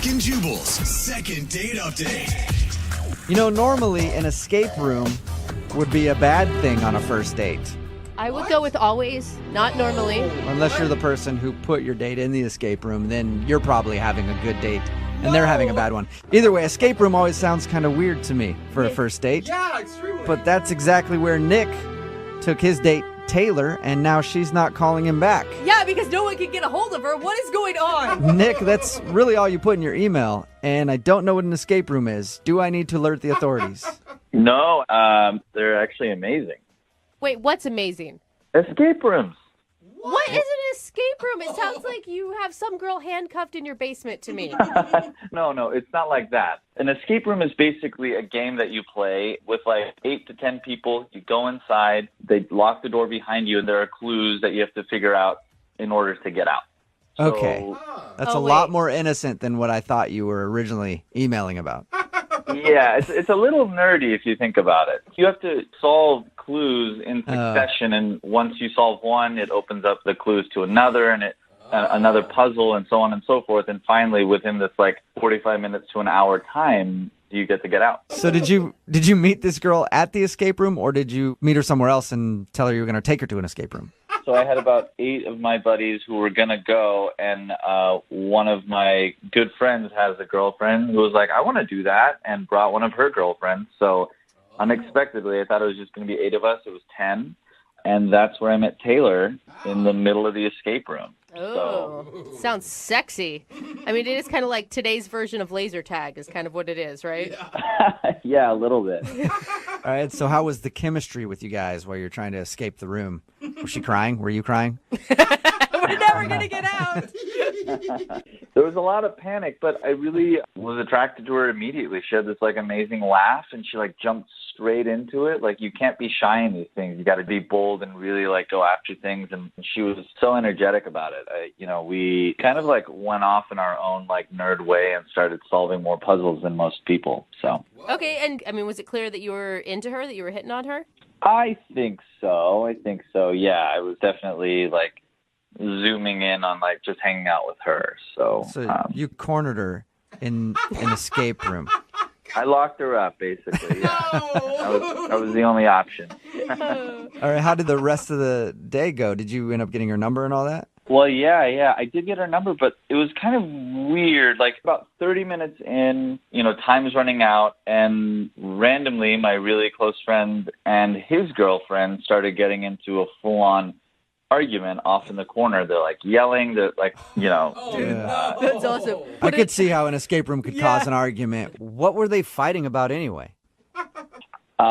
Brooke and Jubal's second date update. You know, normally an escape room would be a bad thing on a first date. I would go with always, not normally. Unless you're the person who put your date in the escape room, then you're probably having a good date and they're having a bad one. Either way, escape room always sounds kind of weird to me for a first date. Yeah, extremely. But that's exactly where Nick took his date, Taylor, and now she's not calling him back. Yeah, because no one can get a hold of her. What is going on? Nick, that's really all you put in your email, and I don't know what an escape room is. Do I need to alert the authorities? No, they're actually amazing. Wait, what's amazing? Escape rooms. What is an escape room? It sounds like you have some girl handcuffed in your basement to me. No, it's not like that. An escape room is basically a game that you play with like 8 to 10 people. You go inside, they lock the door behind you, and there are clues that you have to figure out in order to get out. Okay. That's a wait. lot more innocent than what I thought you were originally emailing about. Yeah, it's a little nerdy if you think about it. You have to solve clues in succession, and once you solve one, it opens up the clues to another, and another puzzle, and so on and so forth. And finally, within this like 45 minutes to an hour time, you get to get out. So did you meet this girl at the escape room, or did you meet her somewhere else and tell her you were going to take her to an escape room? So I had about 8 of my buddies who were going to go, and one of my good friends has a girlfriend who was like, I want to do that, and brought one of her girlfriends. So unexpectedly, I thought it was just going to be 8 of us. It was 10, and that's where I met Taylor, in the middle of the escape room. Oh, sounds sexy. I mean, it is kind of like today's version of laser tag is kind of what it is, right? Yeah, a little bit. All right, so how was the chemistry with you guys while you're trying to escape the room? Was she crying? Were you crying? We're never going to get out. There was a lot of panic, but I really was attracted to her immediately. She had this like amazing laugh, and she like jumped straight into it. Like, you can't be shy in these things. You got to be bold and really like go after things. And she was so energetic about it. We kind of like went off in our own like nerd way and started solving more puzzles than most people. So Okay, and I mean, was it clear that you were into her, that you were hitting on her? I think so. Yeah, I was definitely like zooming in on like just hanging out with her. So you cornered her in an escape room. I locked her up, basically. Yeah. That was the only option. All right, how did the rest of the day go? Did you end up getting her number and all that? Well, yeah. I did get her number, but it was kind of weird. Like about 30 minutes in, time was running out, and randomly my really close friend and his girlfriend started getting into a full-on argument off in the corner. They're like yelling. They're like, That's awesome. I could see how an escape room could cause an argument. What were they fighting about anyway?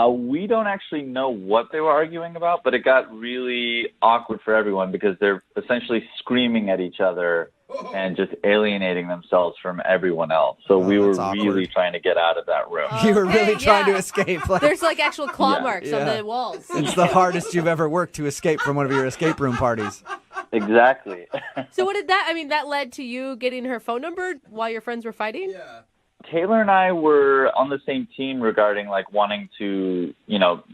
We don't actually know what they were arguing about, but it got really awkward for everyone because they're essentially screaming at each other and just alienating themselves from everyone else. So we were really trying to get out of that room. You were really trying to escape. Like, There's like actual claw marks on the walls. it's the hardest you've ever worked to escape from one of your escape room parties. Exactly. So what did that led to you getting her phone number while your friends were fighting? Yeah. Taylor and I were on the same team regarding like wanting to,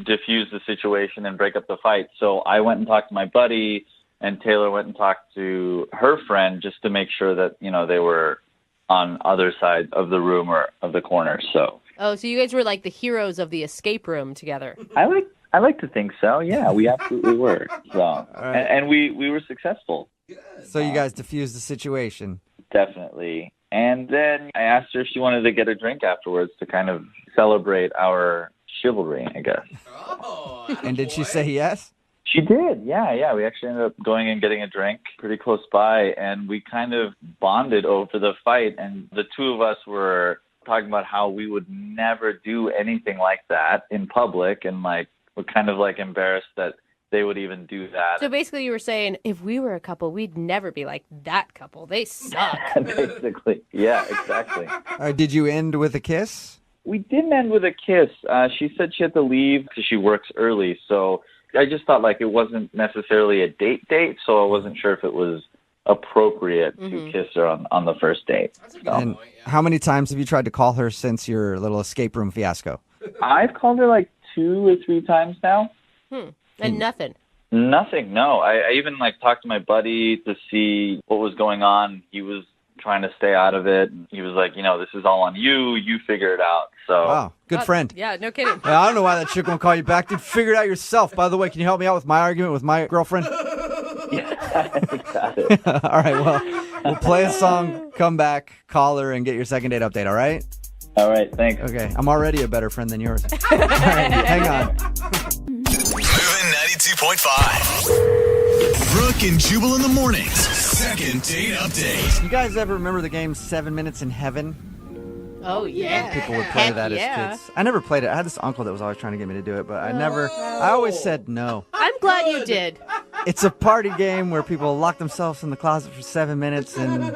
diffuse the situation and break up the fight. So I went and talked to my buddy, and Taylor went and talked to her friend just to make sure that, they were on other side of the room or of the corner. So. Oh, so you guys were like the heroes of the escape room together. I like to think so. Yeah, we absolutely were. So, and we were successful. So you guys diffused the situation. Definitely. And then I asked her if she wanted to get a drink afterwards to kind of celebrate our chivalry, I guess. And did she say yes? She did, yeah. We actually ended up going and getting a drink pretty close by, and we kind of bonded over the fight. And the two of us were talking about how we would never do anything like that in public, and like we're kind of like embarrassed that they would even do that. So basically you were saying, if we were a couple, we'd never be like that couple. They suck. Basically. Yeah, exactly. All right, did you end with a kiss? We didn't end with a kiss. She said she had to leave because she works early. So I just thought like it wasn't necessarily a date, so I wasn't sure if it was appropriate to kiss her on the first date. So. And how many times have you tried to call her since your little escape room fiasco? I've called her like 2 or 3 times now. And nothing. Nothing, no. I even like talked to my buddy to see what was going on. He was trying to stay out of it. And he was like, this is all on you. You figure it out. So Wow, good friend. Yeah, no kidding. I don't know why that chick won't call you back. Dude, figure it out yourself. By the way, can you help me out with my argument with my girlfriend? got it. All right, well, we'll play a song, come back, call her, and get your second date update, all right? All right, thanks. Okay, I'm already a better friend than yours. All right, hang on. Moving 92.5. Brooke and Jubal in the mornings. Second date update. You guys ever remember the game 7 Minutes in Heaven? Oh, yeah. People would play Heck that yeah. as kids. I never played it. I had this uncle that was always trying to get me to do it, but I always said no. I'm glad you did. It's a party game where people lock themselves in the closet for 7 minutes and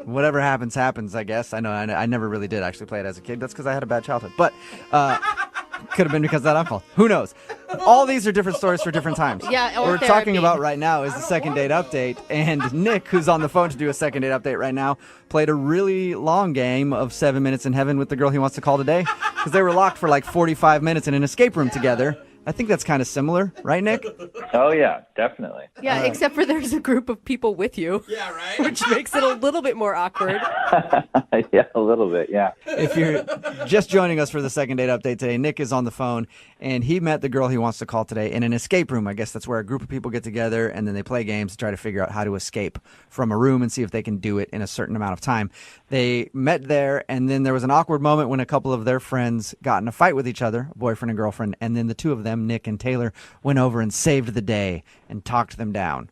whatever happens, happens, I guess. I know I never really did actually play it as a kid. That's because I had a bad childhood. But could have been because of that uncle. Who knows? All these are different stories for different times. Yeah, or What we're therapy. talking about right now is the second date update. And Nick, who's on the phone to do a second date update right now, played a really long game of 7 Minutes in Heaven with the girl he wants to call today because they were locked for like 45 minutes in an escape room together. I think that's kind of similar, right, Nick? Oh, yeah, definitely. Yeah, except for there's a group of people with you. Yeah, right. Which makes it a little bit more awkward. Yeah, a little bit, yeah. If you're just joining us for the second date update today, Nick is on the phone, and he met the girl he wants to call today in an escape room. I guess that's where a group of people get together, and then they play games to try to figure out how to escape from a room and see if they can do it in a certain amount of time. They met there, and then there was an awkward moment when a couple of their friends got in a fight with each other, a boyfriend and girlfriend, and then the two of them, Nick and Taylor, went over and saved the day and talked them down.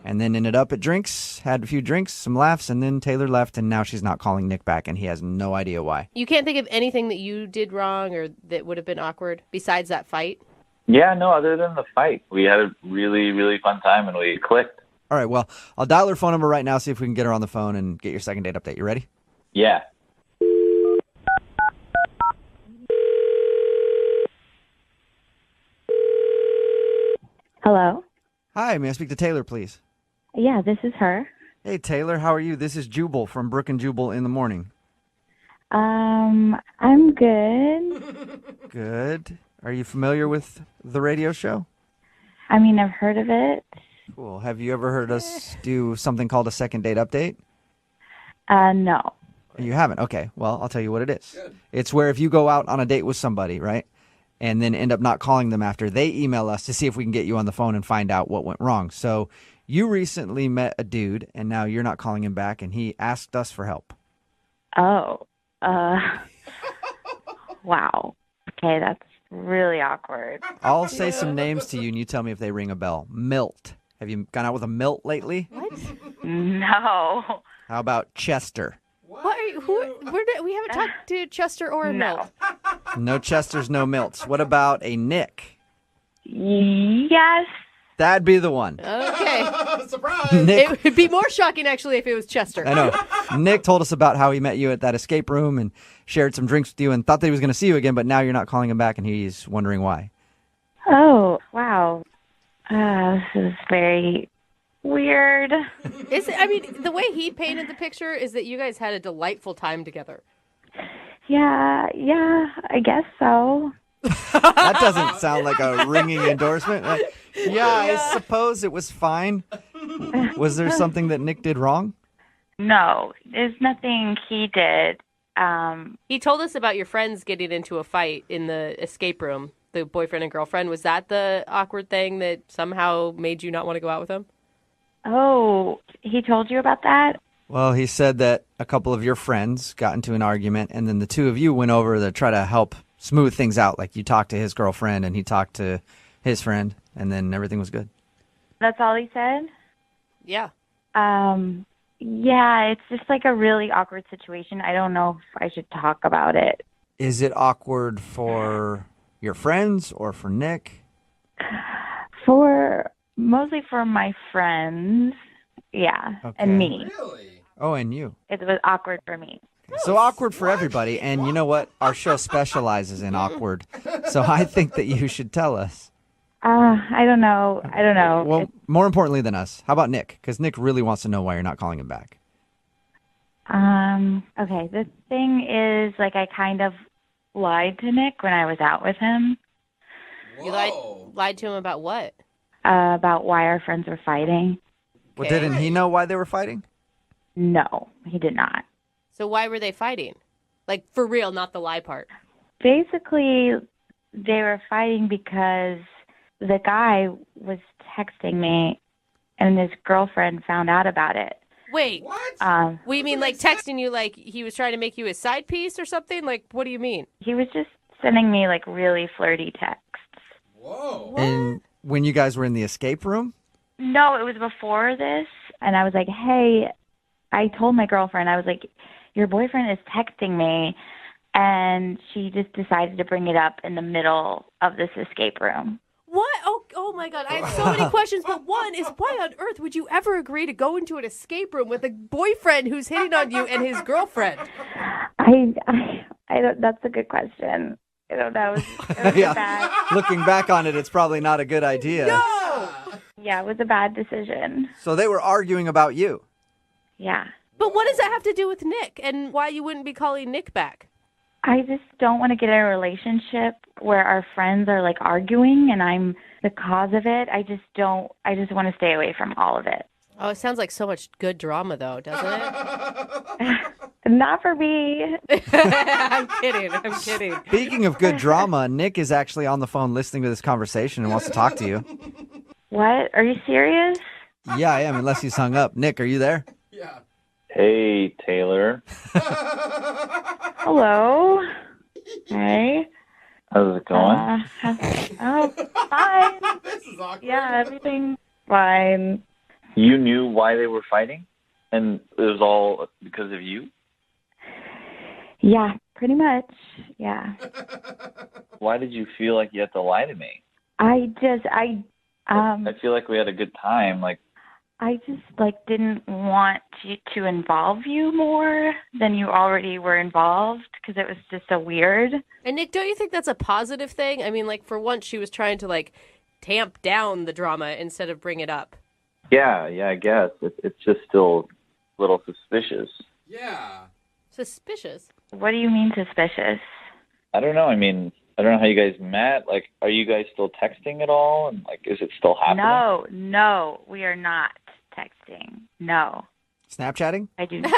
And then ended up at drinks, had a few drinks, some laughs, and then Taylor left, and now she's not calling Nick back, and he has no idea why. You can't think of anything that you did wrong or that would have been awkward besides that fight? Yeah, no, other than the fight. We had a really, really fun time, and we clicked. All right, well, I'll dial her phone number right now, see if we can get her on the phone and get your second date update. You ready? Yeah. Hello? Hi, may I speak to Taylor, please? Yeah, this is her. Hey, Taylor, how are you? This is Jubal from Brooke and Jubal in the morning. I'm good. Good. Are you familiar with the radio show? I mean, I've heard of it. Cool. Have you ever heard us do something called a second date update? No. You haven't? Okay. Well, I'll tell you what it is. It's where if you go out on a date with somebody, right, and then end up not calling them after, they email us to see if we can get you on the phone and find out what went wrong. So you recently met a dude, and now you're not calling him back, and he asked us for help. Oh. Wow. Okay, that's really awkward. I'll say some names to you, and you tell me if they ring a bell. Milt. Have you gone out with a Milt lately? What? No. How about Chester? What are you, we haven't talked to Chester or a No. Milt. No Chesters, no Milts. What about a Nick? Yes. That'd be the one. Okay. Nick, It would be more shocking, actually, if it was Chester. I know. Nick told us about how he met you at that escape room and shared some drinks with you and thought that he was going to see you again, but now you're not calling him back and he's wondering why. Oh, wow. This is very weird. The way he painted the picture is that you guys had a delightful time together. Yeah, I guess so. That doesn't sound like a ringing endorsement. Yeah, I suppose it was fine. Was there something that Nick did wrong? No, there's nothing he did. He told us about your friends getting into a fight in the escape room, the boyfriend and girlfriend. Was that the awkward thing that somehow made you not want to go out with him? Oh, he told you about that? Well, he said that a couple of your friends got into an argument, and then the two of you went over to try to help smooth things out. Like you talked to his girlfriend, and he talked to his friend, and then everything was good. That's all he said? Yeah. Yeah, it's just like a really awkward situation. I don't know if I should talk about it. Is it awkward for your friends or for Nick? Mostly for my friends, yeah, Okay. and me. Oh, and you. It was awkward for me. So awkward for everybody, and you know what? Our show specializes in awkward, so I think that you should tell us. I don't know. Well, more importantly than us, how about Nick? Because Nick really wants to know why you're not calling him back. Okay, the thing is, like, I kind of lied to Nick when I was out with him. You lied to him about what? About why our friends were fighting. Well, Okay. didn't he know why they were fighting? No, he did not. So why were they fighting? Like, for real, not the lie part. Basically, they were fighting because the guy was texting me and his girlfriend found out about it. Wait, What? we mean like texting you like he was trying to make you his side piece or something? Like, what do you mean? He was just sending me like really flirty texts. Whoa. And when you guys were in the escape room? No, it was before this. And I was like, hey, I told my girlfriend, I was like, your boyfriend is texting me. And she just decided to bring it up in the middle of this escape room. What? Oh my God. I have so many questions, but one is why on earth would you ever agree to go into an escape room with a boyfriend who's hitting on you and his girlfriend? I don't, that's a good question. I don't know. It was Yeah. a bad, Looking back on it, it's probably not a good idea. No! yeah, it was a bad decision. So they were arguing about you. Yeah. But what does that have to do with Nick and why you wouldn't be calling Nick back? I just don't want to get in a relationship where our friends are like arguing and I'm the cause of it. I just want to stay away from all of it. Oh, it sounds like so much good drama, though, doesn't it? Not for me. I'm kidding. Speaking of good drama, Nick is actually on the phone listening to this conversation and wants to talk to you. What? Are you serious? Yeah, I am, unless he's hung up. Nick, are you there? Yeah. Hey, Taylor. Hello. Hey. How's it going? Oh, fine. This is awkward. Yeah, everything's fine. You knew why they were fighting? And it was all because of you? Yeah, pretty much. Yeah. Why did you feel like you had to lie to me? I feel like we had a good time. Like, I just didn't want to involve you more than you already were involved because it was just so weird. And Nick, don't you think that's a positive thing? I mean, like, for once she was trying to, like, tamp down the drama instead of bring it up. yeah, I guess. It's just still a little suspicious. Yeah. Suspicious. What do you mean suspicious? I don't know. I mean, I don't know how you guys met. Like, are you guys still texting at all? And, like, is it still happening? No, we are not texting. No, Snapchatting? I do not.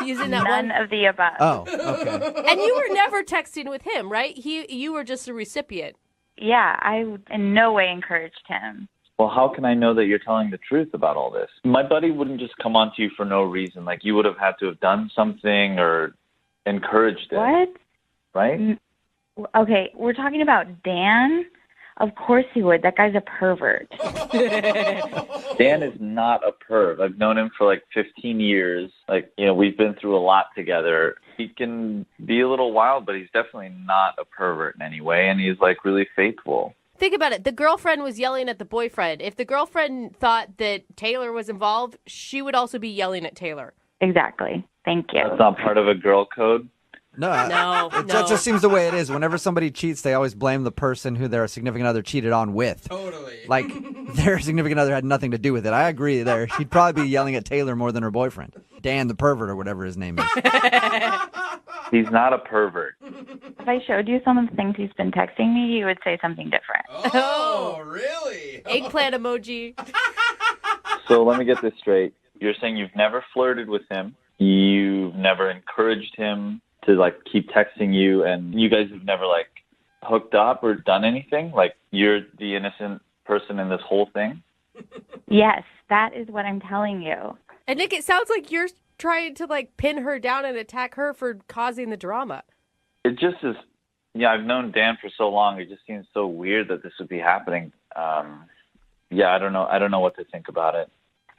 Using that None one. of the above. Oh, okay. And you were never texting with him, right? You were just a recipient. Yeah, I in no way encouraged him. Well, how can I know that you're telling the truth about all this? My buddy wouldn't just come on to you for no reason. Like, you would have had to have done something or encouraged it. What? Right? Okay, we're talking about Dan. Of course he would. That guy's a pervert. Dan is not a perv. I've known him for like 15 years. Like, we've been through a lot together. He can be a little wild, but he's definitely not a pervert in any way. And he's like really faithful. Think about it. The girlfriend was yelling at the boyfriend. If the girlfriend thought that Taylor was involved, she would also be yelling at Taylor. Exactly. Thank you. That's not part of a girl code. No, No. That just seems the way it is. Whenever somebody cheats, they always blame the person who their significant other cheated on with. Totally. Like, their significant other had nothing to do with it. I agree there. She'd probably be yelling at Taylor more than her boyfriend. Dan the pervert or whatever his name is. He's not a pervert. If I showed you some of the things he's been texting me, you would say something different. Oh, really? Eggplant emoji. So let me get this straight. You're saying you've never flirted with him. You've never encouraged him to, like, keep texting you, and you guys have never, like, hooked up or done anything? Like, you're the innocent person in this whole thing? Yes, that is what I'm telling you. And Nick, it sounds like you're trying to, like, pin her down and attack her for causing the drama. It just is, I've known Dan for so long. It just seems so weird that this would be happening. I don't know. I don't know what to think about it.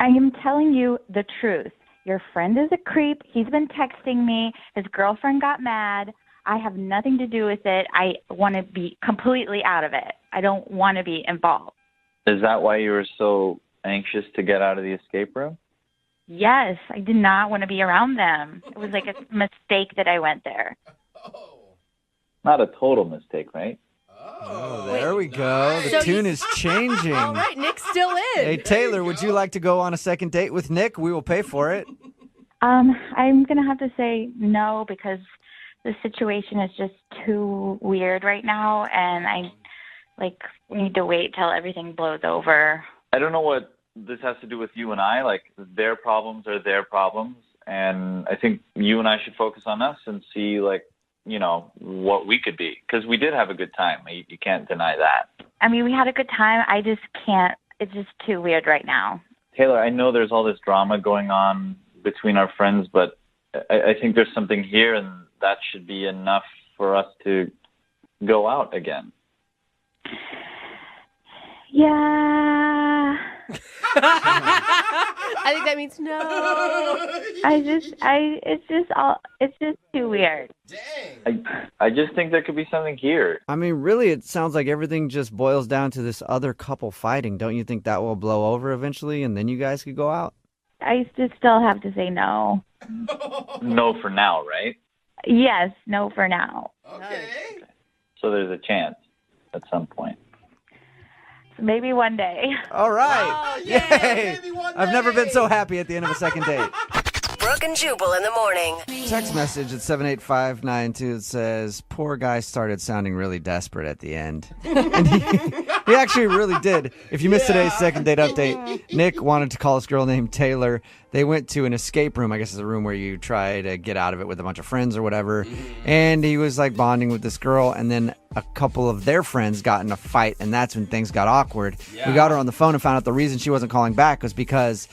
I am telling you the truth. Your friend is a creep. He's been texting me. His girlfriend got mad. I have nothing to do with it. I want to be completely out of it. I don't want to be involved. Is that why you were so anxious to get out of the escape room? Yes, I did not want to be around them. It was like a mistake that I went there. Oh. Not a total mistake, right? Oh, there we go. The So tune you- is changing. All right, Nick's still in. Hey, Taylor, would you like to go on a second date with Nick? We will pay for it. I'm going to have to say no because the situation is just too weird right now, and we need to wait till everything blows over. I don't know what this has to do with you and I. Like, their problems are their problems. And I think you and I should focus on us and see, like, you know, what we could be. Because we did have a good time. You can't deny that. I mean, we had a good time. I just can't. It's just too weird right now. Taylor, I know there's all this drama going on between our friends, but I think there's something here, and that should be enough for us to go out again. Yeah. I think that means no. It's just too weird. Dang. I just think there could be something here. I mean, really, it sounds like everything just boils down to this other couple fighting. Don't you think that will blow over eventually, and then you guys could go out? I just still have to say no. No for now, right? Yes, no for now. Okay. So there's a chance at some point. Maybe one day. All right. Oh, yeah, Yay! maybe one I've never been day. so happy at the end of a second date. Brooke and Jubal in the morning. Text message at 78592 that says, poor guy started sounding really desperate at the end. And he actually really did. If you missed today's second date update, Nick wanted to call this girl named Taylor. They went to an escape room. I guess it's a room where you try to get out of it with a bunch of friends or whatever. And he was like bonding with this girl. And then a couple of their friends got in a fight. And that's when things got awkward. Yeah. We got her on the phone and found out the reason she wasn't calling back was because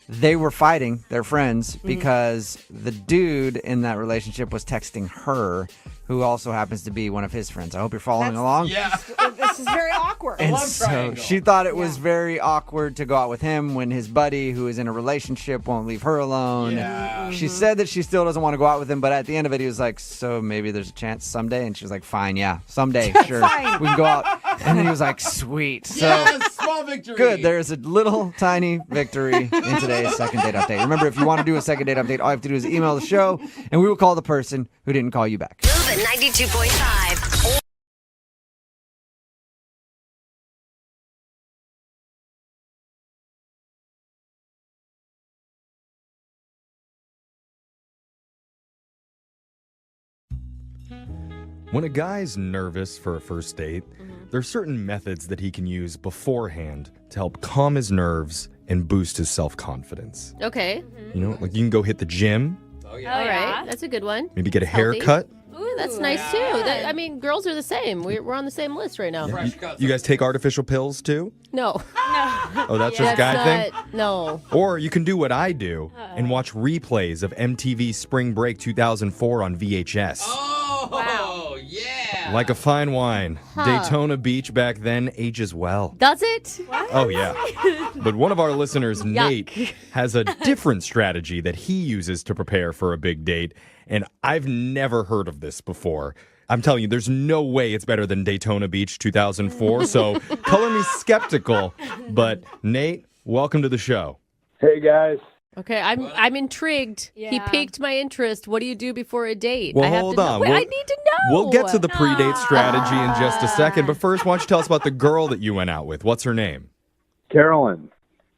they were fighting, their friends, because the dude in that relationship was texting her, who also happens to be one of his friends. I hope you're following along. Yeah. This is very awkward. And love so triangle. she thought it was very awkward to go out with him when his buddy, who is in a relationship, won't leave her alone. Yeah. She said that she still doesn't want to go out with him, but at the end of it, he was like, so maybe there's a chance someday? And she was like, fine, yeah, someday, sure. Fine. We can go out. And then he was like, sweet. So Yes, small victory. good. There's a little tiny victory in today's second date update. Remember, if you want to do a second date update, all you have to do is email the show, and we will call the person who didn't call you back. Move at 92.5. When a guy's nervous for a first date, there are certain methods that he can use beforehand to help calm his nerves and boost his self-confidence. Okay. You know, like you can go hit the gym, Oh, yeah. All right. That's a good one. maybe get a Healthy. haircut. Ooh, that's nice too. I mean, girls are the same. We're on the same list right now. Fresh cuts. You guys take artificial pills too? No. Oh, that's just That's guy thing? not. No. Or you can do what I do and watch replays of MTV Spring Break 2004 on VHS. Oh, yeah. Like a fine wine, Daytona Beach back then ages well. Does it? Oh, yeah. But one of our listeners, Nate, has a different strategy that he uses to prepare for a big date. And I've never heard of this before. I'm telling you, there's no way it's better than Daytona Beach 2004. So color me skeptical. But Nate, welcome to the show. Hey guys. Okay, I'm intrigued. He Yeah. piqued my interest. What do you do before a date? Well, I have hold to know. on. Wait, We'll- I need to know. We'll get to the pre-date strategy in just a second. But first, why don't you tell us about the girl that you went out with? What's her name? Carolyn.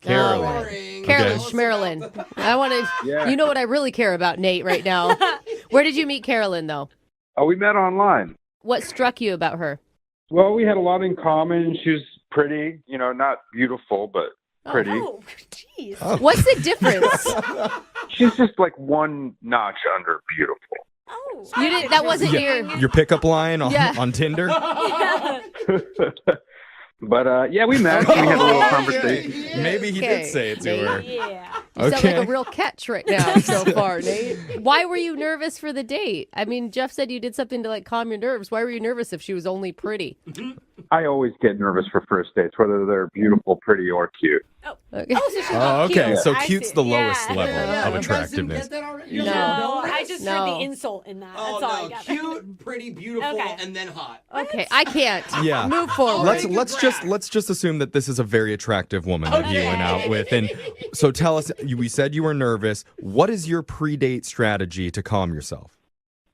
Carolyn. Boring. Carolyn Okay. Schmerlin. I want to. Yeah. You know what I really care about, Nate, right now. Where did you meet Carolyn, though? Oh, we met online. What struck you about her? Well, we had a lot in common. She was pretty, you know, not beautiful, but pretty. Oh, jeez. What's the difference? She's just like one notch under beautiful. Oh, You didn't. That wasn't your. Your pickup line on, Yeah. on Tinder? But yeah, we met. We had a little conversation. Maybe he Okay. did say it to Nate. her. yeah. You sound Okay. like a real catch right now so far, Nate. Why were you nervous for the date? I mean, Jeff said you did something to like calm your nerves. Why were you nervous if she was only pretty? I always get nervous for first dates, whether they're beautiful, pretty, or cute. Okay. Oh, so she's Oh, not okay. cute. So I cute's see. the lowest Yeah. level Yeah. of You guys didn't attractiveness. get that already? You No. guys didn't No, know I that? just No. heard the insult in that. Oh, That's all I no. got. Cute, pretty, beautiful, Okay. and then hot. Okay, I can't. Yeah. Move forward. Let's just assume that this is a very attractive woman that you went out with. And so tell us, we said you were nervous. What is your pre-date strategy to calm yourself?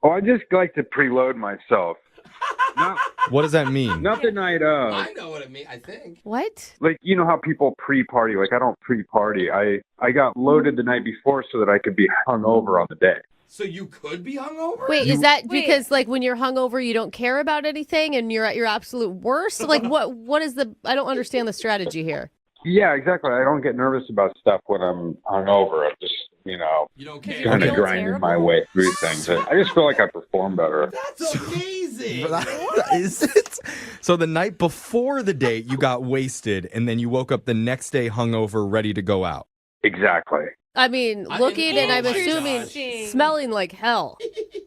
Oh, I just like to preload myself. Not, What does that mean? not the night of. I know what it means, I think. What? Like, you know how people pre-party? Like, I don't pre-party. I got loaded the night before so that I could be hungover on the day. So you could be hungover? Wait, is that because like when you're hungover, you don't care about anything and you're at your absolute worst? Like what is the? I don't understand the strategy here. Yeah, exactly. I don't get nervous about stuff when I'm hungover. I'm just, You don't care. kind of feel grinding terrible? my way through things. I just feel like I perform better. That's amazing. Is it? So the night before the date, you got wasted, and then you woke up the next day hungover, ready to go out. Exactly. I mean, looking and I'm assuming Interesting. smelling like hell.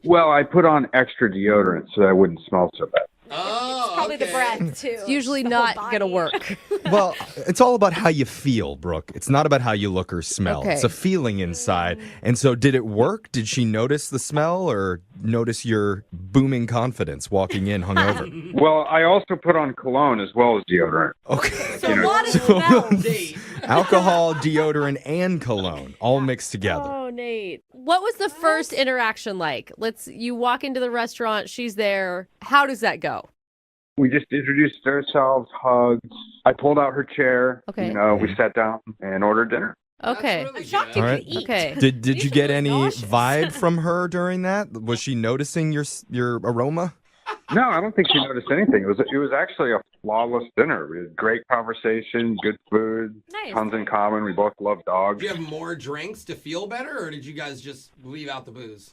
Well, I put on extra deodorant so that I wouldn't smell so bad. Oh, Probably the okay. breath, too. It's usually The whole not body. going to work. Well, it's all about how you feel, Brooke. It's not about how you look or smell. Okay. It's a feeling inside. And so did it work? Did she notice the smell or notice your booming confidence walking in hungover? Well, I also put on cologne as well as deodorant. Okay. So a lot of smells. Date. Alcohol, deodorant, and cologne all mixed together. Oh, Nate. What was the first interaction like? You walk into the restaurant, she's there. How does that go? We just introduced ourselves, hugged. I pulled out her chair. Okay. We sat down and ordered dinner. Okay. That's really I'm shocked good. you All can right. eat. Okay. Did These you are get any nauseous. vibe from her during that? Was she noticing your aroma? No, I don't think she noticed anything. It was actually a flawless dinner. We had great conversation, good food, Nice. tons in common. We both love dogs. Did you have more drinks to feel better, or did you guys just leave out the booze?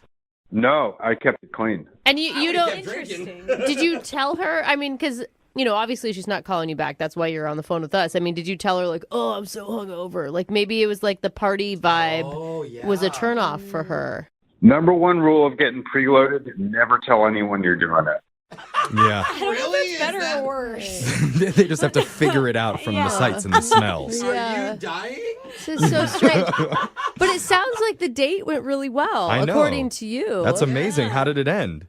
No, I kept it clean. And you I don't. kept drinking. Interesting. Did you tell her? I mean, because, obviously she's not calling you back. That's why you're on the phone with us. I mean, did you tell her, like, oh, I'm so hungover? Like, maybe it was like the party vibe Oh, yeah. was a turnoff for her. Number one rule of getting preloaded: never tell anyone you're doing it. Yeah. I don't know if Really? it's better Is that- or worse. They just have to figure it out from the Yeah. sights and the smells. Are Yeah. you dying? This is so strange. But it sounds like the date went really well, I know. according to you. That's amazing. How did it end?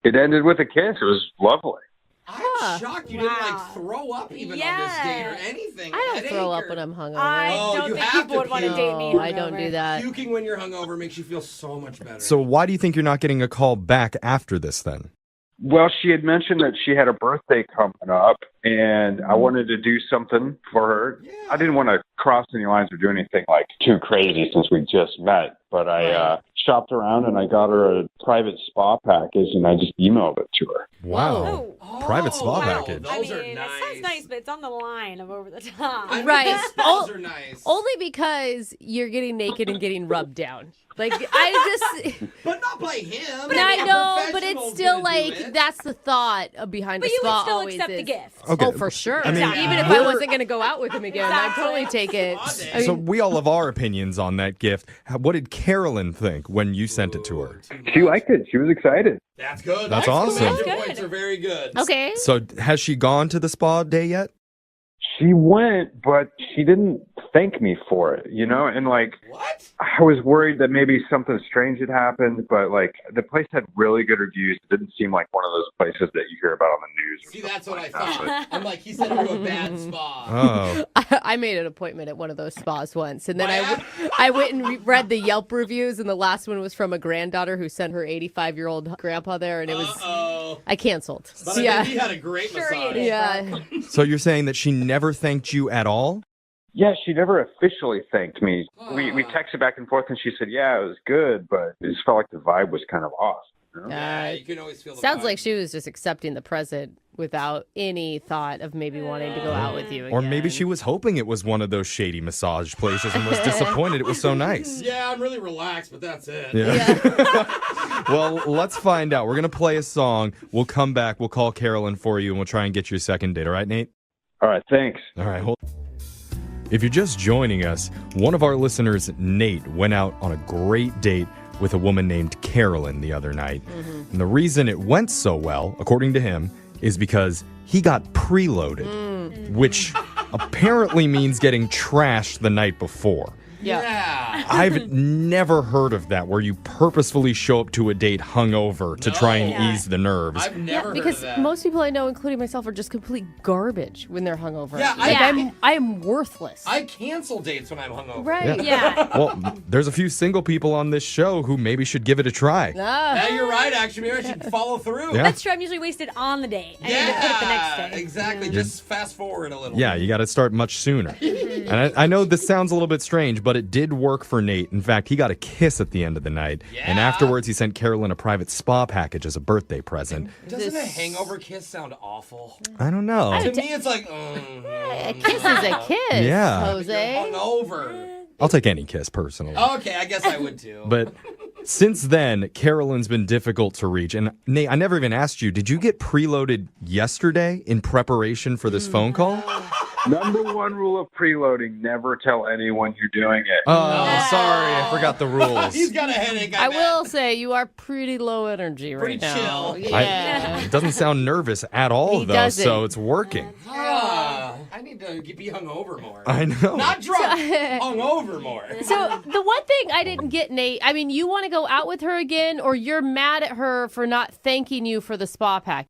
It ended with a kiss. It was lovely. I'm shocked you didn't Wow. throw up even on this Yeah. date or anything. I don't Headache throw up or- when I'm hungover. I Oh, don't you think have people to would want to puke. date me. No, I don't hungover. do that. Puking when you're hungover makes you feel so much better. So why do you think you're not getting a call back after this then? Well, she had mentioned that she had a birthday coming up, and I wanted to do something for her. Yeah. I didn't want to cross any lines or do anything like too crazy since we just met, but I shopped around and I got her a private spa package, and I just emailed it to her. Wow. Oh. Private spa wow. package. Those I mean, are it nice. sounds nice, but it's on the line of over the top. I mean, Right. the spas are nice. Only because you're getting naked and getting rubbed down. Like, I just... But not by him. I A know, but it's professional's still gonna do like, it. that's the thought behind But a you spa would still always accept is. the gift. Okay. Oh, for sure. I mean, Even if I wasn't going to go out with him again, I'd totally take it. I mean, So we all have our opinions on that gift. What did Carolyn think when you sent it to her? She liked it. She was excited. That's good. That's awesome. Exclamation That's points good. are very good. okay. So has she gone to the spa day yet? She went, but she didn't thank me for it, And What? I was worried that maybe something strange had happened, but the place had really good reviews. It didn't seem like one of those places that you hear about on the news. Or See, something that's what I like that. thought. I'm like, he sent her to a bad spa. Oh. I made an appointment at one of those spas once, and then What? I went and read the Yelp reviews, and the last one was from a granddaughter who sent her 85-year-old grandpa there, and it was Uh-oh. I canceled. But I Yeah, think he had a great Sure he massage. did. yeah. So you're saying that she never thanked you at all? Yeah, she never officially thanked me. We texted back and forth, and she said, yeah, it was good, but it just felt like the vibe was kind of off. Yeah, you can always feel the Sounds vibe. like she was just accepting the present without any thought of maybe wanting to go out with you again. Or maybe she was hoping it was one of those shady massage places and was disappointed it was so nice. Yeah, I'm really relaxed, but that's it. Yeah. Well, let's find out. We're going to play a song. We'll come back. We'll call Carolyn for you, and we'll try and get your second date. All right, Nate? All right, thanks. All right. If you're just joining us, one of our listeners, Nate, went out on a great date with a woman named Carolyn the other night. And the reason it went so well, according to him, is because he got preloaded, which apparently means getting trashed the night before. Yeah. I've never heard of that, where you purposefully show up to a date hungover to try and No. ease the nerves. I've never heard because of that. most people I know, including myself, are just complete garbage when they're hungover. Yeah, Like, I am worthless. I cancel dates when I'm hungover. Right. Yeah. Well, there's a few single people on this show who maybe should give it a try. Ah. Yeah, you're right, actually. Maybe I should follow through. Yeah. That's true. I'm usually wasted on the date. I need to put it the next day. Exactly. Yeah. Just fast forward a little. Yeah, you got to start much sooner. And I know this sounds a little bit strange, but it did work for Nate. In fact, he got a kiss at the end of the night. Yeah. And afterwards, he sent Carolyn a private spa package as a birthday present. Doesn't a hangover kiss sound awful? I don't know. To me, it's like, A kiss is a kiss, Yeah. Jose. hungover. I'll take any kiss personally. Okay, I guess I would too. But since then, Carolyn's been difficult to reach. And Nate, I never even asked you, did you get preloaded yesterday in preparation for this phone call? Number one rule of preloading, never tell anyone you're doing it. Oh, sorry. I forgot the rules. He's got a headache. I will say you are pretty low energy right Pretty now. chill. Yeah. It doesn't sound nervous at all, He though, doesn't. so it's working. I need to be hungover more. I know. Not drunk, hungover more. So the one thing I didn't get, Nate, I mean, you want to go out with her again, or you're mad at her for not thanking you for the spa pack?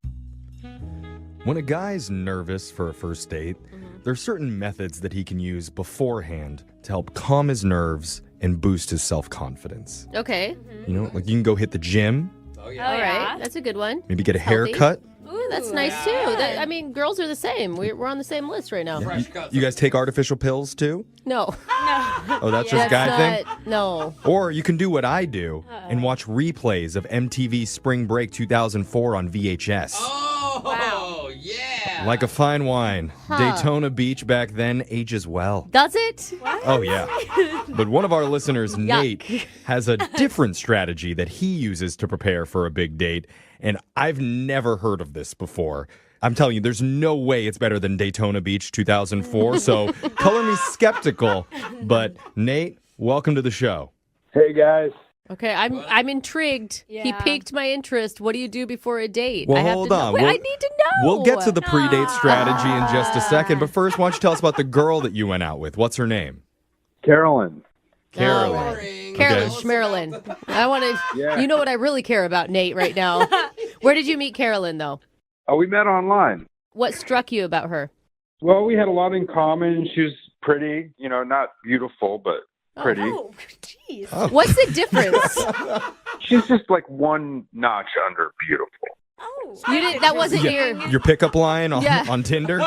When a guy's nervous for a first date, there's certain methods that he can use beforehand to help calm his nerves and boost his self-confidence. Okay. You know, like you can go hit the gym, Oh, All yeah. right. That's a good one. maybe get a Healthy. haircut. Ooh, that's nice too. I mean, girls are the same. We're on the same list right now. Fresh cuts. You guys take artificial pills too? No. Oh, that's just guy thing? No. Or you can do what I do and watch replays of MTV Spring Break 2004 on VHS. Oh, yeah. Like a fine wine, Daytona Beach back then ages well. Does it? Oh, yeah. But one of our listeners, Nate, has a different strategy that he uses to prepare for a big date. And I've never heard of this before. I'm telling you, there's no way it's better than Daytona Beach 2004. So color me skeptical. But Nate, welcome to the show. Hey, guys. Okay, I'm intrigued. He Yeah. piqued my interest. What do you do before a date? Well, I have hold to know. on. Wait, We'll- I need to know. We'll get to the pre-date strategy in just a second. But first, why don't you tell us about the girl that you went out with? What's her name? Carolyn. Carolyn. Boring. Carolyn Okay. Schmerlin. I want to. Yeah. You know what I really care about, Nate, right now. Where did you meet Carolyn, though? Oh, we met online. What struck you about her? Well, we had a lot in common. She was pretty, not beautiful, but pretty. Oh, jeez. What's the difference? She's just like one notch under beautiful. Oh, You didn't. That wasn't Your pickup line on, Yeah. on Tinder?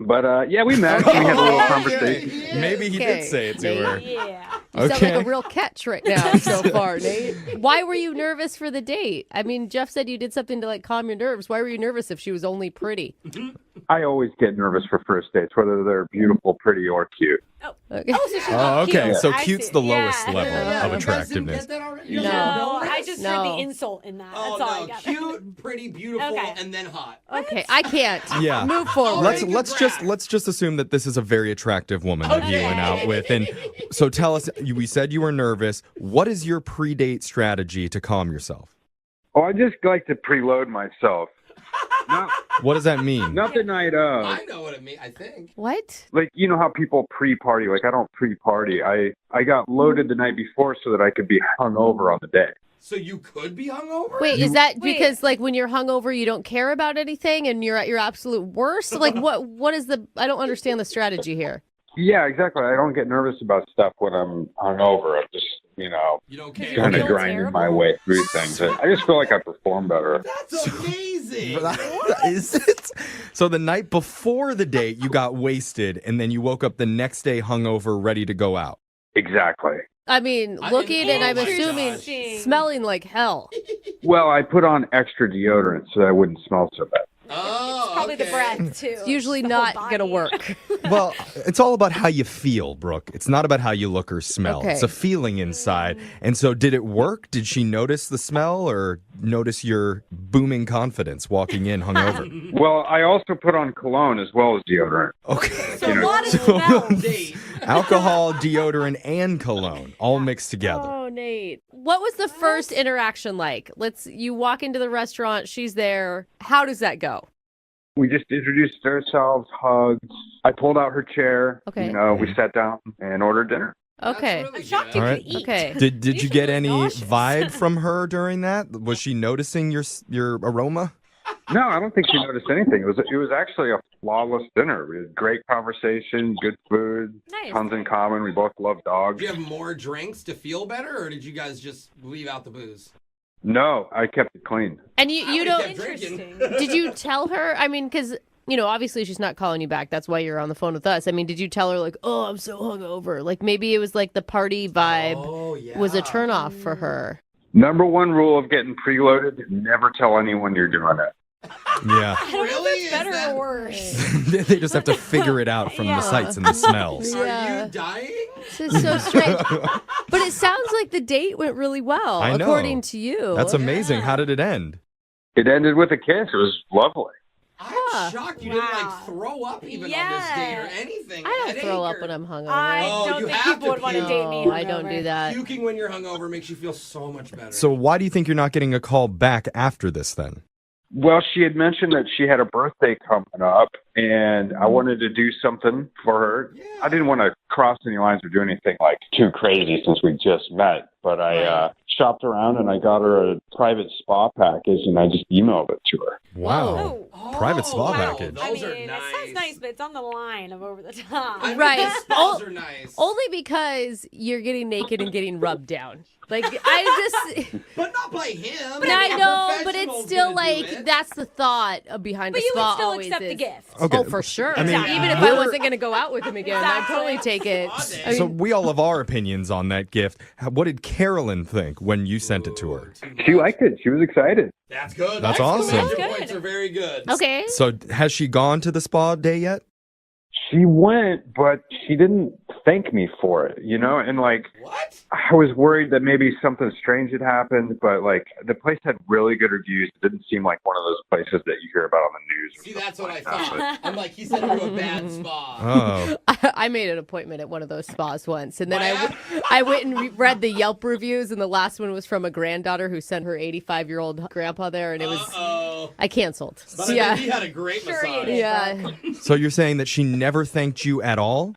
But yeah, we met. We had a little conversation. Maybe he Okay, did say it to Nate. her. yeah. You sound Okay. like a real catch right now so far, Nate. Why were you nervous for the date? I mean, Jeff said you did something to like calm your nerves. Why were you nervous if she was only pretty? I always get nervous for first dates, whether they're beautiful, pretty, or cute. Okay. Oh, so she's Oh, not okay. cute. So I cute's see. the lowest Yeah. level Yeah. of You guys didn't attractiveness. get that already? No. No, I just heard No. the insult in that. Oh, That's all I no. got. Cute, pretty, beautiful, Okay. and then hot. Okay, I can't. Yeah. Move forward. Let's just assume that this is a very attractive woman that you went out with. And so tell us, we said you were nervous. What is your pre-date strategy to calm yourself? Oh, I just like to preload myself. Not, What does that mean? not the night of. I know what it means, I think. What? Like, you know how people pre-party? Like, I don't pre-party. I got loaded the night before so that I could be hungover on the day. So you could be hungover? Wait, is that because like when you're hungover you don't care about anything and you're at your absolute worst? Like what is the I don't understand the strategy here. Yeah, exactly. I don't get nervous about stuff when I'm hungover. I'm just, You don't care. kind of feel grinding my terrible? way through things. I just feel like I perform better. That's amazing. Is it? So the night before the date, you got wasted, and then you woke up the next day hungover, ready to go out. Exactly. I mean, I looking didn't- and I'm oh my assuming gosh. smelling like hell. Well, I put on extra deodorant so that I wouldn't smell so bad. Oh, Probably the okay. breath, too. It's usually The whole not going to body. work. Well, it's all about how you feel, Brooke. It's not about how you look or smell. Okay. It's a feeling inside. And so did it work? Did she notice the smell or notice your booming confidence walking in hungover? Well, I also put on cologne as well as deodorant. Okay. So a lot of smells. Date. Alcohol, deodorant, and cologne all mixed together. Oh, Nate. What was the first interaction like? You walk into the restaurant, she's there. How does that go? We just introduced ourselves, hugged. I pulled out her chair. Okay. We sat down and ordered dinner. Okay. That's really I'm shocked good. you All could right. eat. Okay. Did you should get look any nauseous. vibe from her during that? Was she noticing your aroma? No, I don't think she noticed anything. It was actually a flawless dinner. We had great conversation, good food, Nice. tons in common. We both love dogs. Do you have more drinks to feel better, or did you guys just leave out the booze? No, I kept it clean. And you I don't kept drinking. Interesting. did you tell her? I mean, because obviously she's not calling you back. That's why you're on the phone with us. I mean, did you tell her like, oh, I'm so hungover? Like maybe it was like the party vibe was a turnoff for her. Number one rule of getting preloaded, never tell anyone you're doing it. Yeah. I don't know if that's better or worse. They just have to figure it out from the sights and the smells. Yeah. Are you dying? This is so strange. But it sounds like the date went really well, I know. according to you. That's amazing. How did it end? It ended with a kiss. It was lovely. I'm shocked you didn't like throw up even on this date or anything. I don't Headache throw up or- when I'm hungover. I don't you think have people to would want to puke. date me. No, I don't do that. Puking when you're hungover makes you feel so much better. So why do you think you're not getting a call back after this then? Well, she had mentioned that she had a birthday coming up, and I wanted to do something for her. Yeah. I didn't want to cross any lines or do anything like too crazy since we just met, but I shopped around and I got her a private spa package, and I just emailed it to her. Wow. Oh. Private spa wow. package. I Those mean, are it nice. sounds nice, but it's on the line of over the top. I mean, Right. the spas are nice. Only because you're getting naked and getting rubbed down. Like, I just... But not by him. But I A know, but it's professional's still gonna do like, it. that's the thought behind But a you spa would still always accept is. the gift. Okay. Oh, for sure. I mean, Even if I wasn't going to go out with him again, I'd Exactly. totally take it. I So mean, we all have our opinions on that gift. What did Carolyn think when you sent it to her? She liked it. She was excited. That's good. That's awesome. Exclamation That's points good. are very good. okay. So has she gone to the spa day yet? She went, but she didn't thank me for it, and like, What? I was worried that maybe something strange had happened, but like the place had really good reviews. It didn't seem like one of those places that you hear about on the news. or See, that's what I something like that. thought. I'm like, he sent her to a bad spa. Oh. I made an appointment at one of those spas once, and then What? I went and read the Yelp reviews, and the last one was from a granddaughter who sent her 85-year-old grandpa there, and it was Uh-oh. I canceled. But I bet he had a great Sure you massage. did. Yeah. So you're saying that she never thanked you at all?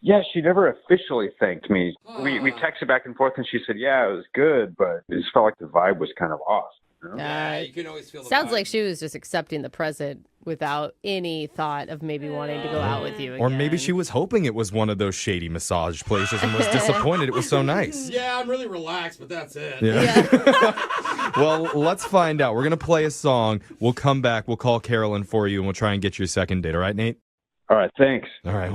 Yeah, she never officially thanked me. We texted back and forth, and she said, "Yeah, it was good," but it just felt like the vibe was kind of off. Yeah, you can always feel the Sounds vibe. like she was just accepting the present without any thought of maybe wanting to go out with you again. Or maybe she was hoping it was one of those shady massage places and was disappointed it was so nice. Yeah, I'm really relaxed, but that's it. Yeah. Well, let's find out. We're going to play a song. We'll come back. We'll call Carolyn for you, and we'll try and get you a second date. All right, Nate? All right, thanks. All right.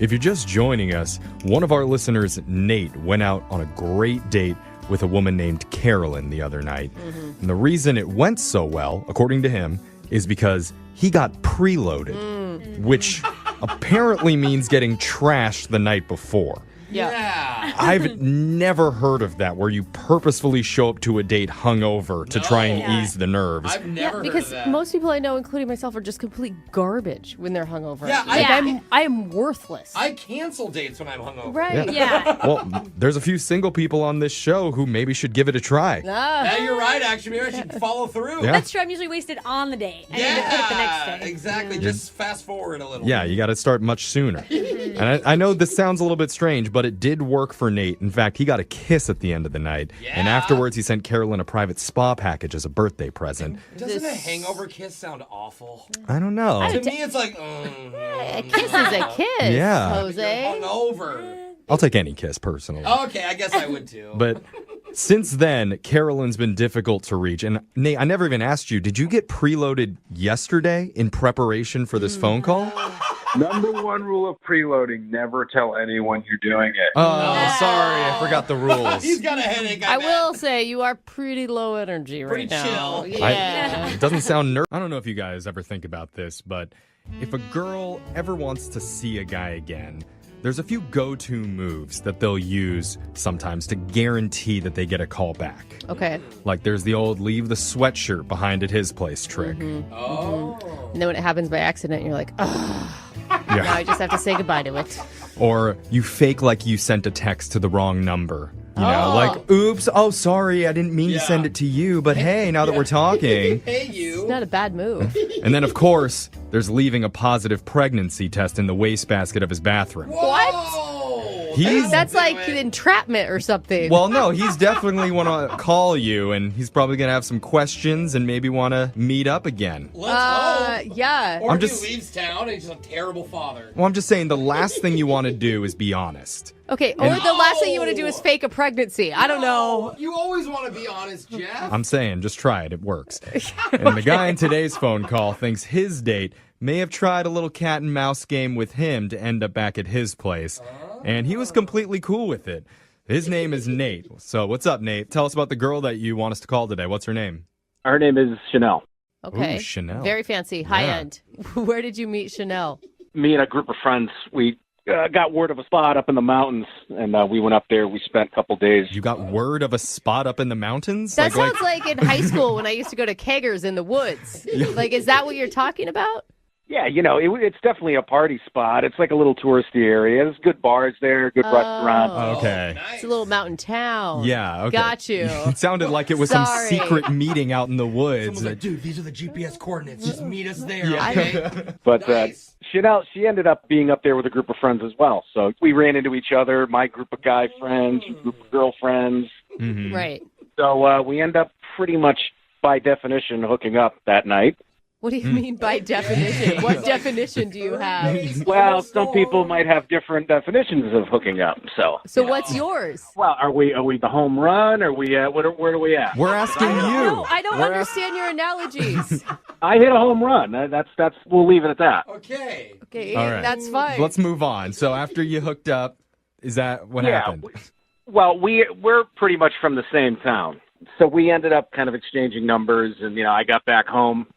If you're just joining us, one of our listeners, Nate, went out on a great date with a woman named Carolyn the other night. And the reason it went so well, according to him, is because he got preloaded, which apparently means getting trashed the night before. Yeah. I've never heard of that, where you purposefully show up to a date hungover to try and No. ease the nerves. I've never heard because of that. most people I know, including myself, are just complete garbage when they're hungover. Yeah, I am worthless. I cancel dates when I'm hungover. Right. Yeah. Well, there's a few single people on this show who maybe should give it a try. Yeah, you're right, actually. Maybe I should follow through. Yeah. That's true. I'm usually wasted on the date. I need to put it the next day. Exactly. Just fast forward a little. Yeah, you got to start much sooner. And I know this sounds a little bit strange, but it did work for Nate. In fact, he got a kiss at the end of the night. And Yeah. afterwards, he sent Carolyn a private spa package as a birthday present. Doesn't a hangover kiss sound awful? I don't know. To me, it's like, A kiss is a kiss, Yeah. You're Jose. hungover. I'll take any kiss personally. Okay, I guess I would too. But since then, Carolyn's been difficult to reach. And Nate, I never even asked you, did you get preloaded yesterday in preparation for this phone call? Number one rule of preloading, never tell anyone you're doing it. Oh, sorry. I forgot the rules. He's got a headache. I will say you are pretty low energy right Pretty now. chill. Yeah. It doesn't sound I don't know if you guys ever think about this, but if a girl ever wants to see a guy again, there's a few go-to moves that they'll use sometimes to guarantee that they get a call back. Okay. Like there's the old leave the sweatshirt behind at his place trick. Oh. And then when it happens by accident, you're like, oh, now I just have to say goodbye to it. Or you fake like you sent a text to the wrong number. You know, Oh. like, oops, oh, sorry, I didn't mean to send it to you, but hey, now that we're talking. Hey, you. It's not a bad move. And then, of course, there's leaving a positive pregnancy test in the wastebasket of his bathroom. Whoa. That's like entrapment or something. Well, no, he's definitely want to call you, and he's probably going to have some questions and maybe want to meet up again. Let's hope. Yeah. Or he leaves town and he's a terrible father. Well, I'm just saying the last thing you want to do is be honest. Okay, or the last thing you want to do is fake a pregnancy. I don't know. You always want to be honest, Jeff. I'm saying, just try it. It works. And the guy in today's phone call thinks his date may have tried a little cat and mouse game with him to end up back at his place. And he was completely cool with it. His name is Nate. So what's up, Nate? Tell us about the girl that you want us to call today. What's her name? Her name is Chanel. Okay. Ooh, Chanel. Very fancy, high end. Where did you meet Chanel? Me and a group of friends, we got word of a spot up in the mountains, and we went up there. We spent a couple days. You got word of a spot up in the mountains? That sounds like in high school when I used to go to keggers in the woods. Like, is that what you're talking about? Yeah, it's definitely a party spot. It's like a little touristy area. There's good bars there, good restaurants. Okay. Nice. It's a little mountain town. Yeah, okay. Got you. It sounded like it was some secret meeting out in the woods. Someone's like, dude, these are the GPS coordinates. Just meet us there, Yeah. okay? But Chanel, she ended up being up there with a group of friends as well. So we ran into each other, my group of guy friends, group of girlfriends. Mm-hmm. Right. So we end up pretty much, by definition, hooking up that night. What do you mean by definition? What definition do you have? Well, some people might have different definitions of hooking up. So what's yours? Well, are we the home run? Are we where are we at? We're asking you. No, I don't understand your analogies. I hit a home run. That's we'll leave it at that. Okay. Okay, All right. that's fine. Let's move on. So after you hooked up, is that what happened? Well, we're pretty much from the same town. So we ended up kind of exchanging numbers, and, I got back home,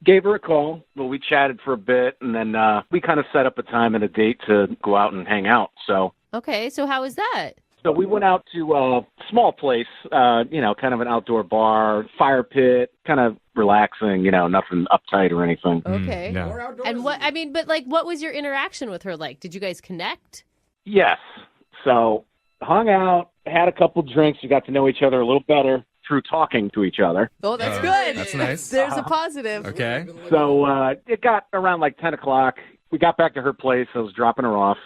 gave her a call. Well, we chatted for a bit, and then we kind of set up a time and a date to go out and hang out. So Okay, so how was that? So we went out to a small place, kind of an outdoor bar, fire pit, kind of relaxing, nothing uptight or anything. Okay. Yeah. And what was your interaction with her like? Did you guys connect? Yes. So hung out, had a couple drinks. We got to know each other a little better through talking to each other. Oh, that's good. That's nice. There's a positive. Okay. So it got around like 10 o'clock. We got back to her place. I was dropping her off.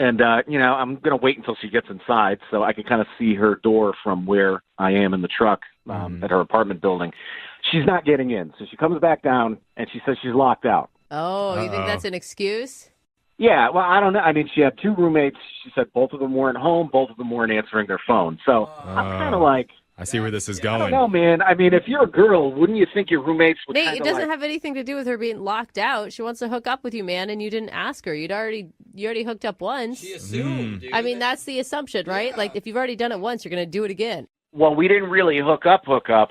And, I'm going to wait until she gets inside so I can kind of see her door from where I am in the truck at her apartment building. She's not getting in. So she comes back down, and she says she's locked out. Oh, you think that's an excuse? Yeah, well, I don't know. I mean, she had two roommates. She said both of them weren't home. Both of them weren't answering their phone. So I'm kind of like, I see where this is I going. don't know, man. I mean, if you're a girl, wouldn't you think your roommates would Nate, it doesn't have anything to do with her being locked out. She wants to hook up with you, man, and you didn't ask her. You already hooked up once. She assumed, dude. I mean, that's the assumption, right? Yeah. Like, if you've already done it once, you're going to do it again. Well, we didn't really hook up.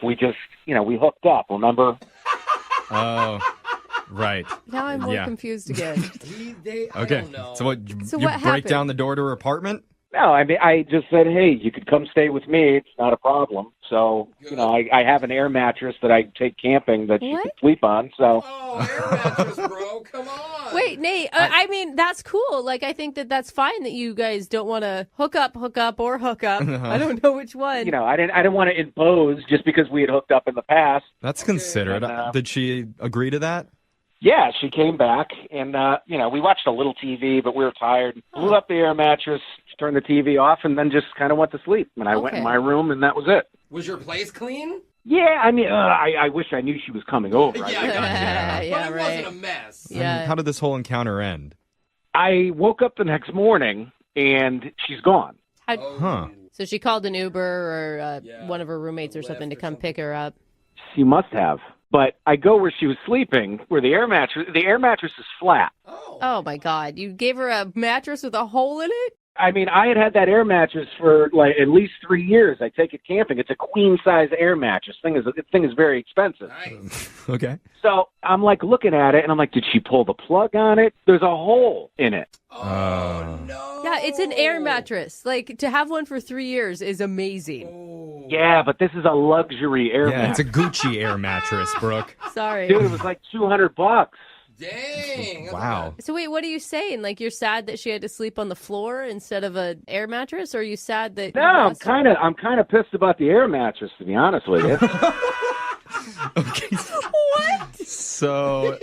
We just, we hooked up, remember? Oh, right. Now I'm more confused again. Okay. I don't know. So what, So you what break happened? down the door to her apartment? No, I mean, I just said, hey, you could come stay with me. It's not a problem. So, I have an air mattress that I take camping that you can sleep on. So. Oh, air mattress, bro. Come on. Wait, Nate, I mean, that's cool. Like, I think that's fine that you guys don't want to hook up, or hook up. I don't know which one. I didn't want to impose just because we had hooked up in the past. That's considerate. Did she agree to that? Yeah, she came back, and, we watched a little TV, but we were tired. Blew up the air mattress, turned the TV off, and then just kind of went to sleep. And I went in my room, and that was it. Was your place clean? Yeah, I mean, I wish I knew she was coming over. Yeah, but it wasn't a mess. Yeah. How did this whole encounter end? I woke up the next morning, and she's gone. Huh. So she called an Uber or one of her roommates or something to come pick her up. She must have. But I go where she was sleeping, where the air mattress is flat. Oh, my God. You gave her a mattress with a hole in it? I mean, I had that air mattress for like at least 3 years. I take it camping. It's a queen size air mattress. The thing is very expensive. Nice. Okay. So I'm like looking at it, and I'm like, did she pull the plug on it? There's a hole in it. Oh, no. Yeah, it's an air mattress. Like, to have one for 3 years is amazing. Yeah, but this is a luxury air mattress. It's a Gucci air mattress, Brooke. Sorry. Dude, it was like $200. Dang. Wow. So wait, what are you saying? Like, you're sad that she had to sleep on the floor instead of an air mattress, or are you sad that? No, I'm kind of pissed about the air mattress, to be honest with you. Okay. What? So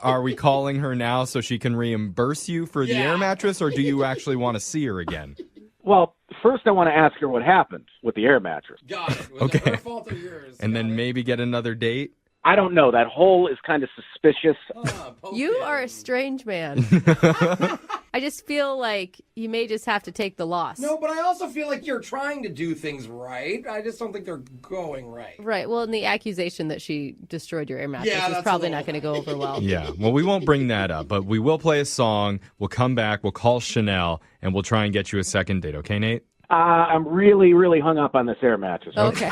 are we calling her now so she can reimburse you for the air mattress, or do you actually want to see her again? Well, first I want to ask her what happened with the air mattress. Got it. Was Okay. it her fault or yours? And then maybe get another date? I don't know. That hole is kind of suspicious. You are a strange man. I just feel like you may just have to take the loss. No, but I also feel like you're trying to do things right. I just don't think they're going right. Right. Well, and the accusation that she destroyed your air mattress is that's probably a not going to go over well. Yeah, well, we won't bring that up, but we will play a song. We'll come back, we'll call Chanel, and we'll try and get you a second date. Okay, Nate? I'm really, really hung up on this air mattress. Okay.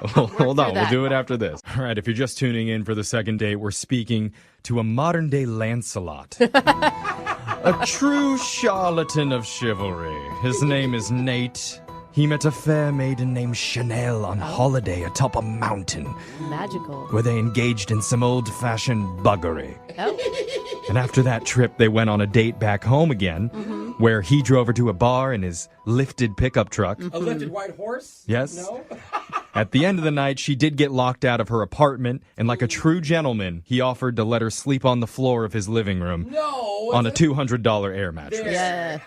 Hold on, we'll that. do it after this. All right, if you're just tuning in for the second date, we're speaking to a modern-day Lancelot. A true charlatan of chivalry. His name is Nate. He met a fair maiden named Chanel on holiday atop a mountain, Magical. where they engaged in some old-fashioned buggery. Oh. And after that trip, they went on a date back home again, where he drove her to a bar in his lifted pickup truck. A lifted white horse? Yes. No? At the end of the night, she did get locked out of her apartment, and like a true gentleman, he offered to let her sleep on the floor of his living room on a $200 air mattress. Yeah.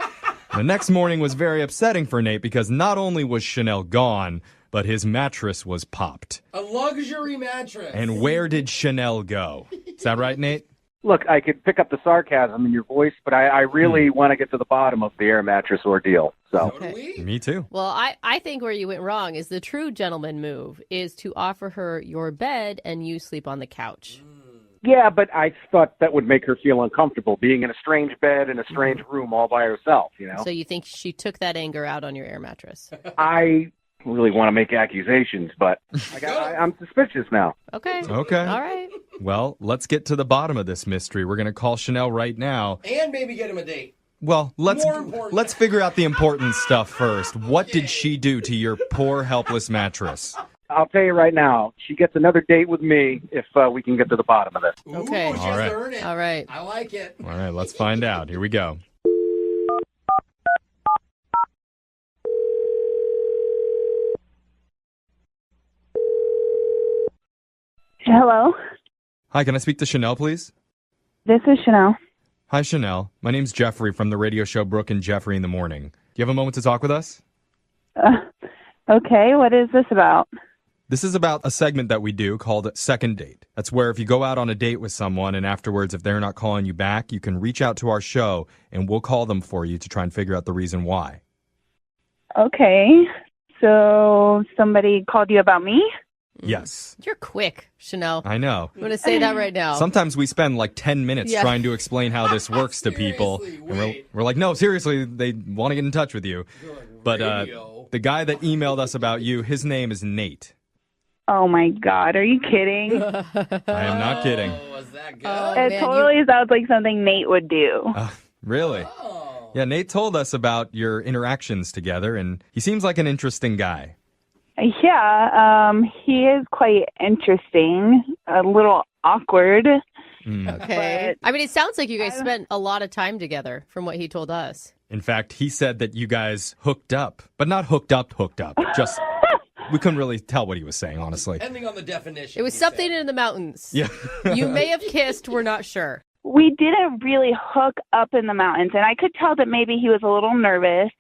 The next morning was very upsetting for Nate because not only was Chanel gone, but his mattress was popped. A luxury mattress. And where did Chanel go? Is that right, Nate? Look, I could pick up the sarcasm in your voice, but I really want to get to the bottom of the air mattress ordeal. So Me too. Well, I think where you went wrong is the true gentleman move is to offer her your bed and you sleep on the couch. yeah, but I thought that would make her feel uncomfortable being in a strange bed in a strange room all by herself, you know? So you think she took that anger out on your air mattress? I really want to make accusations, but I'm suspicious now. Okay. Okay. All right. Well, let's get to the bottom of this mystery. We're going to call Chanel right now. And maybe get him a date. Well, let's More important. let's figure out the important stuff first. What did she do to your poor, helpless mattress? I'll tell you right now, she gets another date with me if we can get to the bottom of this. Okay. Ooh, she All has right. to earn it. All right. I like it. All right, let's find out. Here we go. Hello, Hi, can I speak to Chanel, please? this is Chanel. Hi, Chanel. My name's Jeffrey from the radio show Brooke and Jeffrey in the Morning. Do you have a moment to talk with us? Okay, what is this about? This is about a segment that we do called Second Date. That's where if you go out on a date with someone and afterwards, if they're not calling you back, you can reach out to our show and we'll call them for you to try and figure out the reason why. Okay, so somebody called you about me? Yes, You're quick, Chanel. I know. I'm going to say that right now. Sometimes we spend like 10 minutes Yeah. trying to explain how this works to people. Seriously, And wait. we're like, no, seriously, they want to get in touch with you. But Radio. the guy that emailed us about you, his name is Nate. Oh my God, are you kidding? I am not kidding. Oh, was that good? Oh, It man, totally sounds like something Nate would do. Really? Oh. Yeah, Nate told us about your interactions together, and he seems like an interesting guy. Yeah, he is quite interesting, a little awkward. Okay. But- I mean, it sounds like you guys spent a lot of time together from what he told us. In fact, he said that you guys hooked up, but not hooked up. Just, we couldn't really tell what he was saying, honestly. Depending on the definition. It was he something said. in the mountains. Yeah. You may have kissed, we're not sure. We didn't really hook up in the mountains, and I could tell that maybe he was a little nervous,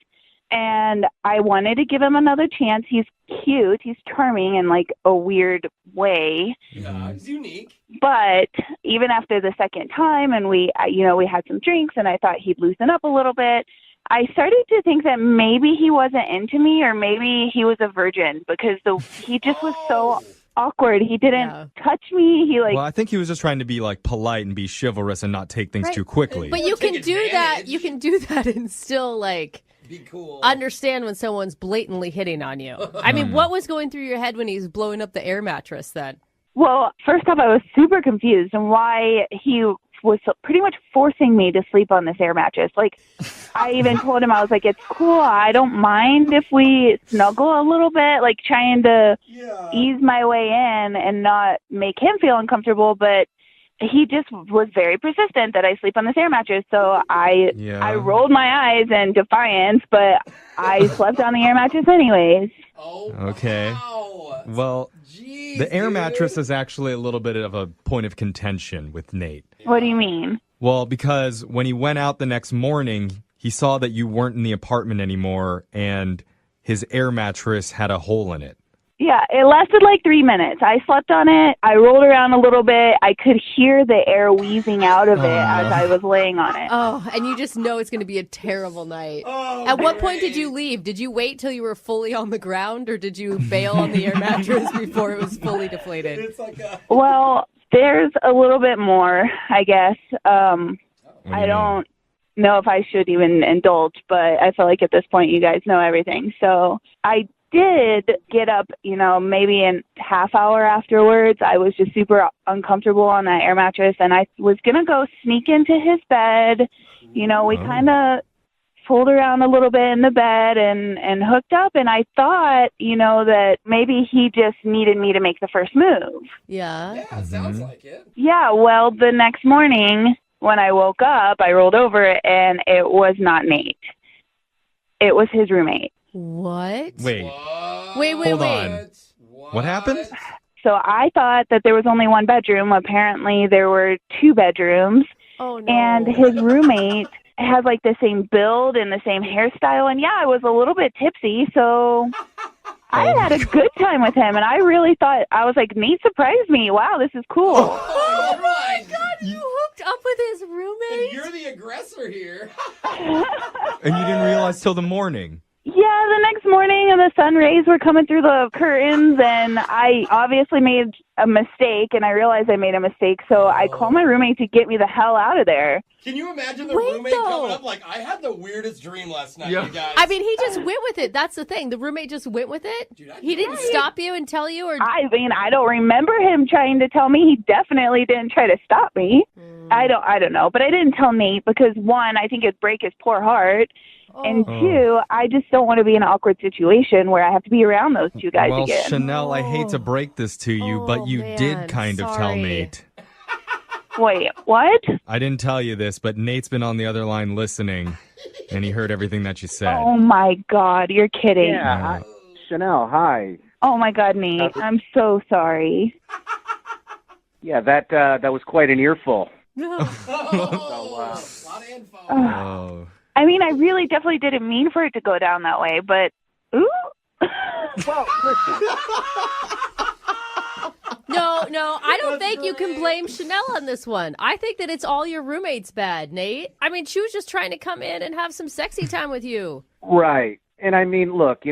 and I wanted to give him another chance. He's cute, he's charming in like a weird way, Yeah, it's unique. but even after the second time, and we had some drinks, and I thought he'd loosen up a little bit, I started to think that maybe he wasn't into me, or maybe he was a virgin, because he just was so awkward. He didn't touch me. He Well, I think he was just trying to be like polite and be chivalrous and not take things Right. too quickly. But you can do that. You can do that and still like Be cool. understand when someone's blatantly hitting on you. I mean, what was going through your head when he was blowing up the air mattress then? Well, first off, I was super confused on why he was pretty much forcing me to sleep on this air mattress. Like, I even told him, I was like, it's cool. I don't mind if we snuggle a little bit, like trying to ease my way in and not make him feel uncomfortable. But he just was very persistent that I sleep on this air mattress. So I rolled my eyes in defiance, but I slept on the air mattress anyways. Oh, Okay. wow. Well, the air mattress is actually a little bit of a point of contention with Nate. What do you mean? Well, because when he went out the next morning, he saw that you weren't in the apartment anymore, and his air mattress had a hole in it. Yeah, it lasted like 3 minutes. I slept on it. I rolled around a little bit. I could hear the air wheezing out of it as I was laying on it. Oh, and you just know it's going to be a terrible night. At what point did you leave? Did you wait till you were fully on the ground, or did you bail on the air mattress before it was fully deflated? Well, there's a little bit more, I guess. I don't know if I should even indulge, but I feel like at this point you guys know everything. So I did get up, maybe a half hour afterwards. I was just super uncomfortable on that air mattress, and I was going to go sneak into his bed. We kind of fooled around a little bit in the bed and hooked up, and I thought, that maybe he just needed me to make the first move. Yeah. Yeah, sounds like it. Yeah, well, the next morning when I woke up, I rolled over, and it was not Nate. It was his roommate. What? Wait. Hold on. What happened? So I thought that there was only one bedroom. Apparently there were 2 bedrooms. Oh, no. And his roommate had like the same build and the same hairstyle. And yeah, I was a little bit tipsy. So I had a good time with him. And I really thought, I was like, Nate surprised me. Wow, this is cool. Oh my God, you hooked up with his roommate? You're the aggressor here. And you didn't realize till the morning. Yeah, the next morning, and the sun rays were coming through the curtains, and I obviously made a mistake, and I realized I made a mistake, so I called my roommate to get me the hell out of there. Can you imagine the roommate coming up like, I had the weirdest dream last night, you guys? I mean, he just went with it. That's the thing. The roommate just went with it? Dude, he didn't stop you and tell you? Or I mean, I don't remember him trying to tell me. He definitely didn't try to stop me. I don't know, but I didn't tell Nate because, one, I think it'd break his poor heart. And 2, I just don't want to be in an awkward situation where I have to be around those 2 guys well, again. Chanel, I hate to break this to you, but you did kind of tell Nate. Wait, what? I didn't tell you this, but Nate's been on the other line listening, and he heard everything that you said. Oh, my God. You're kidding. Yeah. Chanel, hi. Oh, my God, Nate. I'm so sorry. Yeah, that was quite an earful. A lot of info. Oh. I mean, I really definitely didn't mean for it to go down that way, but ooh. Well, listen. No, I don't think you can blame Chanel on this one. I think that it's all your roommate's bad, Nate. I mean, she was just trying to come in and have some sexy time with you. Right. And I mean, look,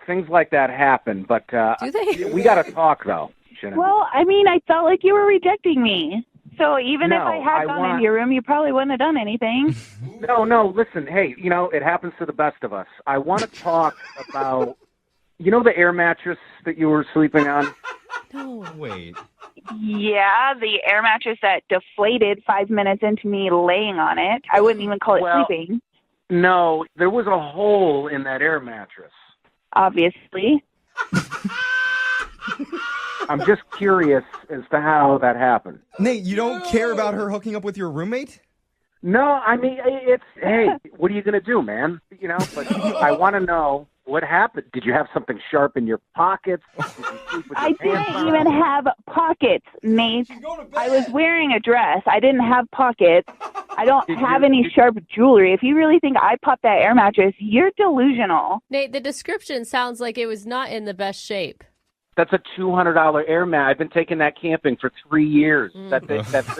things like that happen, but do they? We got to talk, though, Chanel. Well, I mean, I felt like you were rejecting me. So even if I had gone into your room, you probably wouldn't have done anything. No, listen, hey, it happens to the best of us. I want to talk about, the air mattress that you were sleeping on? No. Wait. Yeah, the air mattress that deflated 5 minutes into me laying on it. I wouldn't even call it sleeping. No, there was a hole in that air mattress. Obviously. I'm just curious as to how that happened. Nate, you don't care about her hooking up with your roommate? No, I mean, hey, what are you going to do, man? But I want to know what happened. Did you have something sharp in your pockets? Did you sleep with I didn't even have pockets, Nate. I was wearing a dress. I didn't have pockets. I don't have any sharp jewelry. If you really think I popped that air mattress, you're delusional. Nate, the description sounds like it was not in the best shape. That's a $200 air mat. I've been taking that camping for 3 years. There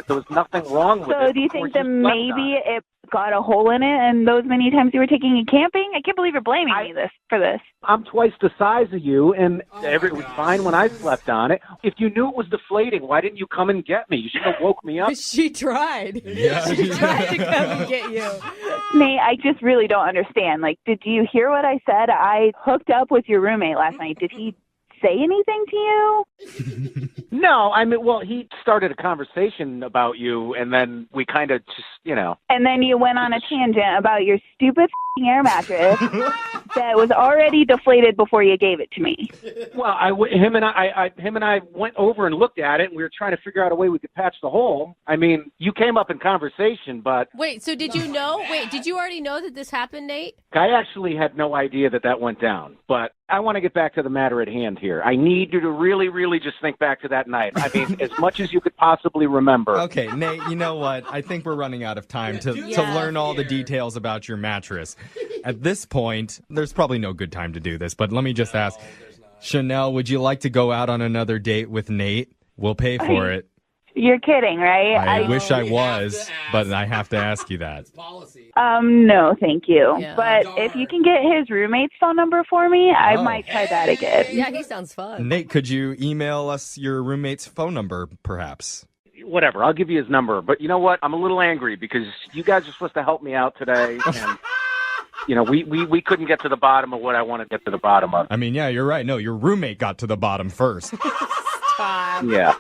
was nothing wrong with it. So do you think that maybe it got a hole in it and those many times you were taking it camping? I can't believe you're blaming me for this. I'm twice the size of you, and it was fine when I slept on it. If you knew it was deflating, why didn't you come and get me? You should have woke me up. She tried. Yeah. She tried to come and get you. Nate, I just really don't understand. Like, did you hear what I said? I hooked up with your roommate last night. Did he say anything to you? No, I mean, well, he started a conversation about you, and then we kind of just, And then you went on a tangent about your stupid air mattress. that was already deflated before you gave it to me. Well, him and I went over and looked at it, and we were trying to figure out a way we could patch the hole. I mean, you came up in conversation, but Wait, so did you know? Wait, did you already know that this happened, Nate? I actually had no idea that went down. But I want to get back to the matter at hand here. I need you to really, really just think back to that night. I mean, as much as you could possibly remember. Okay, Nate, you know what? I think we're running out of time to learn all the details about your mattress. At this point, there's probably no good time to do this, but let me just ask, Chanel, would you like to go out on another date with Nate? We'll pay for it. You're kidding, right? I wish I was, but I have to ask you that. No, thank you. Yeah. But if you can get his roommate's phone number for me, I might try that again. Yeah, he sounds fun. Nate, could you email us your roommate's phone number, perhaps? Whatever, I'll give you his number. But you know what? I'm a little angry because you guys are supposed to help me out today, and we couldn't get to the bottom of what I want to get to the bottom of. I mean, yeah, you're right. No, your roommate got to the bottom first. Yeah.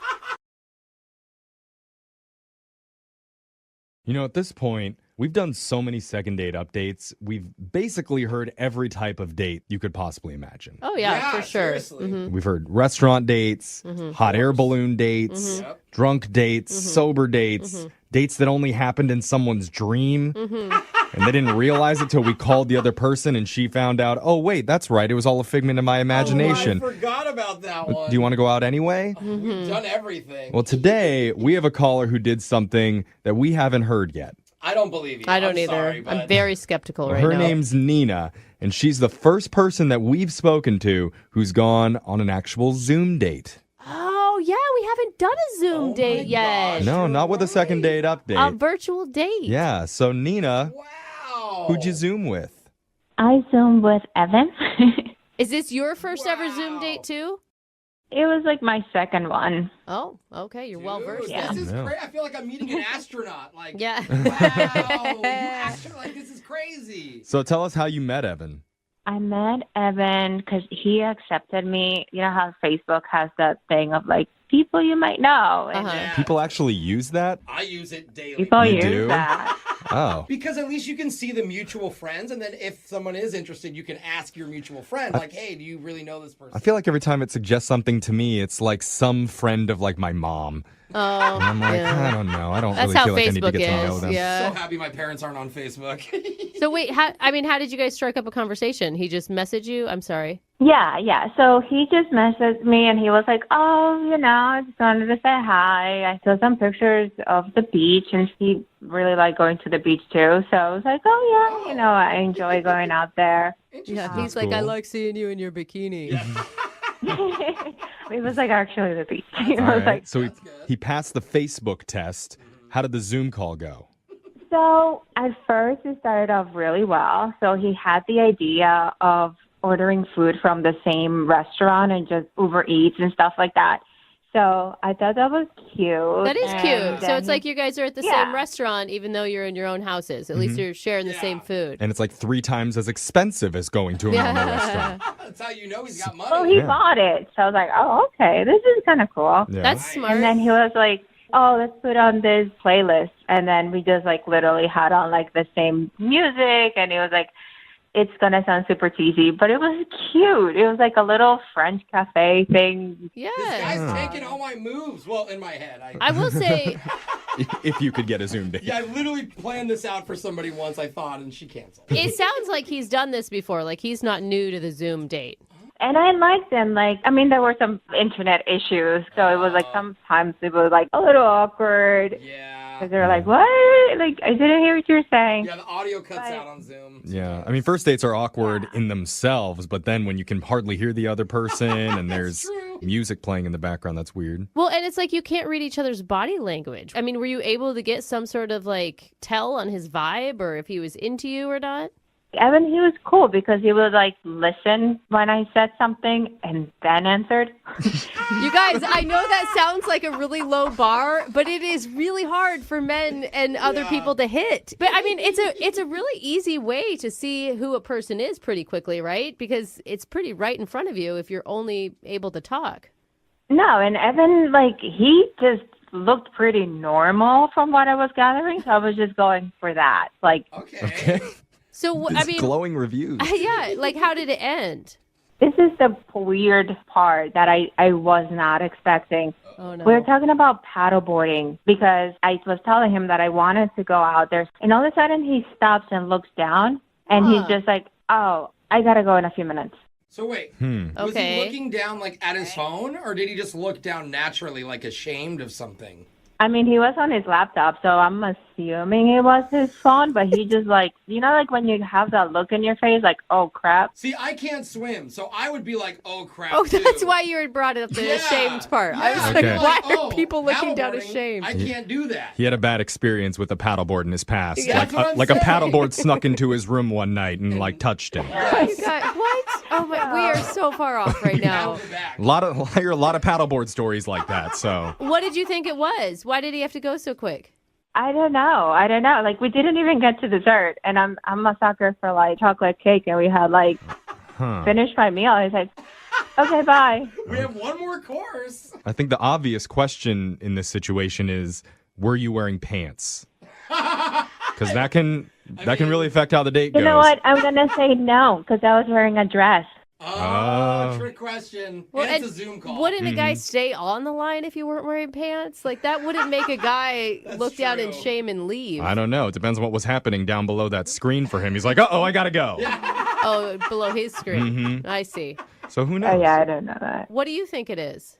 You know, at this point, we've done so many second date updates. We've basically heard every type of date you could possibly imagine. Oh, yeah, for sure. Mm-hmm. We've heard restaurant dates, hot air balloon dates, drunk dates, sober dates, dates that only happened in someone's dream. And they didn't realize it till we called the other person and she found out, oh, wait, that's right. It was all a figment of my imagination. Oh, I forgot about that one. Do you want to go out anyway? We've done everything. Well, today we have a caller who did something that we haven't heard yet. I don't believe you. I don't either. Sorry, I'm very skeptical right Her now. name's Nina, and she's the first person that we've spoken to who's gone on an actual Zoom date. Oh, yeah, we haven't done a Zoom date yet. No, not with a second date update. A virtual date. Yeah, so Nina, who'd you Zoom with? I Zoomed with Evan. Is this your first ever Zoom date, too? It was like my second one. Oh, okay. You're well versed. This is great. I feel like I'm meeting an astronaut. Like, yeah. Wow. Like, this is crazy. So tell us how you met Evan. I met Evan because he accepted me. You know how Facebook has that thing of like people you might know. And People actually use that? I use it daily. people You use do? that. Oh. Because at least you can see the mutual friends, and then if someone is interested, you can ask your mutual friend, like, hey, do you really know this person? I feel like every time it suggests something to me, it's like some friend of like my mom. Oh, and I'm like, yeah. I don't know. I don't That's really how feel like I need to Facebook get to know is, them. yeah. So happy my parents aren't on Facebook. So wait, how did you guys strike up a conversation? He just messaged you? I'm sorry. Yeah. So he just messaged me and he was like, oh, I just wanted to say hi. I saw some pictures of the beach and he really liked going to the beach too. So I was like, oh, yeah, I enjoy going out there. Yeah, he's like, I like seeing you in your bikini. It was like actually the beach. All right. So he passed the Facebook test. How did the Zoom call go? So at first it started off really well. So he had the idea of ordering food from the same restaurant and just Uber Eats and stuff like that. So I thought that was cute. That is cute. So then it's like you guys are at the same restaurant, even though you're in your own houses. At least you're sharing the same food. And it's like 3 times as expensive as going to a normal restaurant. That's how you know he's got money. Well, he bought it. So I was like, oh, okay, this is kind of cool. Yeah. That's smart. And then he was like, oh, let's put on this playlist. And then we just like literally had on like the same music. And it was like, it's going to sound super cheesy, but it was cute. It was like a little French cafe thing. Yeah. This guy's taking all my moves. Well, in my head. I will say... if you could get a Zoom date. Yeah, I literally planned this out for somebody once, I thought, and she canceled. It sounds like he's done this before. Like he's not new to the Zoom date. And I liked them. There were some internet issues. So it was like sometimes it was like a little awkward. Yeah. Because they're like, what? Like, I didn't hear what you were saying. Yeah, the audio cuts out on Zoom. Yeah. I mean, first dates are awkward in themselves, but then when you can hardly hear the other person and there's music playing in the background, that's weird. Well, and it's like you can't read each other's body language. I mean, were you able to get some sort of like tell on his vibe or if he was into you or not? Evan, he was cool because he would like listen when I said something and then answered. You guys, I know that sounds like a really low bar, but it is really hard for men and other people to hit. But I mean, it's a really easy way to see who a person is pretty quickly, right? Because it's pretty right in front of you if you're only able to talk. No, and Evan, he just looked pretty normal from what I was gathering, so I was just going for that. Okay. So, I These mean, glowing reviews. yeah, like how did it end? This is the weird part that I was not expecting. Oh, no. We were talking about paddleboarding because I was telling him that I wanted to go out there. And all of a sudden he stops and looks down and he's just like, oh, I got to go in a few minutes. So wait, was Okay. he looking down like at his phone, or did he just look down naturally, like ashamed of something? I mean, he was on his laptop, so I'm assuming it was his phone, but he just like, like when you have that look in your face, like, oh, crap. See, I can't swim, so I would be like, oh crap. Oh, that's too. why you had brought up the Yeah, ashamed part. I was yeah. like, Okay. why Oh, are people looking down paddleboarding, ashamed? I can't do that. He had a bad experience with a paddleboard in his past. Yeah, that's what I'm like a saying. paddleboard snuck into his room one night and like touched him. You got, what? Oh my, we are so far off right now. I hear a lot of paddleboard stories like that. So What did you think it was? Why did he have to go so quick? I don't know. Like, we didn't even get to dessert, and I'm a sucker for, like, chocolate cake, and we had, like, finished my meal. I was like, okay, bye. We have one more course. I think the obvious question in this situation is, were you wearing pants? Because that can really affect how the date goes. You know what? I'm going to say no, because I was wearing a dress. Oh, trick question. Well, and it's and a Zoom call. Wouldn't a guy stay on the line if you weren't wearing pants? Like, that wouldn't make a guy look down in shame and leave. I don't know. It depends on what was happening down below that screen for him. He's like, uh-oh, I gotta go. Oh, below his screen. Mhm. I see. So who knows? Oh, yeah, I don't know that. What do you think it is?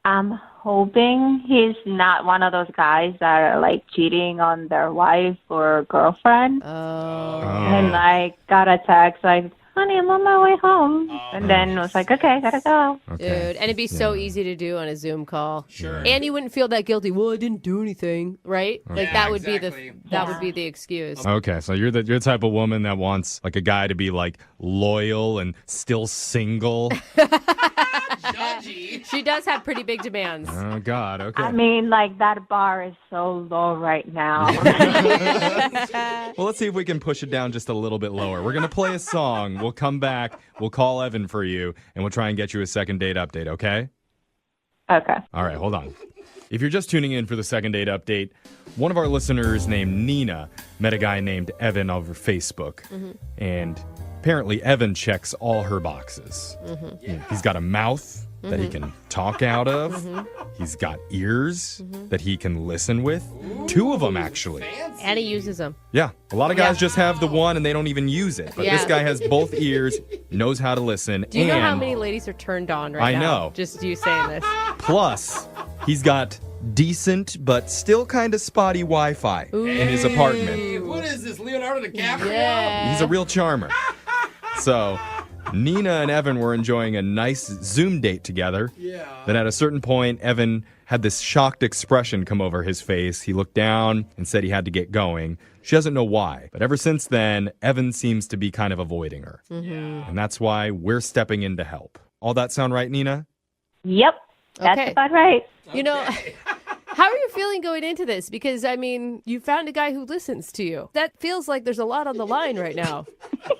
I'm hoping he's not one of those guys that are, like, cheating on their wife or girlfriend. Oh. And, like, got a text, like, honey, I'm on my way home. And then was like, okay, gotta go. Dude, and it'd be so easy to do on a Zoom call. Sure. And you wouldn't feel that guilty. Well, I didn't do anything, right? Like that would be the excuse. Okay, so you're the type of woman that wants like a guy to be like loyal and still single. Judgy. She does have pretty big demands. Oh God, okay. I mean, like, that bar is so low right now. Well, let's see if we can push it down just a little bit lower. We're gonna play a song. We'll come back. We'll call Evan for you, and we'll try and get you a second date update. Okay? Okay. All right, hold on. If you're just tuning in for the second date update, one of our listeners named Nina met a guy named Evan over Facebook. And apparently Evan checks all her boxes. He's got a mouth that he can talk out of. He's got ears that he can listen with. 2 of them, actually. And he uses them. Yeah, a lot of guys just have the one and they don't even use it. But this guy has both ears, knows how to listen. Do you know how many ladies are turned on right now? I know. Just you saying this. Plus, he's got decent but still kind of spotty Wi-Fi in his apartment. Hey, what is this, Leonardo DiCaprio? Yeah. He's a real charmer. So, Nina and Evan were enjoying a nice Zoom date together. Yeah. Then at a certain point, Evan had this shocked expression come over his face. He looked down and said he had to get going. She doesn't know why. But ever since then, Evan seems to be kind of avoiding her. And that's why we're stepping in to help. All that sound right, Nina? Yep. That's Okay. about right. You know, how are you feeling going into this? Because, I mean, you found a guy who listens to you. That feels like there's a lot on the line right now.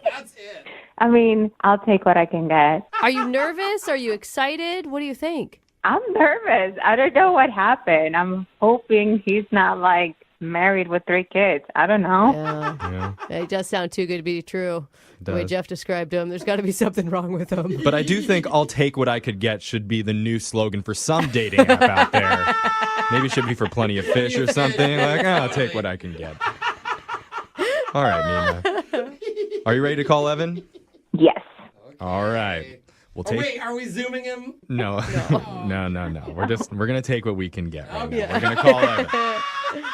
That's it. I mean, I'll take what I can get. Are you nervous? Are you excited? What do you think? I'm nervous. I don't know what happened. I'm hoping he's not, like, married with 3 kids. I don't know. Yeah. It does sound too good to be true. The way does. Jeff described him, there's got to be something wrong with him. But I do think I'll take what I could get should be the new slogan for some dating app out there. Maybe it should be for Plenty of Fish or something. Like, I'll take what I can get. All right, Nina. Are you ready to call Evan? Yes. All right. We'll Oh, take. wait, are we zooming him? No. No. We're gonna take what we can get right now. We're gonna call Evan.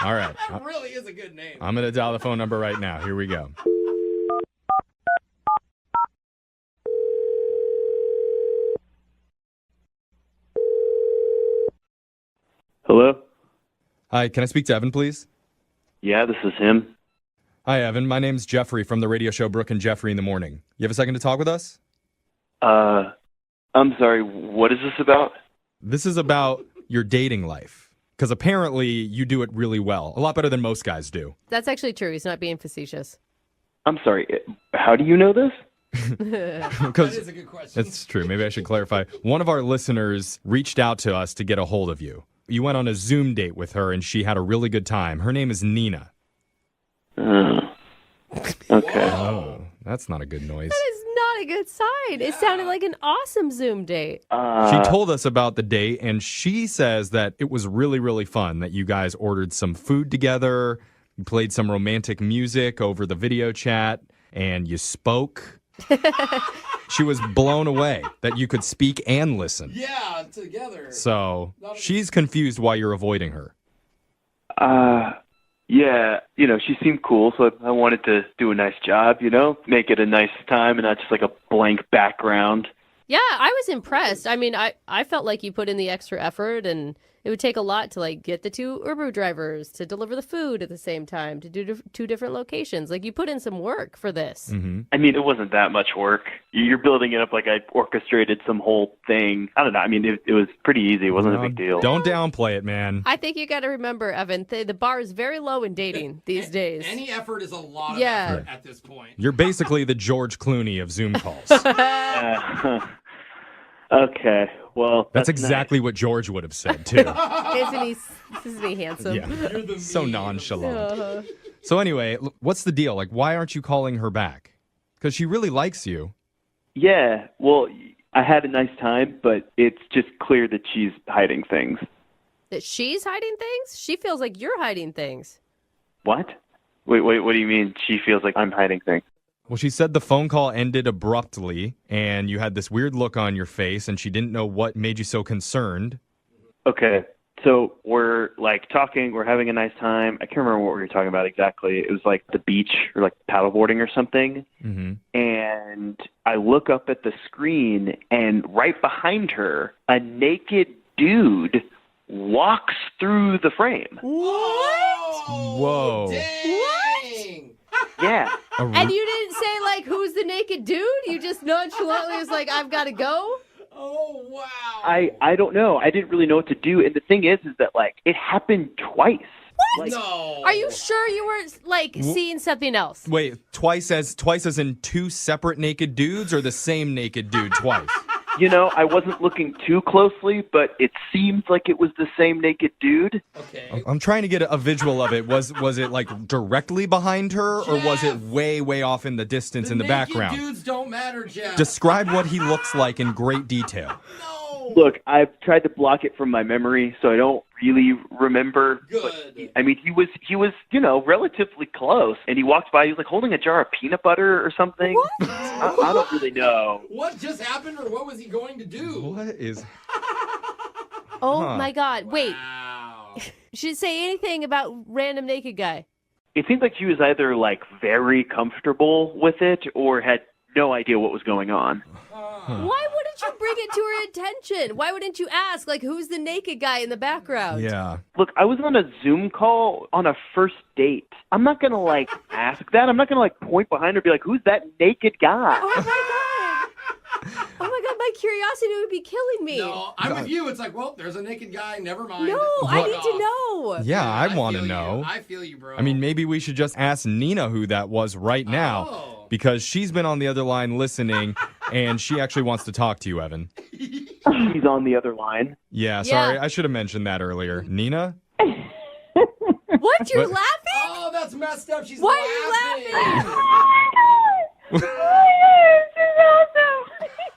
All right. That really is a good name. I'm gonna dial the phone number right now. Here we go. Hello? Hi, can I speak to Evan, please? Yeah, this is him. Hi, Evan. My name's Jeffrey from the radio show Brooke and Jeffrey in the Morning. You have a second to talk with us? I'm sorry, what is this about? This is about your dating life. Because apparently you do it really well. A lot better than most guys do. That's actually true. He's not being facetious. I'm sorry, how do you know this? Because That is a good question. that's true. Maybe I should clarify. One of our listeners reached out to us to get a hold of you. You went on a Zoom date with her and she had a really good time. Her name is Nina. Okay. Oh, that's not a good noise. That is not a good sign. It sounded like an awesome Zoom date. She told us about the date, and she says that it was really, really fun, that you guys ordered some food together, you played some romantic music over the video chat, and you spoke. She was blown away that you could speak and listen. Yeah, together. So she's confused why you're avoiding her. Yeah, she seemed cool, so I wanted to do a nice job, make it a nice time and not just like a blank background. Yeah, I was impressed. I mean, I felt like you put in the extra effort, and it would take a lot to like get the two Uber drivers to deliver the food at the same time, to do two different locations. Like you put in some work for this. Mm-hmm. I mean, it wasn't that much work. You're building it up like I orchestrated some whole thing. I don't know. I mean, it was pretty easy. It wasn't a big deal. Don't downplay it, man. I think you got to remember, Evan, the bar is very low in dating these days. Any effort is a lot of effort at this point. You're basically the George Clooney of Zoom calls. Okay, well, that's exactly what George would have said, too. Isn't he handsome? Yeah. So nonchalant. So anyway, what's the deal? Like, why aren't you calling her back? Because she really likes you. Yeah, well, I had a nice time, but it's just clear that she's hiding things. That she's hiding things? She feels like you're hiding things. What? Wait, what do you mean she feels like I'm hiding things? Well, she said the phone call ended abruptly, and you had this weird look on your face, and she didn't know what made you so concerned. Okay, so we're like talking, we're having a nice time. I can't remember what we were talking about exactly. It was like the beach or like paddleboarding or something. Mm-hmm. And I look up at the screen, and right behind her, a naked dude walks through the frame. What? Whoa. Dang. Yeah. And you didn't say, like, who's the naked dude? You just nonchalantly was like, I've got to go? Oh, wow. I don't know. I didn't really know what to do. And the thing is that, like, it happened twice. What? Like, No. Are you sure you weren't, like, seeing something else? Wait, twice as in two separate naked dudes, or the same naked dude twice? I wasn't looking too closely, but it seemed like it was the same naked dude. Okay. I'm trying to get a visual of it. Was it like directly behind her, or was it way off in the distance in the background? Naked dudes don't matter, Jeff. Describe what he looks like in great detail. No. Look, I've tried to block it from my memory, so I don't really remember. Good. But, I mean, he was, relatively close, and he walked by. He was like holding a jar of peanut butter or something. What? I don't really know. What just happened, or what was he going to do? What is... Oh, my God. Wait. Wow. Should say anything about random naked guy. It seemed like he was either, like, very comfortable with it or had no idea what was going on. Why wouldn't you bring it to her attention? Why wouldn't you ask, like, who's the naked guy in the background? Yeah. Look, I was on a Zoom call on a first date. I'm not going to, like, ask that. I'm not going to, like, point behind her and be like, who's that naked guy? Oh, my God. Oh, my God. My curiosity would be killing me. No, I'm with you. It's like, well, there's a naked guy. Never mind. No, I need to know. Yeah, I want to know. I feel you, bro. I mean, maybe we should just ask Nina who that was right now, because she's been on the other line listening, and she actually wants to talk to you, Evan. She's on the other line. Yeah, sorry. I should have mentioned that earlier. Nina? What? You're laughing? Oh, that's messed up. She's Why are you laughing?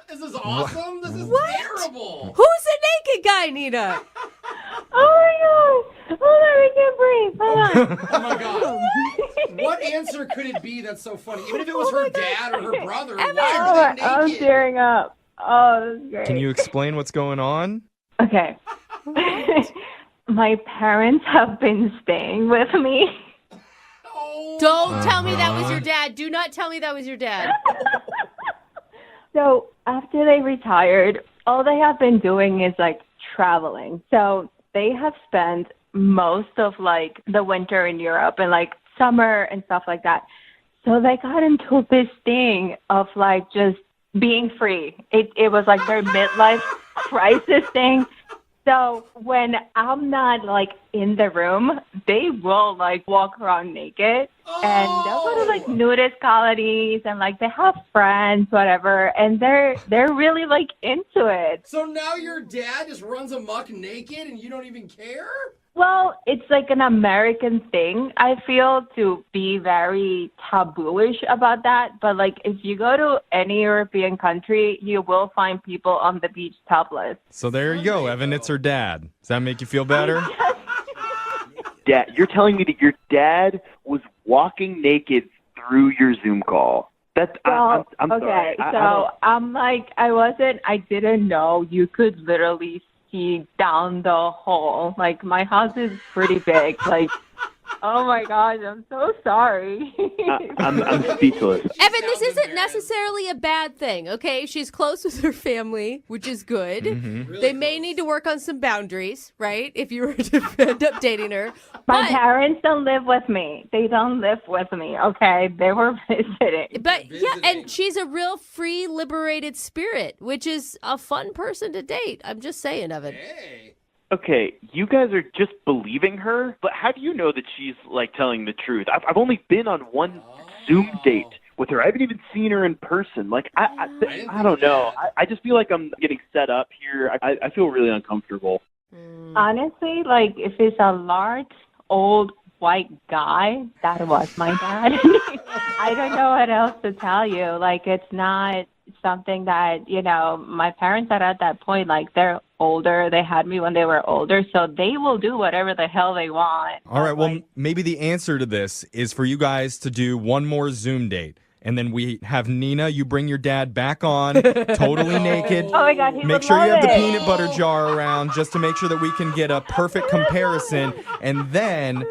This is awesome. This is terrible. Who's the naked guy, Nina? Oh my God! Hold on, I can't breathe. Hold on. Oh my God. What answer could it be that's so funny? Even if it was her dad or her brother, why are they naked? I'm tearing up. Oh, this is great. Can you explain what's going on? Okay. My parents have been staying with me. Don't tell me that was your dad. Do not tell me that was your dad. So after they retired, all they have been doing is like traveling. So they have spent most of like the winter in Europe and like summer and stuff like that. So they got into this thing of like just being free. It was like their midlife crisis thing. So when I'm not like in the room, they will like walk around naked and they'll go to like nudist colonies and like they have friends, whatever, and they're really like into it. So now your dad just runs amok naked and you don't even care? Well, it's like an American thing, I feel, to be very tabooish about that. But, like, if you go to any European country, you will find people on the beach topless. So there you go, Evan. It's her dad. Does that make you feel better? Dad, you're telling me that your dad was walking naked through your Zoom call? I'm okay, sorry. I'm like, I didn't know you could literally see down the hole. Like, my house is pretty big. Like, oh my gosh, I'm so sorry. I'm speechless. Evan, this isn't necessarily a bad thing, okay? She's close with her family, which is good. Mm-hmm. They may need to work on some boundaries, right? If you were to end up dating her. My parents don't live with me. They don't live with me, okay? They were visiting. But, yeah, and she's a real free, liberated spirit, which is a fun person to date. I'm just saying, Evan. Okay, you guys are just believing her, but how do you know that she's, like, telling the truth? I've only been on one Zoom date with her. I haven't even seen her in person. Like, I don't know. I just feel like I'm getting set up here. I feel really uncomfortable. Honestly, like, if it's a large, old, white guy, that was my dad. I don't know what else to tell you. Like, it's not something that, you know, my parents are at that point, like, they're older. They had me when they were older, so they will do whatever the hell they want. All right, well, maybe the answer to this is for you guys to do one more Zoom date. And then we have Nina, you bring your dad back on, totally naked. Oh my God, he Make would sure you love have the it. peanut butter jar around just to make sure that we can get a perfect comparison. And then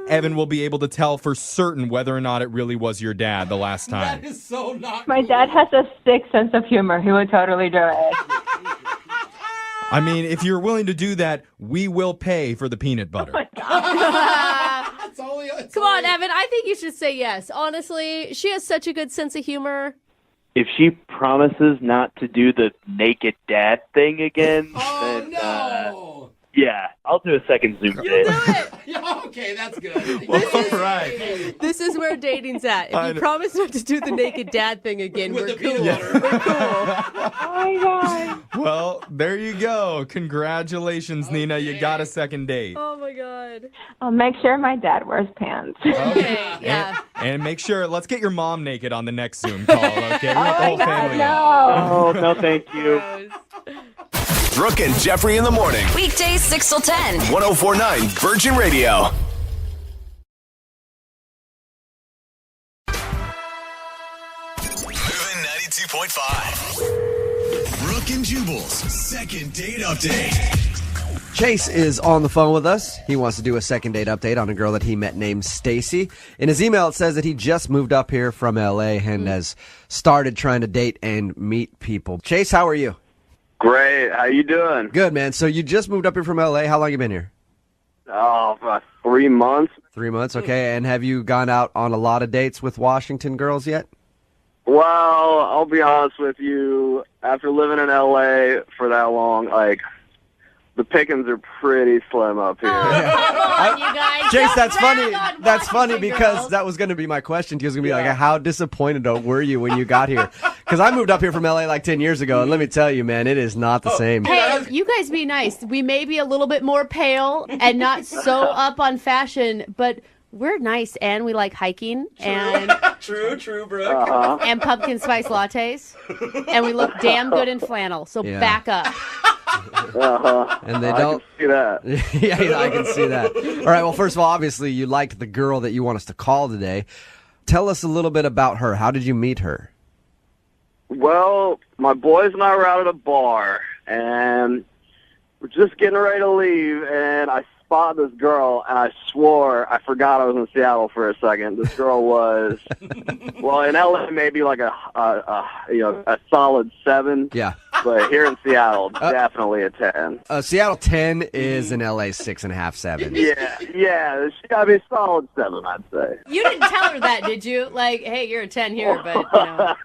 Evan will be able to tell for certain whether or not it really was your dad the last time. That is so not My dad has a sick sense of humor. He would totally do it. I mean, if you're willing to do that, we will pay for the peanut butter. Come on, Evan. I think you should say yes. Honestly, she has such a good sense of humor. If she promises not to do the naked dad thing again, then, yeah, I'll do a second Zoom date. Okay, that's good. All right. This is where dating's at. If you promise not to do the naked dad thing again, we're cool. butter. We're cool. Oh my God. Well, there you go. Congratulations, Nina. You got a second date. Oh my God. I'll make sure my dad wears pants. Okay, yeah. And make sure, let's get your mom naked on the next Zoom call, okay? We want the whole family. Oh, no, thank you. Brooke and Jeffrey in the morning. Weekdays 6 till 10. 1049 Virgin Radio. Moving 92.5. Brooke and Jubal's second date update. Chase is on the phone with us. He wants to do a second date update on a girl that he met named Stacy. In his email, it says that he just moved up here from LA and has started trying to date and meet people. Chase, how are you? Great. How you doing? Good, man. So you just moved up here from LA. How long you been here? Oh, about 3 months. 3 months, okay. And have you gone out on a lot of dates with Washington girls yet? Well, I'll be honest with you. After living in LA for that long, like, the pickings are pretty slim up here. Come on, you guys. Chase, Don't that's rag funny. on That's funny Washington because girls. that was going to be my question. He was going to be like, how disappointed were you when you got here? Because I moved up here from LA like 10 years ago, and let me tell you, man, it is not the same. Hey, you guys be nice. We may be a little bit more pale and not so up on fashion, but we're nice and we like hiking and True, Brooke. and pumpkin spice lattes, and we look damn good in flannel. So Yeah. back up. And they I don't. can see that. Yeah, I can see that. All right, well, first of all, obviously, you liked the girl that you want us to call today. Tell us a little bit about her. How did you meet her? Well, my boys and I were out at a bar, and we're just getting ready to leave, and I spotted this girl, and I swore I forgot I was in Seattle for a second. This girl was, well, in LA maybe like a solid 7. Yeah. But here in Seattle, definitely a 10. Seattle 10 is in LA 6.5, 7. Yeah. I mean, solid 7, I'd say. You didn't tell her that, did you? Like, hey, you're a 10 here, but, you know.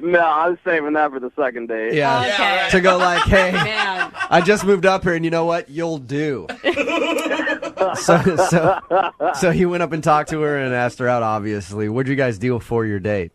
No, I was saving that for the second date. Yeah. Okay. To go like, hey, Man. I just moved up here, and you know what? You'll do. So he went up and talked to her and asked her out, obviously. What'd you guys do for your date?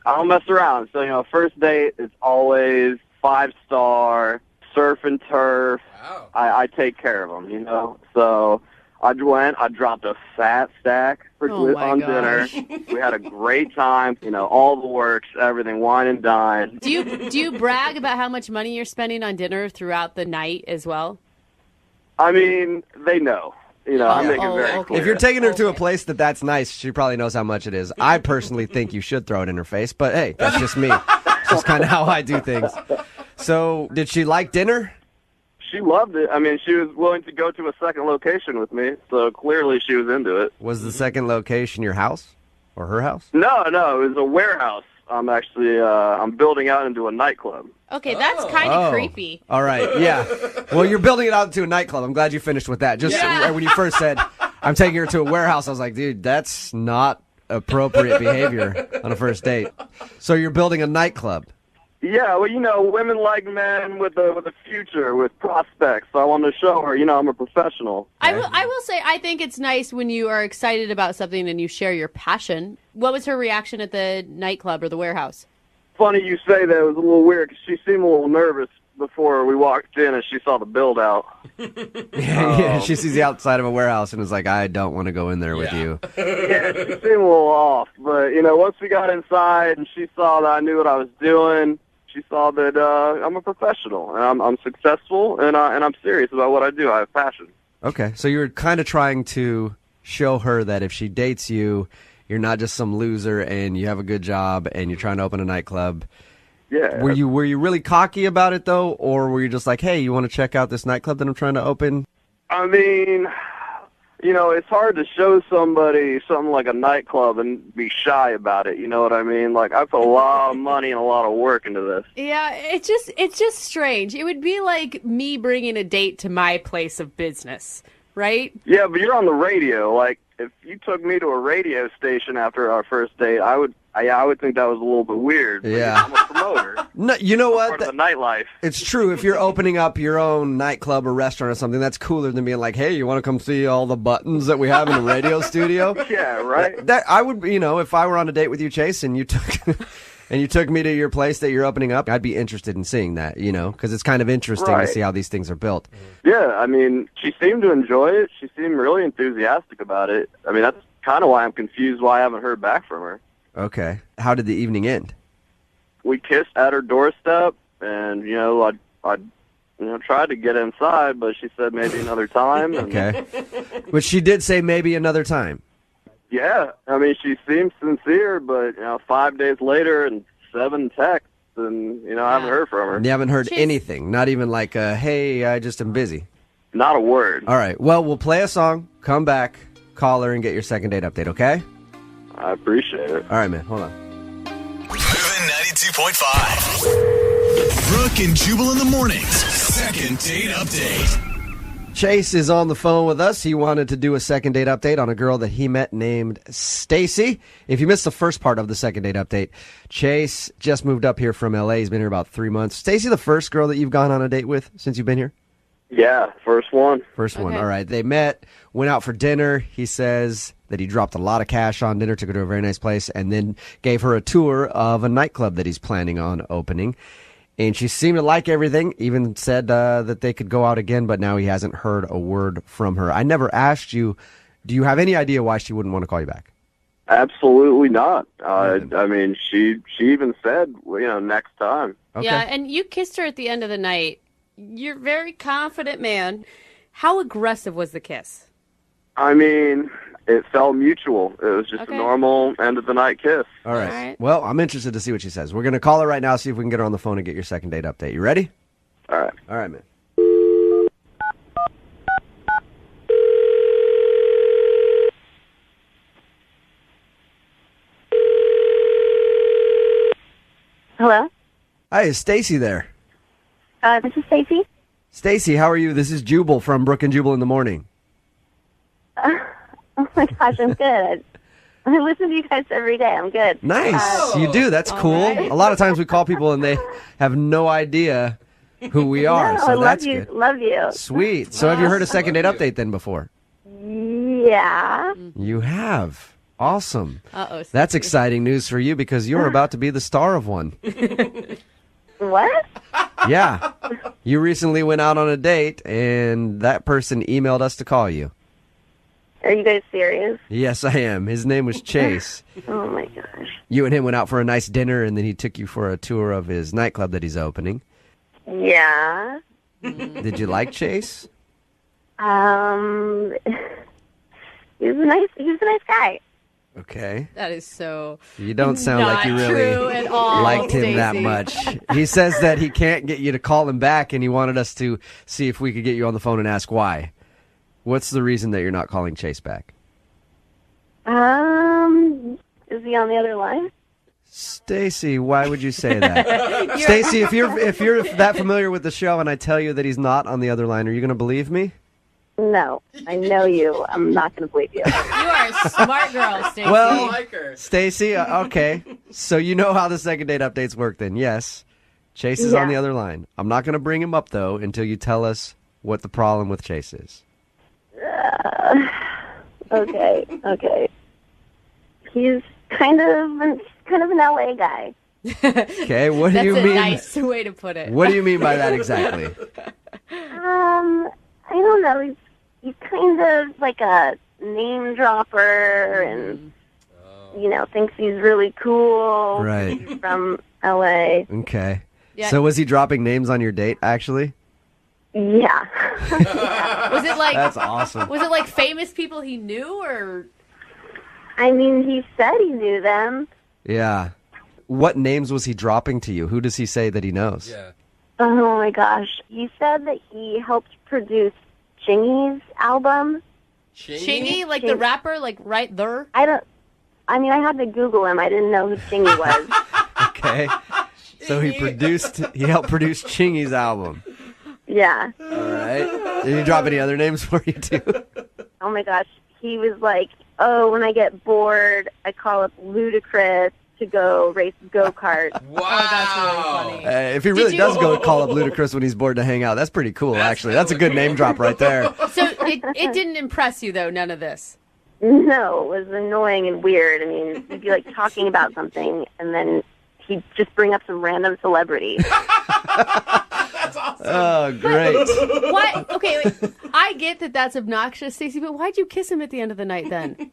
I don't mess around. So, first date is always 5-star, surf and turf. Wow. I take care of them, So I went. I dropped a fat stack on gosh. dinner. We had a great time. You know, all the works, everything, wine and dine. Do you brag about how much money you're spending on dinner throughout the night as well? I mean, they know. You know, I make it very clear. If you're taking her to a place that's nice, she probably knows how much it is. I personally think you should throw it in her face, but hey, that's just me. It's just kind of how I do things. So, did she like dinner? She loved it. I mean, she was willing to go to a second location with me, so clearly she was into it. Was the second location your house or her house? No, it was a warehouse. I'm building out into a nightclub. Okay, that's kind of creepy. All right, yeah. Well, you're building it out into a nightclub. I'm glad you finished with that. Just when you first said, I'm taking her to a warehouse, I was like, dude, that's not appropriate behavior on a first date. So you're building a nightclub. Yeah, well, you know, women like men with a future, with prospects. So I wanted to show her, you know, I'm a professional. I will say, I think it's nice when you are excited about something and you share your passion. What was her reaction at the nightclub or the warehouse? Funny you say that. It was a little weird because she seemed a little nervous before we walked in and she saw the build out. Yeah, she sees the outside of a warehouse and is like, I don't want to go in there with you. Yeah, she seemed a little off. But, you know, once we got inside and she saw that I knew what I was doing, she saw that I'm a professional and I'm successful and I'm serious about what I do. I have passion. Okay, so you were kind of trying to show her that if she dates you, you're not just some loser and you have a good job and you're trying to open a nightclub. Yeah. Were you really cocky about it though, or were you just like, hey, you want to check out this nightclub that I'm trying to open? I mean, you know, it's hard to show somebody something like a nightclub and be shy about it. You know what I mean? Like, I put a lot of money and a lot of work into this. Yeah, it's just strange. It would be like me bringing a date to my place of business, right? Yeah, but you're on the radio. Like, if you took me to a radio station after our first date, I would think that was a little bit weird. Yeah. I'm a promoter. No, you know what? Part of the nightlife. It's true. If you're opening up your own nightclub or restaurant or something, that's cooler than being like, hey, you want to come see all the buttons that we have in the radio studio? Yeah, right. That I would, you know, if I were on a date with you, Chase, and you took me to your place that you're opening up, I'd be interested in seeing that, you know, because it's kind of interesting to see how these things are built. Yeah, I mean, she seemed to enjoy it. She seemed really enthusiastic about it. I mean, that's kind of why I'm confused why I haven't heard back from her. Okay. How did the evening end? We kissed at her doorstep, and, you know, I tried to get inside, but she said maybe another time. And, Okay. But she did say maybe another time. yeah, I mean, she seemed sincere, but, you know, 5 days later and 7 texts, and, you know, I haven't heard from her. You haven't heard anything? Not even like, hey, I just am busy? Not a word. All right. Well, we'll play a song, come back, call her, and get your second date update, okay? I appreciate it. All right, man. Hold on. Moving 92.5. Brooke and Jubal in the mornings. Second date update. Chase is on the phone with us. He wanted to do a second date update on a girl that he met named Stacy. If you missed the first part of the second date update, Chase just moved up here from LA. He's been here about 3 months. Stacy, the first girl that you've gone on a date with since you've been here? Yeah, first one. First one. All right. They met, went out for dinner. He says that he dropped a lot of cash on dinner, took her to a very nice place, and then gave her a tour of a nightclub that he's planning on opening. And she seemed to like everything, even said that they could go out again, but now he hasn't heard a word from her. I never asked you, do you have any idea why she wouldn't want to call you back? Absolutely not. I mean, she even said, you know, next time. Okay. Yeah, and you kissed her at the end of the night. You're a very confident man. How aggressive was the kiss? I mean, it felt mutual. It was just a normal end of the night kiss. All right. Well, I'm interested to see what she says. We're going to call her right now, see if we can get her on the phone and get your second date update. You ready? All right. All right, man. Hello? Hi, is Stacy there? This is Stacy. Stacy, how are you? This is Jubal from Brooke and Jubal in the morning. Oh my gosh, I'm good. I listen to you guys every day. I'm good. Nice. You do. That's cool. A lot of times we call people and they have no idea who we are. No, so I love that's you. good. Love you. Sweet. So have you heard a second date update then before? Yeah. You have. Awesome. Uh-oh. That's exciting news for you because you're about to be the star of one. What? Yeah. You recently went out on a date and that person emailed us to call you. Are you guys serious? Yes, I am. His name was Chase. Oh my gosh. You and him went out for a nice dinner, and then he took you for a tour of his nightclub that he's opening. Yeah. Did you like Chase? He was a nice guy. Okay. That is so. You don't sound not like you really true at all, liked him that Stacey. much. He says that he can't get you to call him back, and he wanted us to see if we could get you on the phone and ask why. What's the reason that you're not calling Chase back? Is he on the other line? Stacy, why would you say that? Stacy, if you're that familiar with the show and I tell you that he's not on the other line, are you going to believe me? No, I know you. I'm not going to believe you. You are a smart girl, Stacey. Well, Stacy, okay. So you know how the second date updates work then, yes. Chase is on the other line. I'm not going to bring him up, though, until you tell us what the problem with Chase is. Okay. He's kind of an LA guy. Okay, what do you mean? That's a nice way to put it. What do you mean by that exactly? I don't know. He's kind of like a name dropper and, thinks he's really cool. Right. He's from LA. Okay. Yeah. So was he dropping names on your date, actually? Yeah. Was it like That's awesome. Was it like famous people he knew, or? I mean, he said he knew them. Yeah. What names was he dropping to you? Who does he say that he knows? Yeah. Oh my gosh. He said that he helped produce Chingy's album. Chingy, like the rapper, like right there? I had to Google him. I didn't know who Chingy was. Okay. So he helped produce Chingy's album. Yeah. All right. Did he drop any other names for you too? Oh my gosh. He was like, oh, when I get bored, I call up Ludacris to go race go-kart. Wow. Oh, that's really funny. If he really does go call up Ludacris when he's bored to hang out, that's pretty cool, actually. That's a good name drop right there. So it didn't impress you, though, none of this? No, it was annoying and weird. I mean, he'd be like talking about something, and then he'd just bring up some random celebrity. That's awesome. Oh, great. Why? Okay, wait. I get that that's obnoxious, Stacey, but why'd you kiss him at the end of the night then?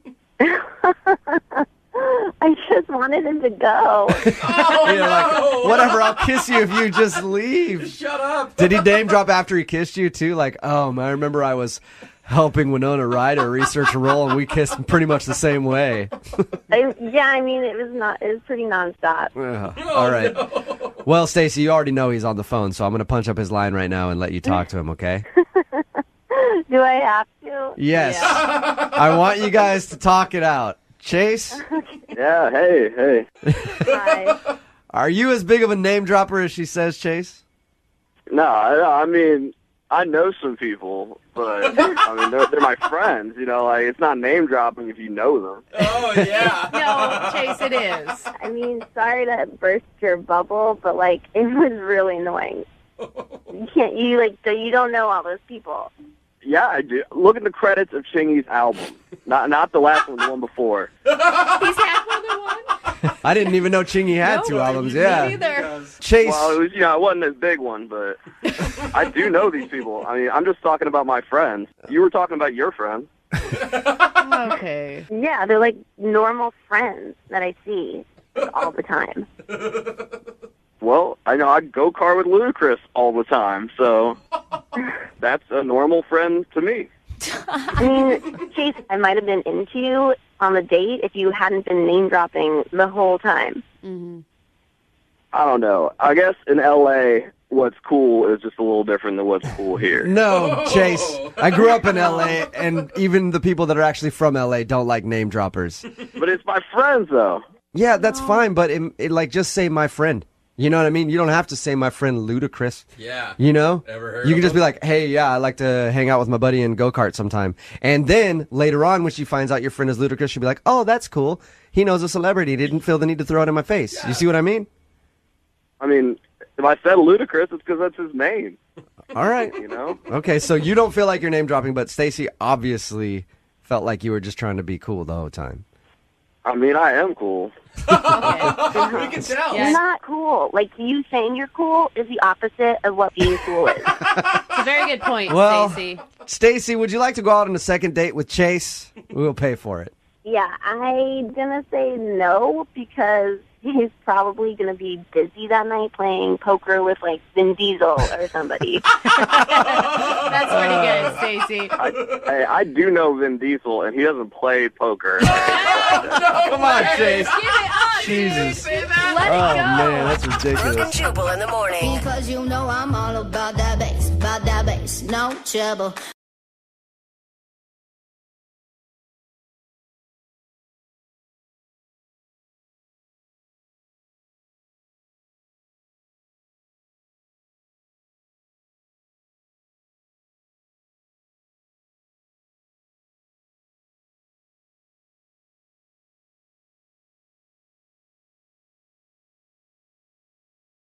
I just wanted him to go. Like, whatever, I'll kiss you if you just leave. Shut up. Did he name drop after he kissed you, too? Like, I remember I was helping Winona Ryder research a role, and we kissed pretty much the same way. It was pretty nonstop. All right. No. Well, Stacey, you already know he's on the phone, so I'm going to punch up his line right now and let you talk to him, okay? Do I have to? Yes. Yeah. I want you guys to talk it out. Chase? Yeah, hey. Hi. Are you as big of a name dropper as she says, Chase? No, I mean, I know some people, but I mean, they're my friends. Like it's not name dropping if you know them. Oh yeah. No, Chase, it is. I mean, sorry to burst your bubble, but like it was really annoying. You don't know all those people. Yeah, I do. Look at the credits of Chingy's album. Not the last one, the one before. He's had more than one? I didn't even know Chingy had two albums. Yeah. Me neither. Chase. Well, it was, it wasn't as big one, but I do know these people. I mean, I'm just talking about my friends. You were talking about your friends. Okay. Yeah, they're like normal friends that I see all the time. Well, I know I go-kart with Ludacris all the time, so that's a normal friend to me. I mean, Chase, I might have been into you on the date if you hadn't been name-dropping the whole time. Mm-hmm. I don't know. I guess in L.A., what's cool is just a little different than what's cool here. No, Chase. I grew up in L.A., and even the people that are actually from L.A. don't like name droppers. But it's my friends, though. Yeah, that's fine, but just say my friend. You know what I mean? You don't have to say my friend Ludacris. Yeah. You know? Ever heard you of can just him? be like, hey, yeah, I like to hang out with my buddy and go-kart sometime. And then later on, when she finds out your friend is Ludacris, she'll be like, oh, that's cool. He knows a celebrity. He didn't feel the need to throw it in my face. Yeah. You see what I mean? I mean, if I said Ludacris, it's because that's his name. All right. Okay, so you don't feel like you're name dropping, but Stacey obviously felt like you were just trying to be cool the whole time. I mean, I am cool. We can tell. You're not cool. Like, you saying you're cool is the opposite of what being cool is. It's a very good point, Well, Stacey. Stacy, would you like to go out on a second date with Chase? We'll pay for it. Yeah, I'm gonna say no because he's probably gonna be busy that night playing poker with like Vin Diesel or somebody. That's pretty good, Stacy. I do know Vin Diesel, and he doesn't play poker. Come on, Chase. Give it up, Jesus. Let it go. Oh, man, that's Brooke and ridiculous. Jubal in the morning. Because you know I'm all about that bass, no trouble.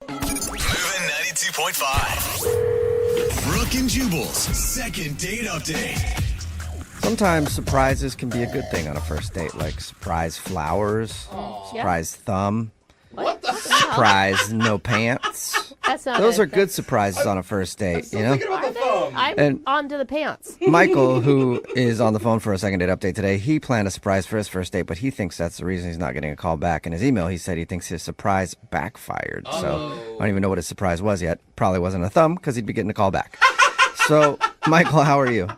Moving 92.5. Brooke and Jubal's second date update. Sometimes surprises can be a good thing on a first date, like surprise flowers, surprise thumb, surprise no pants. That's not Those it. are good surprises on a first date, you know? I'm And- on to the pants. Michael, who is on the phone for a second date update today, he planned a surprise for his first date, but he thinks that's the reason he's not getting a call back. In his email, he said he thinks his surprise backfired. So I don't even know what his surprise was yet. Probably wasn't a thumb because he'd be getting a call back. So, Michael, how are you?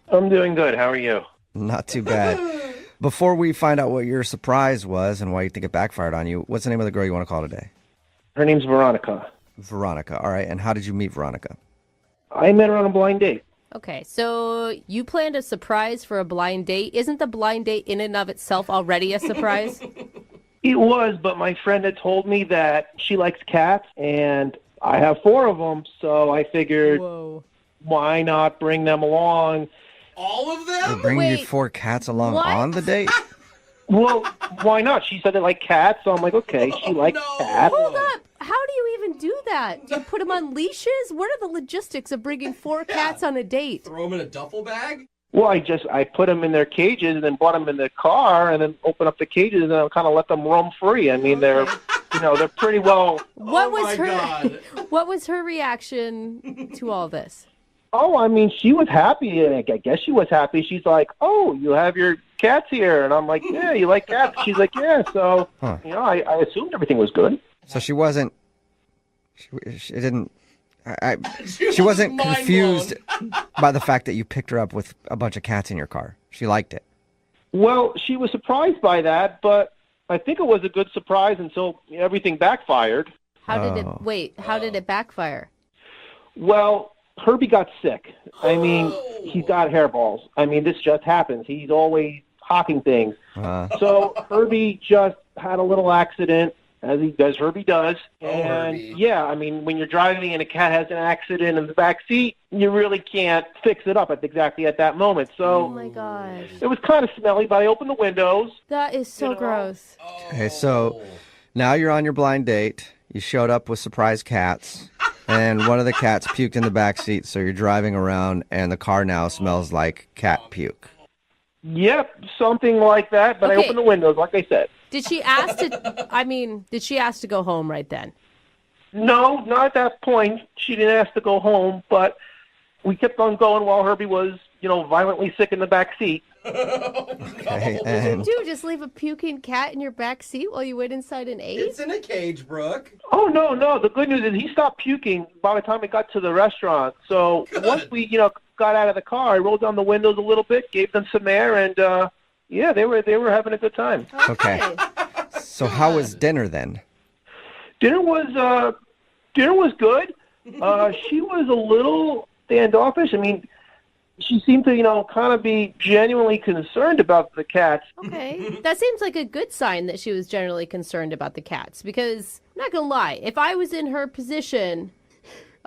I'm doing good. How are you? Not too bad. Before we find out what your surprise was and why you think it backfired on you, what's the name of the girl you want to call today? Her name's Veronica. Veronica. All right. And how did you meet Veronica? I met her on a blind date. Okay, so you planned a surprise for a blind date. Isn't the blind date in and of itself already a surprise? It was, but my friend had told me that she likes cats, and I have 4 of them, so I figured, why not bring them along? All of You're them? bringing your 4 cats along on the date? Well, why not? She said they like cats, so I'm like, okay, she likes cats. Hold up. How do you even do that? Do you put them on leashes? What are the logistics of bringing 4 cats on a date? Throw them in a duffel bag? Well, I put them in their cages and then brought them in the car and then open up the cages and then kind of let them roam free. I mean, they're pretty well. What was her reaction to all this? Oh, I mean, she was happy. I guess she was happy. She's like, "Oh, you have your cats here," and I'm like, "Yeah, you like cats?" She's like, "Yeah." So, I assumed everything was good. So she wasn't. She didn't. She wasn't confused by the fact that you picked her up with a bunch of cats in your car. She liked it. Well, she was surprised by that, but I think it was a good surprise until everything backfired. How did it backfire? Well, Herbie got sick. I mean, he's got hairballs. I mean, this just happens. He's always hawking things. So Herbie just had a little accident, as Herbie does. And yeah, I mean, when you're driving and a cat has an accident in the back seat, you really can't fix it up exactly at that moment. So oh my gosh. It was kind of smelly, but I opened the windows. That is so gross. Okay, so now you're on your blind date. You showed up with surprise cats. And one of the cats puked in the back seat, so you're driving around, and the car now smells like cat puke. Yep, something like that, but I opened the windows, like I said. Did she ask to go home right then? No, not at that point. She didn't ask to go home, but we kept on going while Herbie was, violently sick in the back seat. Okay, What did you do? Just leave a puking cat in your back seat while you wait inside and ate? It's in a cage, Brooke. Oh, no. The good news is he stopped puking by the time we got to the restaurant. So once we, got out of the car, I rolled down the windows a little bit, gave them some air, and, they were having a good time. Okay. So how was dinner then? Dinner was good. She was a little standoffish. I mean, she seemed to, kind of be genuinely concerned about the cats. Okay. That seems like a good sign that she was generally concerned about the cats because, I'm not going to lie, if I was in her position,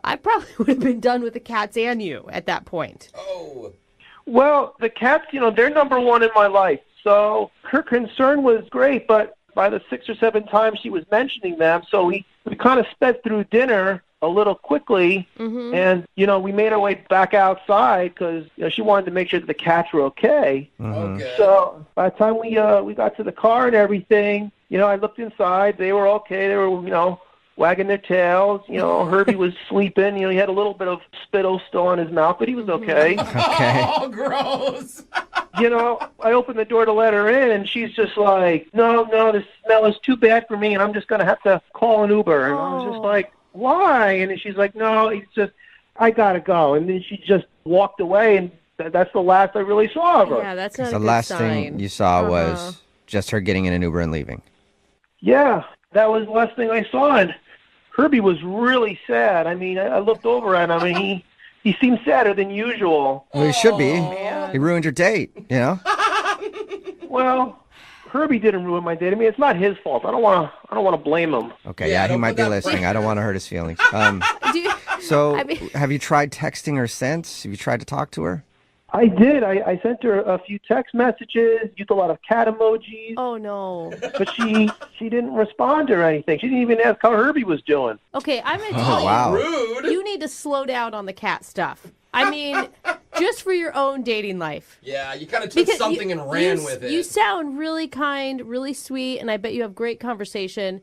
I probably would have been done with the cats and you at that point. Oh. Well, the cats, they're number one in my life. So her concern was great, but by the 6 or 7 times she was mentioning them, so we kind of sped through dinner a little quickly, and, we made our way back outside because, she wanted to make sure that the cats were okay. Okay. So by the time we got to the car and everything, I looked inside. They were okay. They were, wagging their tails. Herbie was sleeping. He had a little bit of spittle still in his mouth, but he was okay. Okay. Oh, gross. I opened the door to let her in, and she's just like, no, the smell is too bad for me, and I'm just going to have to call an Uber. And I was just like, why? And then she's like, no, it's just, I got to go. And then she just walked away, and that's the last I really saw of her. Yeah, that's not a The good last sign. thing you saw was just her getting in an Uber and leaving. Yeah, that was the last thing I saw, and Herbie was really sad. I mean, I looked over at him, and he seemed sadder than usual. Well, he should be. He ruined your date, Well, Herbie didn't ruin my date. I mean, it's not his fault. I don't want to blame him. Okay, yeah, he might be listening. I don't want to hurt his feelings. So, have you tried texting her since? Have you tried to talk to her? I did. I sent her a few text messages, used a lot of cat emojis. Oh, no. But she didn't respond or anything. She didn't even ask how Herbie was doing. Okay, I'm going to tell you. wow. Rude. You need to slow down on the cat stuff. I mean, just for your own dating life. Yeah, you kind of took something and ran with it. You sound really kind, really sweet, and I bet you have great conversation.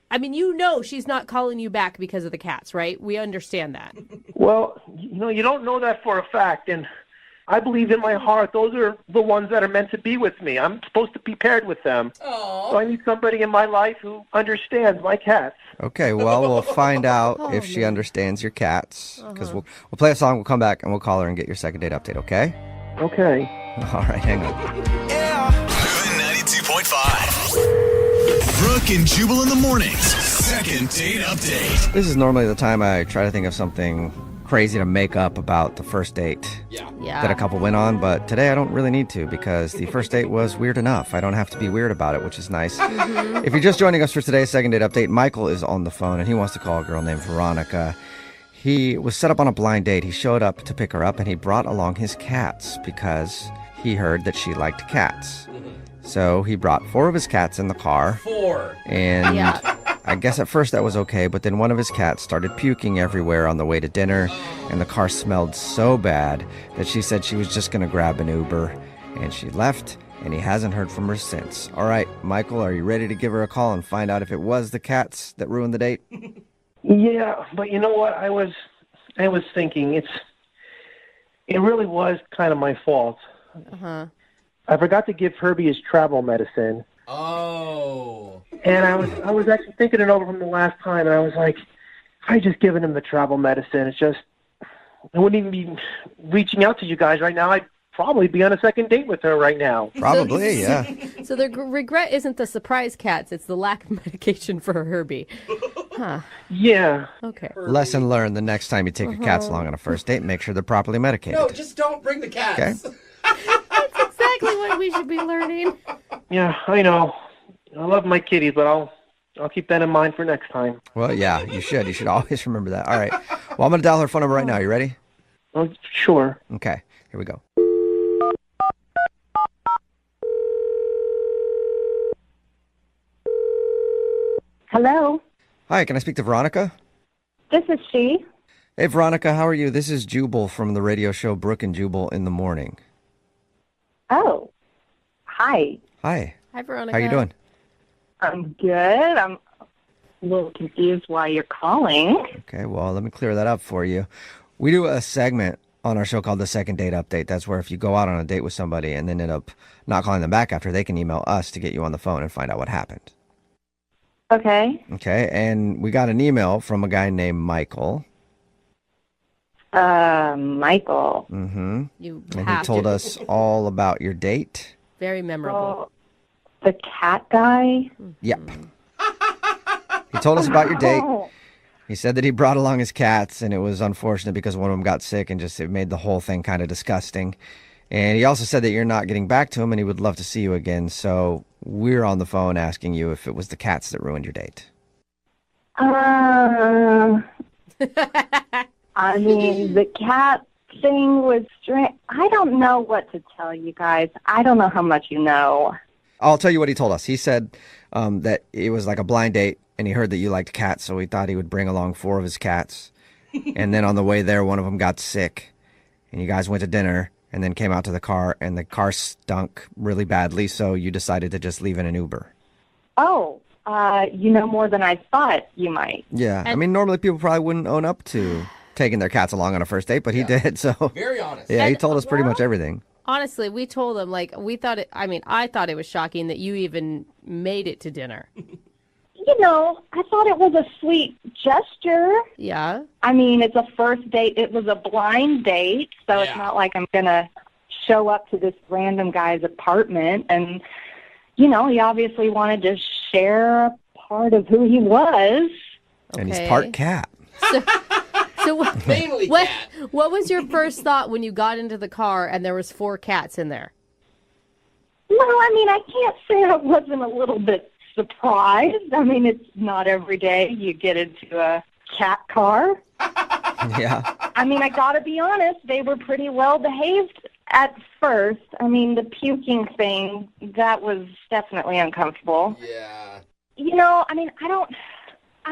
I mean, she's not calling you back because of the cats, right? We understand that. Well, you don't know that for a fact, and I believe in my heart those are the ones that are meant to be with me. I'm supposed to be paired with them. Aww. So I need somebody in my life who understands my cats. Okay, well, we'll find out if she understands your cats. Because we'll play a song, we'll come back, and we'll call her and get your second date update, okay? Okay. All right, hang on. Moving 92.5. Brooke and Jubal in the mornings. Second date update. This is normally the time I try to think of something crazy to make up about the first date that a couple went on, but today I don't really need to because the first date was weird enough. I don't have to be weird about it, which is nice. If you're just joining us for today's second date update, Michael is on the phone and he wants to call a girl named Veronica. He was set up on a blind date. He showed up to pick her up and he brought along his cats because he heard that she liked cats. So he brought 4 of his cats in the car. 4. And I guess at first that was okay, but then one of his cats started puking everywhere on the way to dinner, and the car smelled so bad that she said she was just going to grab an Uber, and she left, and he hasn't heard from her since. All right, Michael, are you ready to give her a call and find out if it was the cats that ruined the date? Yeah, but you know what? I was thinking it really was kind of my fault. I forgot to give Herbie his travel medicine. Oh. And I was actually thinking it over from the last time, and I was like, if I just given him the travel medicine, I wouldn't even be reaching out to you guys right now. I'd probably be on a second date with her right now. Probably, yeah. So the regret isn't the surprise cats, it's the lack of medication for Herbie. Huh. Yeah. Okay. Lesson learned: the next time you take your cats along on a first date, make sure they're properly medicated. No, just don't bring the cats. Okay. That's exactly what we should be learning. Yeah, I know. I love my kitties, but I'll keep that in mind for next time. Well, yeah, you should. You should always remember that. All right. Well, I'm going to dial her phone number right now. You ready? Oh, sure. Okay. Here we go. Hello, Hi, can I speak to Veronica? this is she. Hey, Veronica, how are you? This is Jubal from the radio show Brooke and Jubal in the Morning. Oh, hi. Hi. Hi, Veronica. How you doing? I'm good. I'm a little confused why you're calling. Okay, well, let me clear that up for you. We do a segment on our show called the Second Date Update. That's where if you go out on a date with somebody and then end up not calling them back after, they can email us to get you on the phone and find out what happened. Okay. Okay, and we got an email from a guy named Michael. Michael. Mm-hmm. You And have he told to. us all about your date. Very memorable. Oh, the cat guy? Yep. He told us about your date. Oh. He said that he brought along his cats, and it was unfortunate because one of them got sick and just it made the whole thing kind of disgusting. And he also said that you're not getting back to him and he would love to see you again. So we're on the phone asking you if it was the cats that ruined your date. I mean, the cat thing was strange. I don't know what to tell you guys. I don't know how much you know. I'll tell you what he told us. He said that it was like a blind date and he heard that you liked cats, so he thought he would bring along 4 of his cats. And then on the way there, one of them got sick and you guys went to dinner and then came out to the car and the car stunk really badly, so you decided to just leave in an Uber. Oh, you know more than I thought you might. Yeah. I mean, normally people probably wouldn't own up to taking their cats along on a first date, but he did. So very honest. Yeah, he And, told us pretty much everything. Honestly, we told him, like, we thought it, I mean, I thought it was shocking that you even made it to dinner. You know, I thought it was a sweet gesture. Yeah. I mean, it's a first date. It was a blind date, so it's not like I'm going to show up to this random guy's apartment. And, you know, he obviously wanted to share a part of who he was. And he's part cat. So what was your first thought when you got into the car and there was 4 cats in there? Well, I mean, I can't say I wasn't a little bit surprised. I mean, it's not every day you get into a cat car. Yeah. I mean, I got to be honest, they were pretty well behaved at first. I mean, the puking thing, that was definitely uncomfortable. Yeah. You know, I mean, I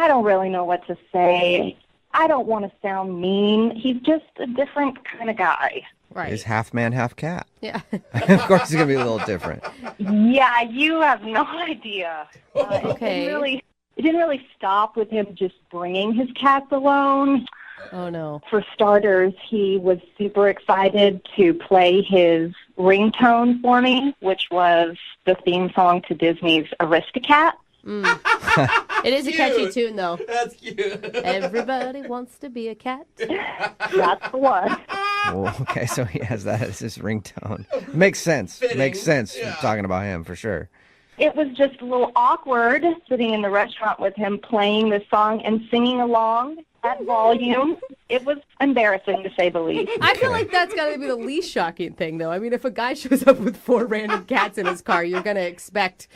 don't really know what to say. I don't want to sound mean. He's just a different kind of guy. Right. He's half man, half cat. Yeah. Of course, he's gonna be a little different. Yeah, you have no idea. Okay. It didn't really stop with him just bringing his cats alone. Oh, no. For starters, he was super excited to play his ringtone for me, which was the theme song to Disney's Aristocat. It is a catchy tune, though. That's cute. Everybody wants to be a cat. That's the one. Oh, okay, so he has that as his ringtone. Makes sense. Fitting. Makes sense. Talking about him for sure. It was just a little awkward sitting in the restaurant with him playing this song and singing along at volume. It was embarrassing, to say the least. I feel like that's got to be the least shocking thing, though. I mean, if a guy shows up with 4 random cats in his car, you're going to expect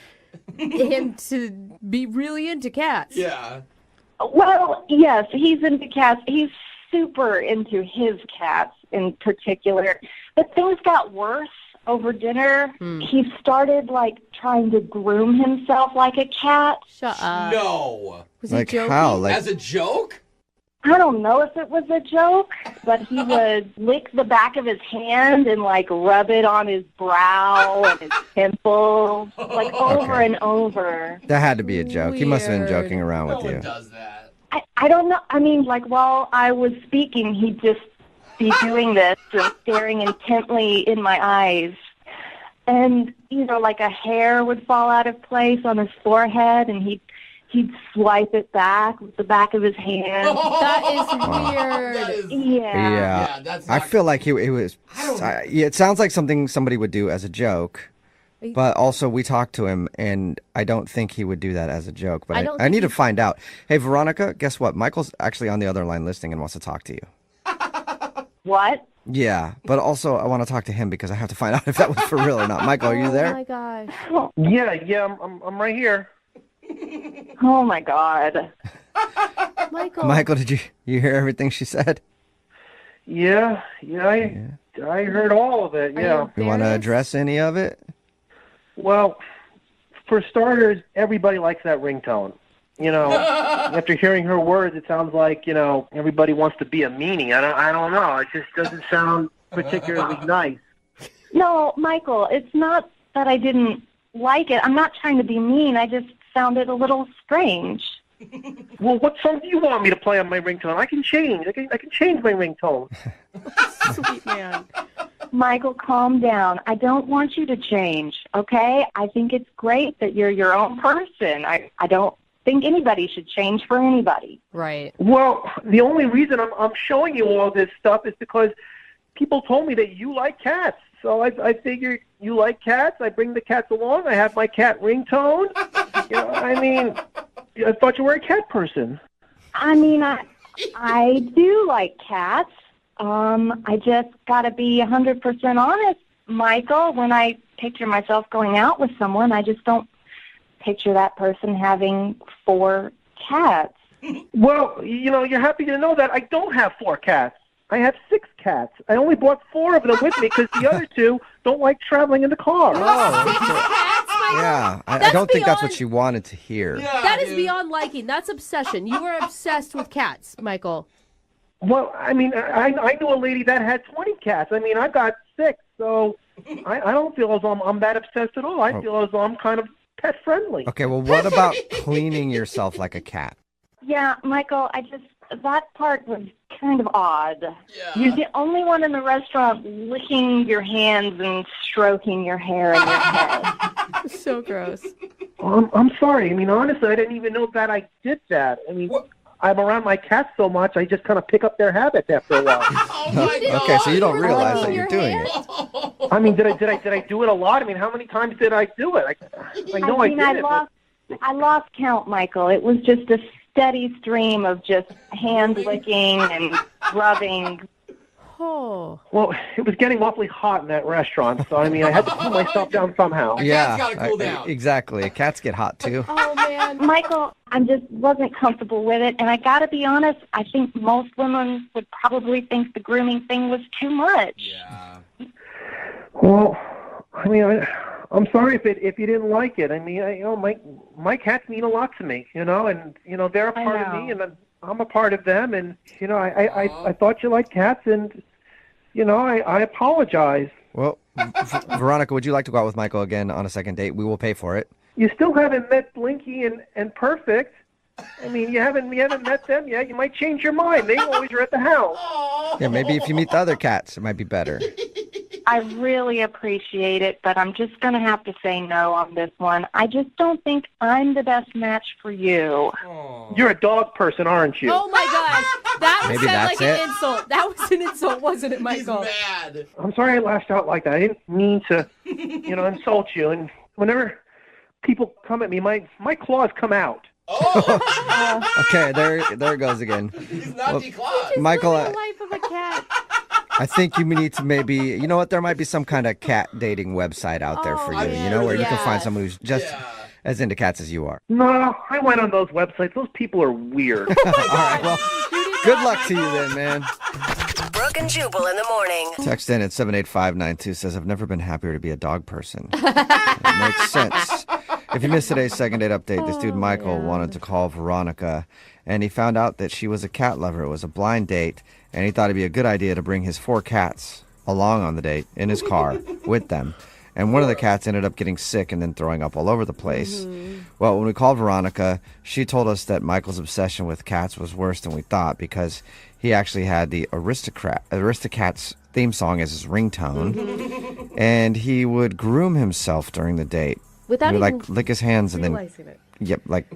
him to be really into cats. Yeah. Well, yes, he's into cats. He's super into his cats in particular. But things got worse over dinner. He started, like, trying to groom himself like a cat. Shut up. No. Was Like he joking? How? Like- As a joke? I don't know if it was a joke, but he would lick the back of his hand and, like, rub it on his brow and his temples, like, over and over. That had to be a joke. He must have been joking around with you. Does that? I don't know. I mean, like, while I was speaking, he'd just be doing this and staring intently in my eyes. And, you know, like a hair would fall out of place on his forehead, and he'd swipe it back with the back of his hand. That is weird. Yeah. I feel like he was. It sounds like something somebody would do as a joke. But also, we talked to him, and I don't think he would do that as a joke. But I need to find out. Hey, Veronica, guess what? Michael's actually on the other line listening and wants to talk to you. What? Yeah, but also I want to talk to him because I have to find out if that was for real or not. Michael, are you there? Oh, my gosh. Yeah, I'm right here. Oh, my God. Michael, did you hear everything she said? Yeah, I heard all of it, yeah. You want to address any of it? Well, for starters, everybody likes that ringtone. You know, after hearing her words, it sounds like, you know, everybody wants to be a meanie. I don't know. It just doesn't sound particularly nice. No, Michael, it's not that I didn't like it. I'm not trying to be mean. I just found it a little strange. Well, what song do you want me to play on my ringtone? I can change. I can change my ringtone. Sweet man. Michael, calm down. I don't want you to change, okay? I think it's great that you're your own person. I don't think anybody should change for anybody. Right. Well, the only reason I'm showing you all this stuff is because people told me that you like cats. So I figured you like cats. I bring the cats along. I have my cat ringtone. You know, I mean, I thought you were a cat person. I mean, I do like cats. I just got to be 100% honest, Michael. When I picture myself going out with someone, I just don't picture that person having 4 cats. Well, you know, you're happy to know that I don't have 4 cats. I have 6 cats. I only brought 4 of them with me because the other 2 don't like traveling in the car. Yeah, I don't think that's what she wanted to hear. Yeah, that is beyond liking. That's obsession. You are obsessed with cats, Michael. Well, I mean, I knew a lady that had 20 cats. I mean, I've got 6, so I don't feel as though I'm that obsessed at all. I feel as though I'm kind of pet friendly. Okay, well, what about cleaning yourself like a cat? Yeah, Michael, that part was kind of odd. You're the only one in the restaurant licking your hands and stroking your hair and your head. So gross. I'm sorry. I mean, honestly, I didn't even know that I did that. I mean, I'm around my cats so much, I just kind of pick up their habits after a while. Okay, so you don't realize that you're doing it. I mean, did I do it a lot? I mean, how many times did I do it? I know I did it. I lost count, Michael. It was just a steady stream of just hand licking and rubbing. Oh. Well, it was getting awfully hot in that restaurant, so I mean, I had to cool myself down somehow. Yeah, gotta cool down. Exactly. Cats get hot too. Oh, man. Michael, I just wasn't comfortable with it, and I got to be honest, I think most women would probably think the grooming thing was too much. Yeah. Well, I mean, I'm sorry if you didn't like it. I mean, my cats mean a lot to me, and they're a part of me, and I'm a part of them, and I thought you liked cats, and I apologize. Well, Veronica, would you like to go out with Michael again on a second date? We will pay for it. You still haven't met Blinky and Perfect. I mean, you haven't met them yet. You might change your mind. They always are at the house. Yeah, maybe if you meet the other cats, it might be better. I really appreciate it, but I'm just going to have to say no on this one. I just don't think I'm the best match for you. You're a dog person, aren't you? Oh, my gosh. That was Maybe sound that's like it. an insult. That was an insult, wasn't it, Michael? He's mad. I'm sorry I lashed out like that. I didn't mean to, insult you. And whenever people come at me, my claws come out. Okay, there it goes again. He's not declawed. Michael, The life of a cat. I think you need to maybe, there might be some kind of cat dating website out there for you, where you can find someone who's just as into cats as you are. No, I went on those websites. Those people are weird. All right, well, good luck to you then, man. Brooke and Jubal in the morning. Text in at 78592 says, I've never been happier to be a dog person. It makes sense. If you missed today's second date update, this dude Michael wanted to call Veronica, and he found out that she was a cat lover. It was a blind date, and he thought it'd be a good idea to bring his 4 cats along on the date in his car with them. And one of the cats ended up getting sick and then throwing up all over the place. Well, when we called Veronica, she told us that Michael's obsession with cats was worse than we thought because he actually had the Aristocats theme song as his ringtone, and he would groom himself during the date. Without he would even lick his hands and then realizing it.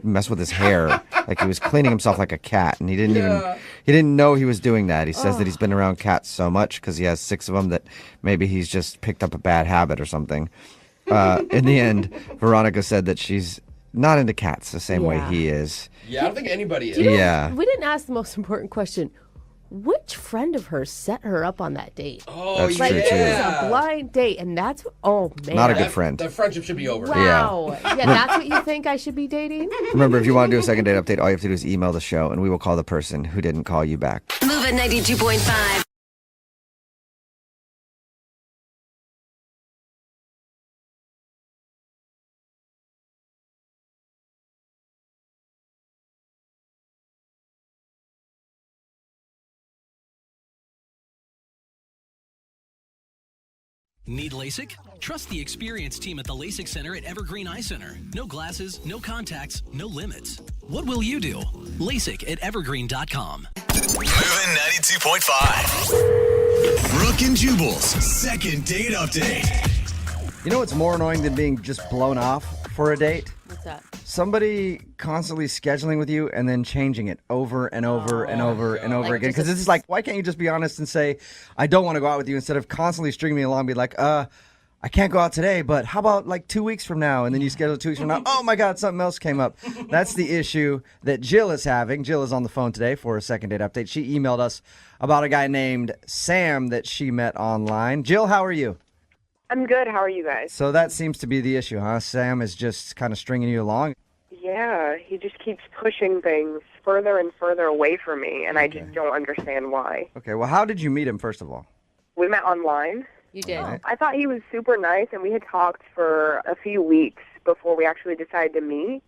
mess with his hair. Like he was cleaning himself like a cat, and he didn't know he was doing that. He says that he's been around cats so much because he has 6 of them that maybe he's just picked up a bad habit or something. In the end, Veronica said that she's not into cats the same way he is. Yeah, I don't think anybody is. We didn't ask the most important question. Which friend of hers set her up on that date? Oh, That's true, too. It was a blind date, and that's, oh, man. Not a good friend. That friendship should be over. Wow. Yeah, that's what you think I should be dating? Remember, if you want to do a second date update, all you have to do is email the show, and we will call the person who didn't call you back. Move at 92.5. Need LASIK? Trust the experienced team at the LASIK Center at Evergreen Eye Center. No glasses, no contacts, no limits. What will you do? LASIK at evergreen.com. Moving 92.5. Brooke and Jubal's second date update. You know what's more annoying than being just blown off for a date? What's that? Somebody constantly scheduling with you and then changing it over and over and over and over again. Because it's like, why can't you just be honest and say, I don't want to go out with you, instead of constantly stringing me along and be like, I can't go out today, but how about like 2 weeks from now? And then you schedule 2 weeks from now. Oh my God, something else came up. That's the issue that Jill is having. Jill is on the phone today for a second date update. She emailed us about a guy named Sam that she met online. Jill, how are you? I'm good. How are you guys? So that seems to be the issue, huh? Sam is just kind of stringing you along. Yeah, he just keeps pushing things further and further away from me, and I just don't understand why. Okay, well, how did you meet him, first of all? We met online. You did. Right. I thought he was super nice, and we had talked for a few weeks before we actually decided to meet,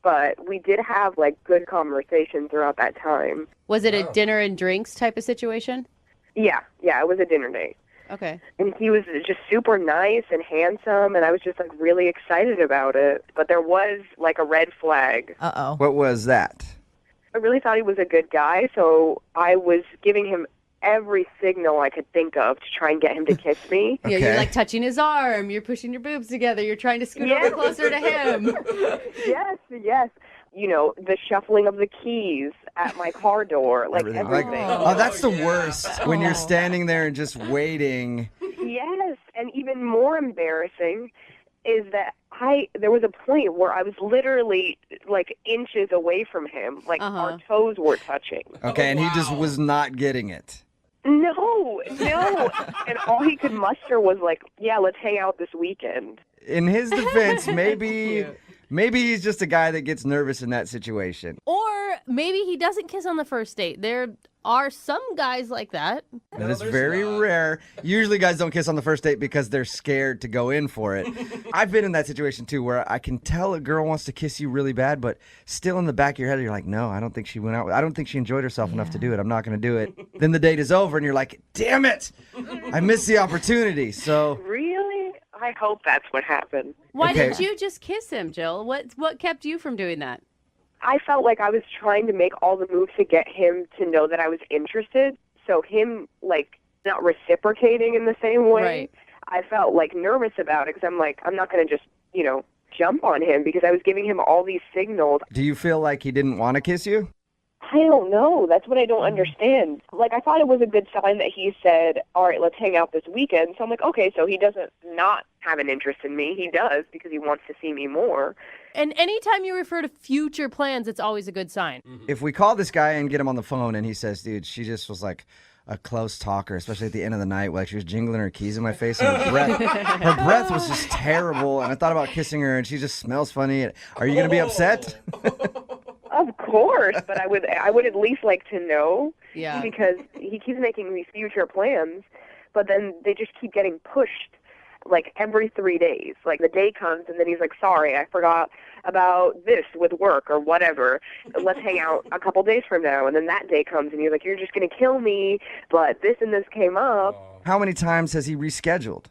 but we did have, good conversation throughout that time. Was it a dinner and drinks type of situation? Yeah, it was a dinner date. Okay. And he was just super nice and handsome, and I was just like really excited about it. But there was like a red flag. Uh-oh. What was that? I really thought he was a good guy, so I was giving him every signal I could think of to try and get him to kiss me. Yeah, you're like touching his arm. You're pushing your boobs together. You're trying to scoot over closer to him. Yes. You know, the shuffling of the keys at my car door, like everything. Oh, that's the worst. When you're standing there and just waiting. Yes, and even more embarrassing is that there was a point where I was literally like inches away from him, like our toes were touching. Okay, and he just was not getting it. No. And all he could muster was like, yeah, let's hang out this weekend. In his defense, maybe he's just a guy that gets nervous in that situation. Or maybe he doesn't kiss on the first date. There are some guys like that. That is very rare. Usually guys don't kiss on the first date because they're scared to go in for it. I've been in that situation too where I can tell a girl wants to kiss you really bad, but still in the back of your head you're like, no, I don't think she went out. I don't think she enjoyed herself enough to do it. I'm not going to do it. Then the date is over and you're like, damn it, I missed the opportunity. So Really? I hope that's what happened. Why didn't you just kiss him, Jill? What kept you from doing that? I felt like I was trying to make all the moves to get him to know that I was interested. So him, like, not reciprocating in the same way, Right. I felt, like, nervous about it because I'm like, I'm not going to just, jump on him because I was giving him all these signals. do you feel like he didn't want to kiss you? I don't know. That's what I don't understand. Like, I thought it was a good sign that he said, all right, let's hang out this weekend. So I'm like, okay, so he doesn't not have an interest in me. He does because he wants to see me more. And anytime you refer to future plans, it's always a good sign. If we call this guy and get him on the phone and he says, dude, she just was like a close talker, especially at the end of the night, like she was jingling her keys in my face and her breath was just terrible. And I thought about kissing her and she just smells funny. Are you going to be upset? Of course, but I would at least like to know. Yeah. Because he keeps making these future plans, but then they just keep getting pushed like every 3 days. Like the day comes and then he's like, sorry, I forgot about this with work or whatever. Let's hang out a couple days from now. And then that day comes and you're like, you're just going to kill me, but this and this came up. How many times has he rescheduled?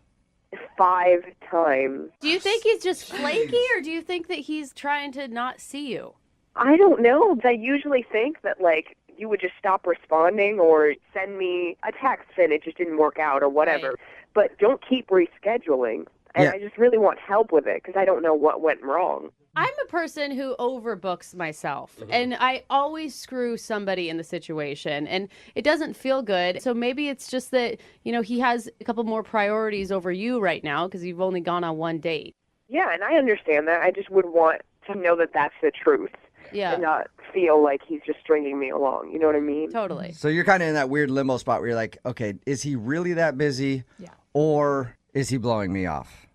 5 times. Do you think he's just flaky, or do you think that he's trying to not see you? I don't know. I usually think that, like, you would just stop responding or send me a text and it just didn't work out or whatever. Right. But don't keep rescheduling. And I just really want help with it because I don't know what went wrong. I'm a person who overbooks myself, and I always screw somebody in the situation, and it doesn't feel good. So maybe it's just that, he has a couple more priorities over you right now because you've only gone on one date. Yeah, and I understand that. I just would want to know that that's the truth. Yeah. And not feel like he's just stringing me along. You know what I mean? Totally. So you're kind of in that weird limbo spot where you're like, okay, is he really that busy? Yeah. Or is he blowing me off?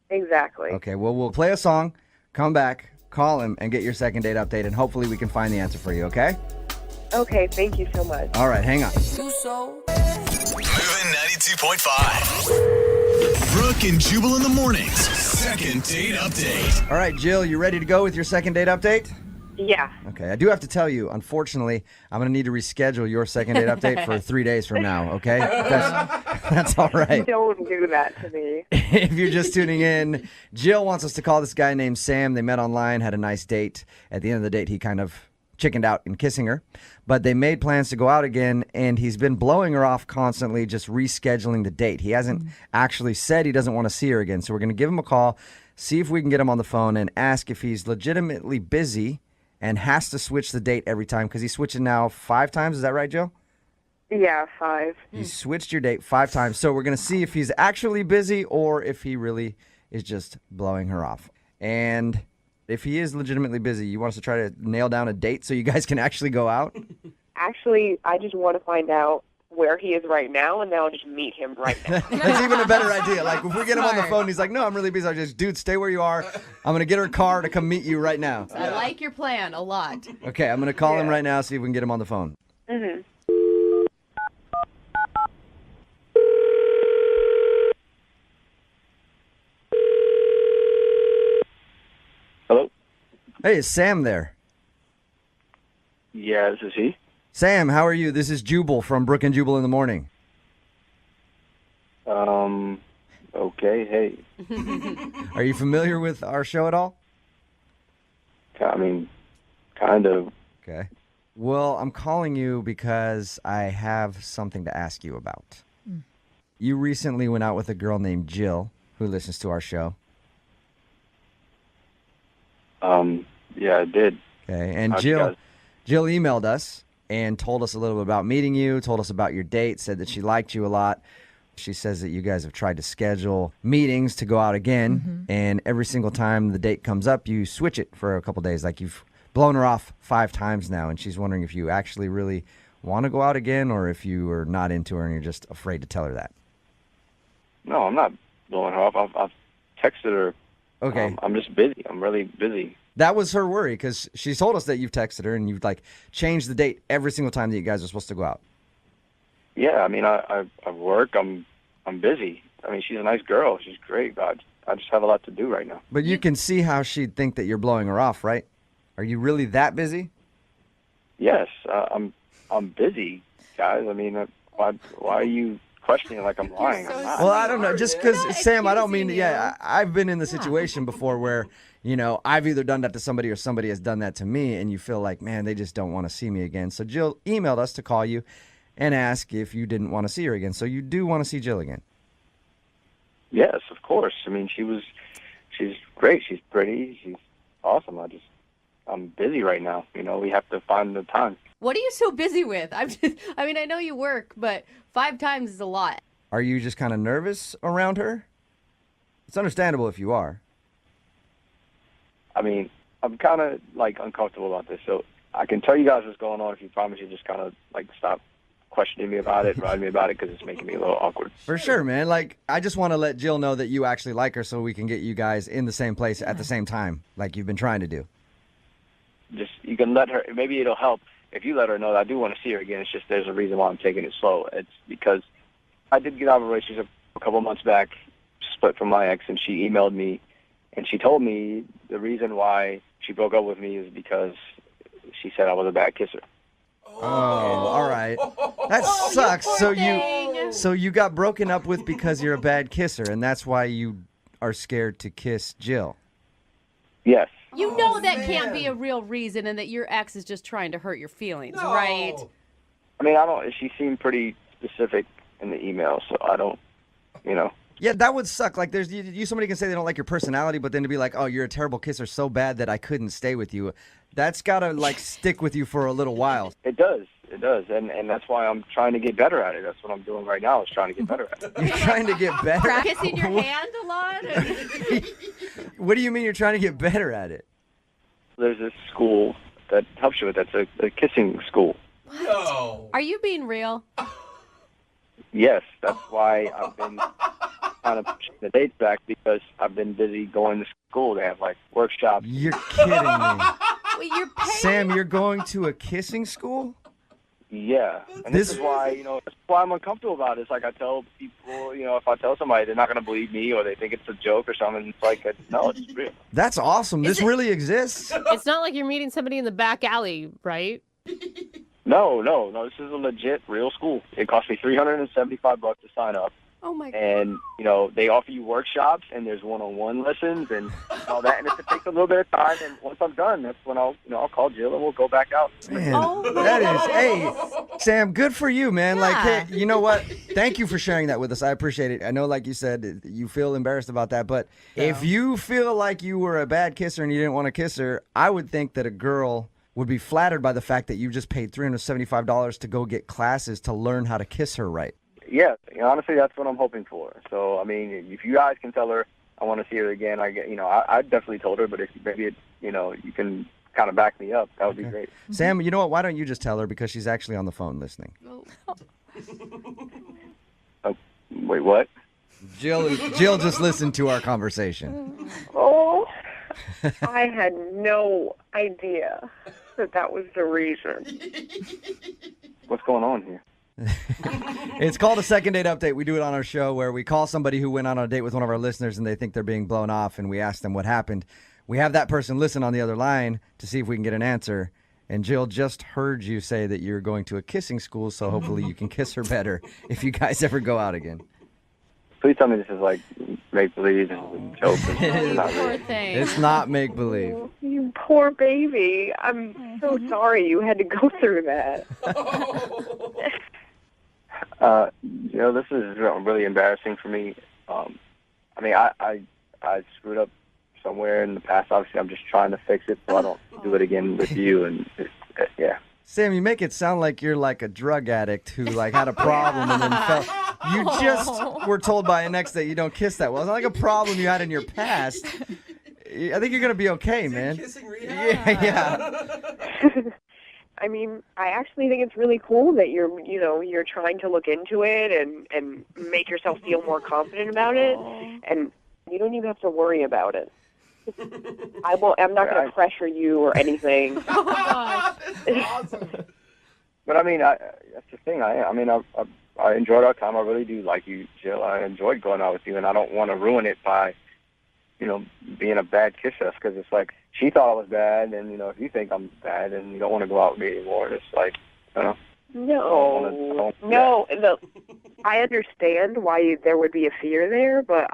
Exactly. Okay, well, we'll play a song, come back, call him, and get your second date update, and hopefully we can find the answer for you, okay? Okay, thank you so much. All right, hang on. Moving 92.5. Brooke and Jubal in the mornings. Second date update. All right, Jill, you ready to go with your second date update? Yeah. Okay, I do have to tell you, unfortunately, I'm going to need to reschedule your second date update for 3 days from now, okay? That's all right. Don't do that to me. If you're just tuning in, Jill wants us to call this guy named Sam. They met online, had a nice date. At the end of the date, he kind of chickened out in kissing her. But they made plans to go out again, and he's been blowing her off constantly, just rescheduling the date. He hasn't actually said he doesn't want to see her again. So we're going to give him a call, see if we can get him on the phone, and ask if he's legitimately busy and has to switch the date every time, because he's switching now 5 times. Is that right, Joe? Yeah, 5. He switched your date 5 times. So we're going to see if he's actually busy or if he really is just blowing her off. And if he is legitimately busy, you want us to try to nail down a date so you guys can actually go out? Actually, I just want to find out where he is right now, and then I'll just meet him right now. That's even a better idea. Like, if we get him on the phone, he's like, no, I'm really busy. I just, dude, stay where you are. I'm going to get her car to come meet you right now. I like your plan a lot. Okay, I'm going to call him right now, see if we can get him on the phone. Mm-hmm. Hello? Hey, is Sam there? Yeah, this is he. Sam, how are you? This is Jubal from Brooke and Jubal in the morning. Okay, hey. Are you familiar with our show at all? I mean, kind of. Okay. Well, I'm calling you because I have something to ask you about. You recently went out with a girl named Jill who listens to our show. Yeah, I did. Okay, and How'd you Jill guys- emailed us and told us a little bit about meeting you, told us about your date, said that she liked you a lot. She says that you guys have tried to schedule meetings to go out again, and every single time the date comes up, you switch it for a couple days. Like you've blown her off 5 times now, and she's wondering if you actually really want to go out again or if you are not into her and you're just afraid to tell her that. No, I'm not blowing her off. I've texted her. Okay. I'm just busy. I'm really busy. That was her worry because she told us that you've texted her and you've like changed the date every single time that you guys are supposed to go out. Yeah, I mean, I work. I'm busy. I mean, she's a nice girl. She's great. But I just have a lot to do right now. But you can see how she'd think that you're blowing her off, right? Are you really that busy? Yes, I'm busy, guys. I mean, why are you questioning like I'm lying? I'm not. Well, I don't know. Just because, Sam, I don't mean, I've been in the situation before where, I've either done that to somebody or somebody has done that to me, and you feel like, man, they just don't want to see me again. So Jill emailed us to call you and ask if you didn't want to see her again. So you do want to see Jill again? Yes, of course. I mean, she's great. She's pretty. She's awesome. I'm busy right now. We have to find the time. What are you so busy with? I know you work, but 5 times is a lot. Are you just kind of nervous around her? It's understandable if you are. I mean, I'm kind of like uncomfortable about this, so I can tell you guys what's going on if you promise you just kind of like stop questioning me about it, writing me about it, because it's making me a little awkward. For sure, man. Like, I just want to let Jill know that you actually like her so we can get you guys in the same place at the same time, like you've been trying to do. Just, you can let her, maybe it'll help if you let her know that I do want to see her again. It's just there's a reason why I'm taking it slow. It's because I did get out of a relationship a couple months back, split from my ex, and she emailed me, and she told me the reason why she broke up with me is because she said I was a bad kisser. Oh, all right. That sucks. So you got broken up with because you're a bad kisser, and that's why you are scared to kiss Jill. Yes. You know that can't be a real reason and that your ex is just trying to hurt your feelings, right? I mean, she seemed pretty specific in the email, so I don't, Yeah, that would suck. Like, somebody can say they don't like your personality, but then to be like, oh, you're a terrible kisser so bad that I couldn't stay with you. That's got to, like, stick with you for a little while. It does. And that's why I'm trying to get better at it. That's what I'm doing right now, is trying to get better at it. You're trying to get better? Kissing your hand a lot? What do you mean you're trying to get better at it? There's this school that helps you with that. It's a kissing school. No. Are you being real? Yes, that's why I've been kind of pushing the dates back, because I've been busy going to school. They have, like, workshops. You're kidding me. Wait, you're paying? Sam, you're going to a kissing school? Yeah, and this is why, that's why I'm uncomfortable about it. It's like I tell people, if I tell somebody, they're not going to believe me, or they think it's a joke or something. It's like, no, it's real. That's awesome. This really exists. It's not like you're meeting somebody in the back alley, right? No. This is a legit, real school. It cost me $375 to sign up. Oh my God. And they offer you workshops, and there's one-on-one lessons and all that. And it takes a little bit of time. And once I'm done, that's when I'll call Jill and we'll go back out. Man, that is, hey, Sam, good for you, man. Yeah. Like, hey, you know what? Thank you for sharing that with us. I appreciate it. I know, like you said, you feel embarrassed about that, but if you feel like you were a bad kisser and you didn't want to kiss her, I would think that a girl would be flattered by the fact that you just paid $375 to go get classes to learn how to kiss her right. Yeah, honestly, that's what I'm hoping for. So, I mean, if you guys can tell her I want to see her again, I definitely told her. But if maybe you can kind of back me up, that would be great. Sam, you know what? Why don't you just tell her, because she's actually on the phone listening. Wait, what? Jill just listened to our conversation. Oh, I had no idea that was the reason. What's going on here? It's called a second date update. We do it on our show where we call somebody who went on a date with one of our listeners and they think they're being blown off, and we ask them what happened. We have that person listen on the other line to see if we can get an answer. And Jill just heard you say that you're going to a kissing school, so hopefully you can kiss her better if you guys ever go out again. Please tell me this is like make believe and joke. You Not poor really. thing. It's not make believe. You poor baby. I'm so sorry you had to go through that. This is really embarrassing for me. I mean, I screwed up somewhere in the past. Obviously, I'm just trying to fix it so I don't do it again with you. And yeah. Sam, you make it sound like you're like a drug addict who like had a problem and then fell. You just were told by an ex that you don't kiss that well. It's not like a problem you had in your past. I think you're gonna be okay, man. Yeah. I mean, I actually think it's really cool that you're trying to look into it and make yourself feel more confident about it, and you don't even have to worry about it. I'm not going to pressure you or anything. Oh my gosh. But I mean, that's the thing. I enjoyed our time. I really do like you, Jill. I enjoyed going out with you, and I don't want to ruin it by, being a bad kisser. Because it's like she thought I was bad, and if you think I'm bad, and you don't want to go out with me anymore, it's like, No. I understand why there would be a fear there, but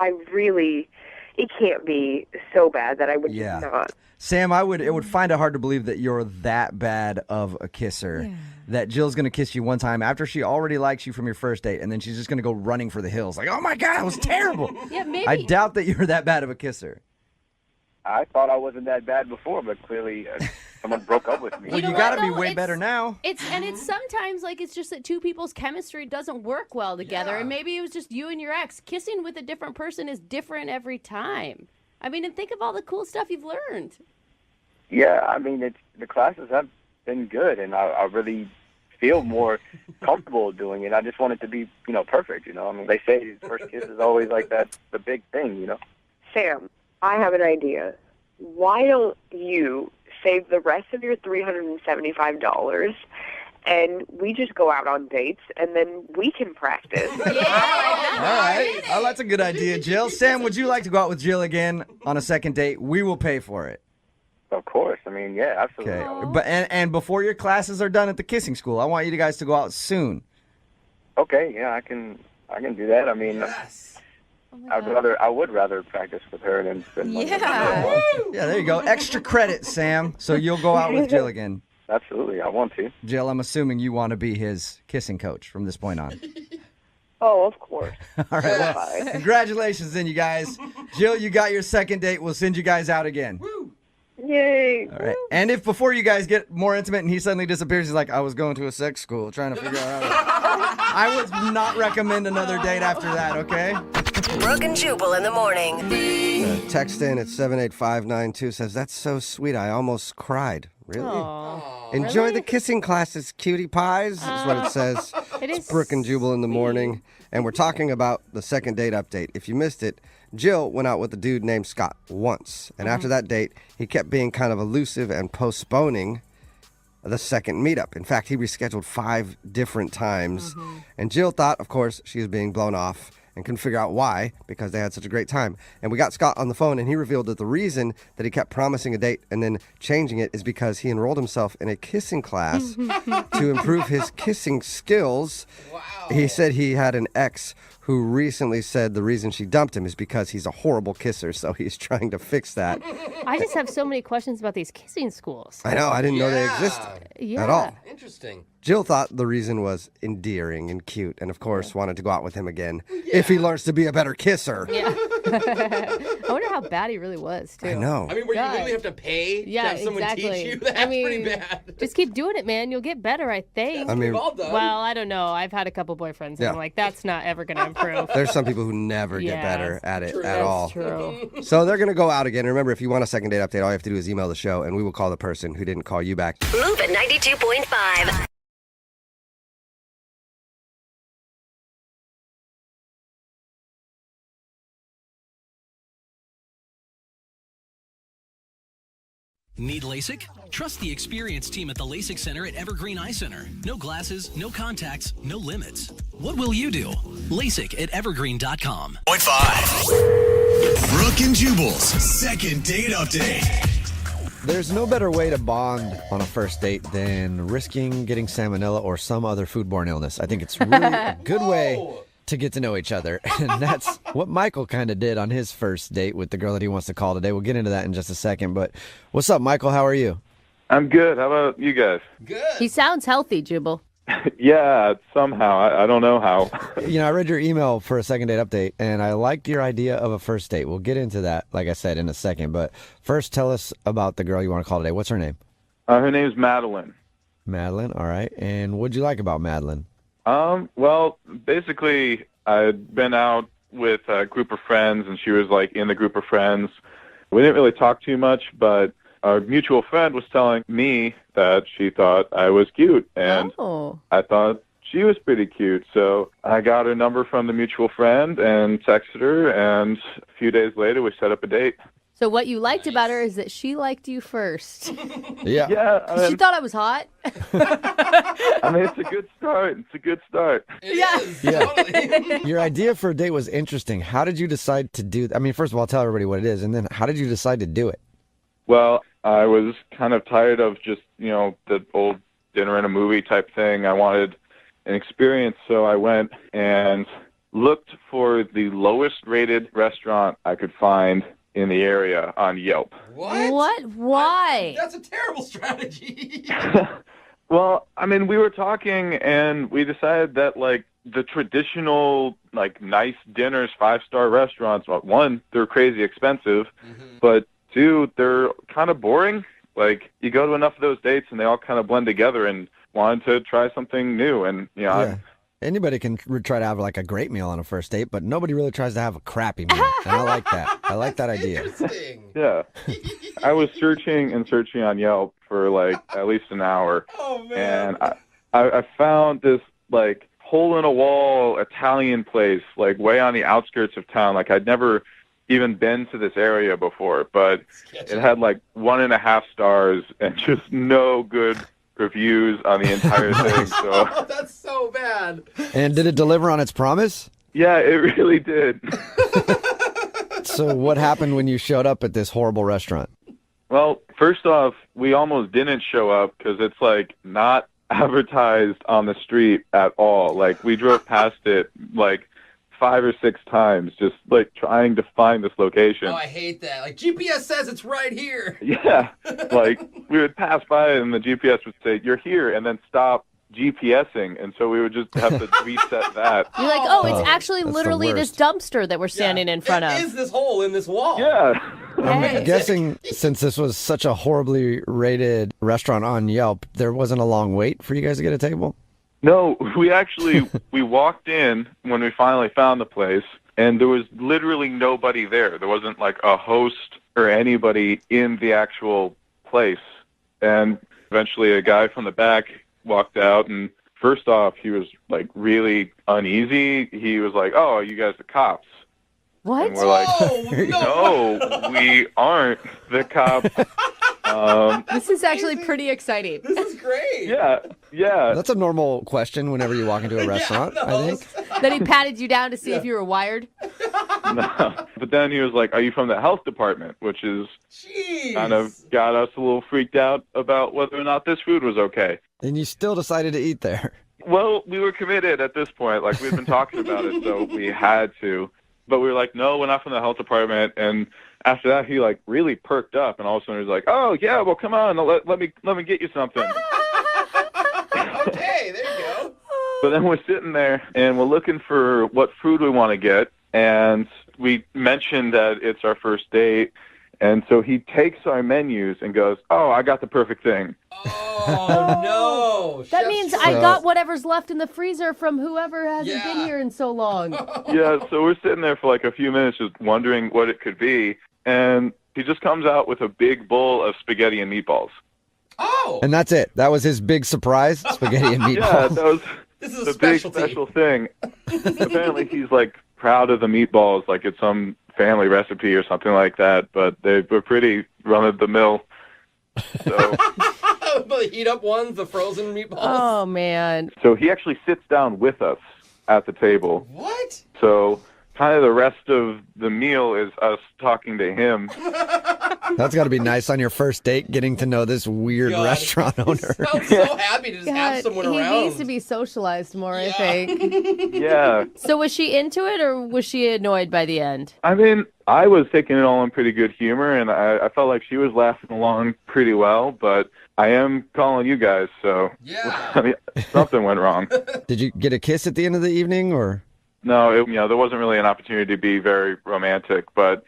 it can't be so bad that I would just not. Sam, it would find it hard to believe that you're that bad of a kisser. Yeah. That Jill's going to kiss you one time after she already likes you from your first date, and then she's just going to go running for the hills. Like, oh my God, it was terrible. Yeah, maybe. I doubt that you're that bad of a kisser. I thought I wasn't that bad before, but clearly someone broke up with me. Well, you got to be way better now. It's sometimes like it's just that two people's chemistry doesn't work well together, and maybe it was just you and your ex. Kissing with a different person is different every time. I mean, and think of all the cool stuff you've learned. Yeah, I mean, the classes have been good, and I really feel more comfortable doing it. I just want it to be, perfect. I mean, they say first kiss is always like that, the big thing. Sam, I have an idea. Why don't you save the rest of your $375 and we just go out on dates and then we can practice? All right. Oh, that's a good idea, Jill. Sam, would you like to go out with Jill again on a second date? We will pay for it. Of course. I mean, yeah, absolutely. Okay. But and before your classes are done at the kissing school, I want you guys to go out soon. Okay, yeah, I can do that. I mean, I would rather practice with her than spend money. Yeah, there you go. Extra credit, Sam. So you'll go out with Jill again. Absolutely, I want to. Jill, I'm assuming you want to be his kissing coach from this point on. Oh, of course. All right, well, congratulations then, you guys. Jill, you got your second date. We'll send you guys out again. Yay. All right. And if before you guys get more intimate and he suddenly disappears, he's like, I was going to a sex school trying to figure out how I would not recommend another date after that, okay? Brooke and Jubal in the morning. Text in at 78592 says, that's so sweet. I almost cried. Really? Aww. Enjoy the kissing classes, cutie pies, is what it says. It's Brooke and Jubal in the morning. And we're talking about the second date update. If you missed it, Jill went out with a dude named Scott once. And after that date, he kept being kind of elusive and postponing the second meetup. In fact, he rescheduled 5 different times. And Jill thought, of course, she was being blown off and couldn't figure out why because they had such a great time. And we got Scott on the phone, and he revealed that the reason that he kept promising a date and then changing it is because he enrolled himself in a kissing class to improve his kissing skills. Wow. He said he had an ex who recently said the reason she dumped him is because he's a horrible kisser, so he's trying to fix that. I just have so many questions about these kissing schools. I know, I didn't know they existed at all. Interesting. Jill thought the reason was endearing and cute, and of course wanted to go out with him again if he learns to be a better kisser. Yeah. I wonder how bad he really was, too. I know. I mean, where you literally have to pay to have someone teach you? That's pretty bad. Just keep doing it, man. You'll get better, I think. I mean, well, I don't know. I've had a couple boyfriends, and I'm like, that's not ever going to improve. There's some people who never get better at it at all. True. So they're going to go out again. Remember, if you want a second date update, all you have to do is email the show, and we will call the person who didn't call you back. Move at 92.5. Need LASIK? Trust the experienced team at the LASIK Center at Evergreen Eye Center. No glasses, no contacts, no limits. What will you do? LASIK at evergreen.com. 0.5. Brooke and Jubal's second date update. There's no better way to bond on a first date than risking getting salmonella or some other foodborne illness. I think it's really a good way to get to know each other. And that's what Michael kind of did on his first date with the girl that he wants to call today. We'll get into that in just a second. But what's up, Michael? How are you? I'm good. How about you guys? He sounds healthy, Jubal. Yeah, somehow. I don't know how. I read your email for a second date update, and I liked your idea of a first date. We'll get into that, like I said, in a second. But first, tell us about the girl you want to call today. What's her name? Her name's Madeline. Madeline, all right. And what'd you like about Madeline? Well, basically, I'd been out with a group of friends, and she was, like, in the group of friends. We didn't really talk too much, but our mutual friend was telling me that she thought I was cute, and I thought she was pretty cute. So I got her number from the mutual friend and texted her, and a few days later we set up a date. So what you liked about her is that she liked you first. Yeah. Yeah. She thought I was hot. I mean, it's a good start. It's a good start. Yeah. Your idea for a date was interesting. How did you decide to do that? I mean, first of all, tell everybody what it is, and then how did you decide to do it? Well, I was kind of tired of just, the old dinner and a movie type thing. I wanted an experience, so I went and looked for the lowest rated restaurant I could find in the area on Yelp. What? Why? That's a terrible strategy. Well, I mean, we were talking and we decided that, like, the traditional, like, nice dinners, 5-star restaurants, well, one, they're crazy expensive, but two, they're kind of boring. Like, you go to enough of those dates and they all kind of blend together, and wanted to try something new. And, Anybody can try to have like a great meal on a first date, but nobody really tries to have a crappy meal. And I like that. I like that idea. Yeah. I was searching and searching on Yelp for like at least an hour. Oh, man. And I found this like hole-in-a-wall Italian place like way on the outskirts of town. Like I'd never even been to this area before, but it had like 1.5 stars and just no good reviews on the entire thing. So Oh, that's so bad. And did it deliver on its promise? yeah, it really did. So what happened when you showed up at this horrible restaurant? Well, first off, we almost didn't show up because it's like not advertised on the street at all. Like we drove past it like 5 or 6 times, just like trying to find this location. Oh, I hate that. Like GPS says it's right here. Yeah, like we would pass by it and the GPS would say, "You're here," and then stop GPSing, and so we would just have to reset that. You're like, oh, it's actually that's the literally this worst. dumpster that we're standing in front of. It is this hole in this wall. Yeah. I'm guessing since this was such a horribly rated restaurant on Yelp, there wasn't a long wait for you guys to get a table? No, we walked in when we finally found the place, and there was literally nobody there. There wasn't like a host or anybody in the actual place. And eventually a guy from the back walked out, and first off, he was like really uneasy. He was like, "Oh, are you guys the cops?" What? And we're like, "No, we aren't the cops." This is actually pretty exciting. This is great. Yeah. That's a normal question whenever you walk into a restaurant, I think. Then he patted you down to see if you were wired. No. But then he was like, "Are you from the health department?" Which is kind of got us a little freaked out about whether or not this food was okay. And you still decided to eat there. Well, we were committed at this point. Like, we'd been talking about it, so we had to. But we were like, "No, we're not from the health department." And after that, he like really perked up, and all of a sudden he was like, "Oh yeah, well come on, let me get you something." Okay, there you go. But then we're sitting there and we're looking for what food we want to get, and we mentioned that it's our first date, and so he takes our menus and goes, "Oh, I got the perfect thing." Oh no! That means I got whatever's left in the freezer from whoever hasn't been here in so long. Yeah, so we're sitting there for like a few minutes just wondering what it could be, and he just comes out with a big bowl of spaghetti and meatballs. Oh! And that's it. That was his big surprise, spaghetti and meatballs. Yeah, that was This is a the big specialty. special thing. Apparently he's like proud of the meatballs, like it's some family recipe or something like that, but they were pretty run-of-the-mill. So The heat up ones, the frozen meatballs. Oh, man. So he actually sits down with us at the table. What? So kind of the rest of the meal is us talking to him. That's got to be nice on your first date, getting to know this weird restaurant owner. Sounds so happy to just have someone he around. needs to be socialized more, I think. Yeah. So was she into it, or was she annoyed by the end? I mean, I was taking it all in pretty good humor, and I felt like she was laughing along pretty well, but I am calling you guys, so I mean, something went wrong. Did you get a kiss at the end of the evening, or? No, there wasn't really an opportunity to be very romantic, but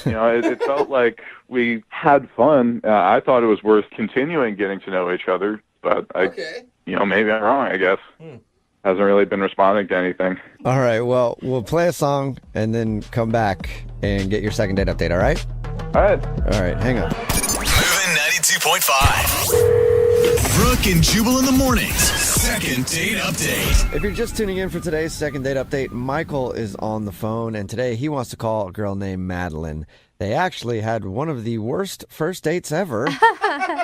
it felt like we had fun. I thought it was worth continuing getting to know each other, but maybe I'm wrong, I guess. Hasn't really been responding to anything. All right, well, we'll play a song and then come back and get your second date update, all right? All right. All right, hang on. Moving 92.5. Brooke and Jubal in the mornings. Second date update. If you're just tuning in for today's second date update, Michael is on the phone, and today he wants to call a girl named Madeline. They actually had one of the worst first dates ever,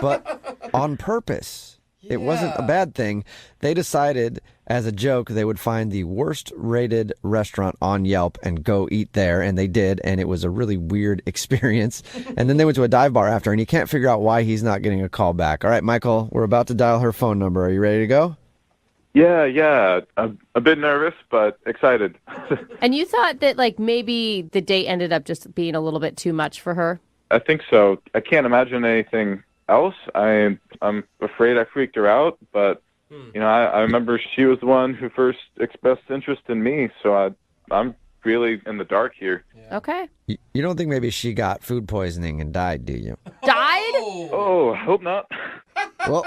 but on purpose. It wasn't a bad thing. They decided, as a joke, they would find the worst rated restaurant on Yelp and go eat there, and they did, and it was a really weird experience. And then they went to a dive bar after, and he can't figure out why he's not getting a call back. All right, Michael, we're about to dial her phone number. Are you ready to go? Yeah. I'm a bit nervous, but excited. And you thought that, maybe the date ended up just being a little bit too much for her? I think so. I can't imagine anything else. I'm afraid I freaked her out, but I remember she was the one who first expressed interest in me, so I'm really in the dark here. Okay. You don't think maybe she got food poisoning and died, do you? Died? Oh, I hope not. Well,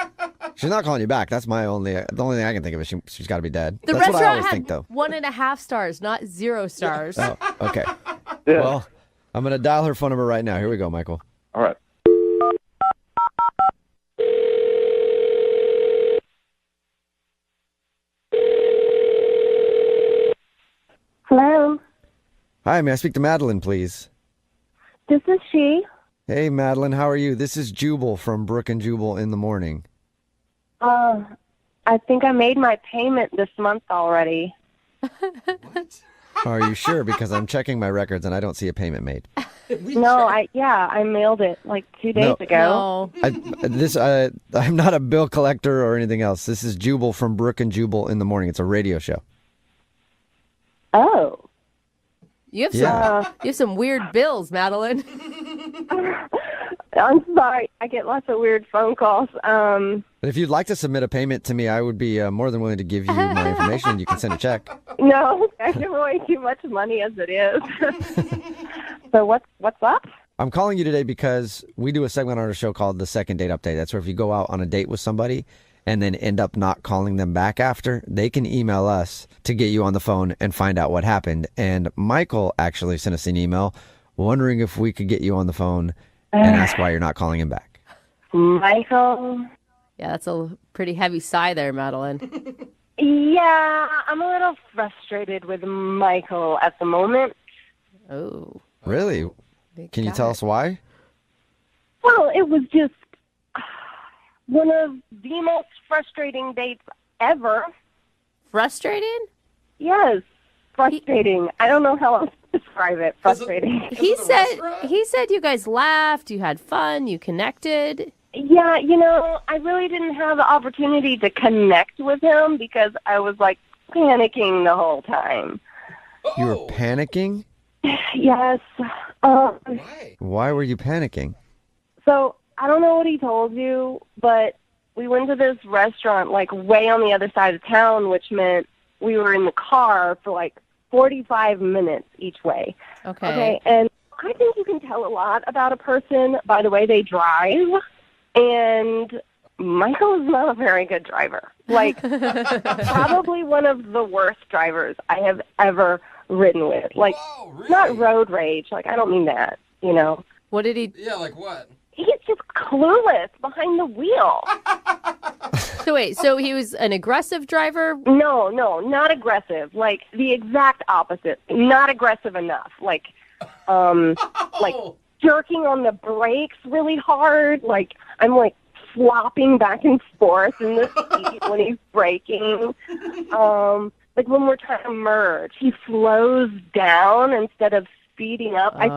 she's not calling you back. That's the only thing I can think of is she's got to be dead. The That's what I restaurant always had think, though. 1.5 stars, not 0 stars. Oh, okay. Yeah. Well, I'm going to dial her phone number right now. Here we go, Michael. All right. Hello, Hi, may I speak to Madeline, please? this is she. Hey, Madeline, how are you? This is Jubal from Brooke and Jubal in the morning. I think I made my payment this month already. Are you sure? Because I'm checking my records and I don't see a payment made. No, I mailed it like 2 days ago. I'm not a bill collector or anything else. This is Jubal from Brooke and Jubal in the morning. It's a radio show. Oh. You have some weird bills, Madeline. I'm sorry. I get lots of weird phone calls. But if you'd like to submit a payment to me, I would be more than willing to give you my information and you can send a check. No, I give away too much money as it is. So what's up? I'm calling you today because we do a segment on our show called The Second Date Update. That's where if you go out on a date with somebody and then end up not calling them back after, they can email us to get you on the phone and find out what happened. And Michael actually sent us an email wondering if we could get you on the phone and ask why you're not calling him back. Michael? Yeah, that's a pretty heavy sigh there, Madeline. Yeah, I'm a little frustrated with Michael at the moment. Oh. Really? Can you tell us why? Well, it was just one of the most frustrating dates ever. Frustrated? Yes, frustrating. I don't know how else to describe it. Frustrating. He said you guys laughed, you had fun, you connected. Yeah, I really didn't have the opportunity to connect with him because I was panicking the whole time. You were panicking? Yes. Why were you panicking? So I don't know what he told you, but we went to this restaurant way on the other side of town, which meant we were in the car for 45 minutes each way. Okay. And I think you can tell a lot about a person by the way they drive. And Michael is not a very good driver. Probably one of the worst drivers I have ever ridden with. Whoa, really? Not road rage. I don't mean that, What did he... Yeah, what? He's just clueless behind the wheel. So wait, so he was an aggressive driver? No, not aggressive. The exact opposite. Not aggressive enough. Jerking on the brakes really hard. I'm flopping back and forth in the seat when he's braking. When we're trying to merge, he slows down instead of speeding up. I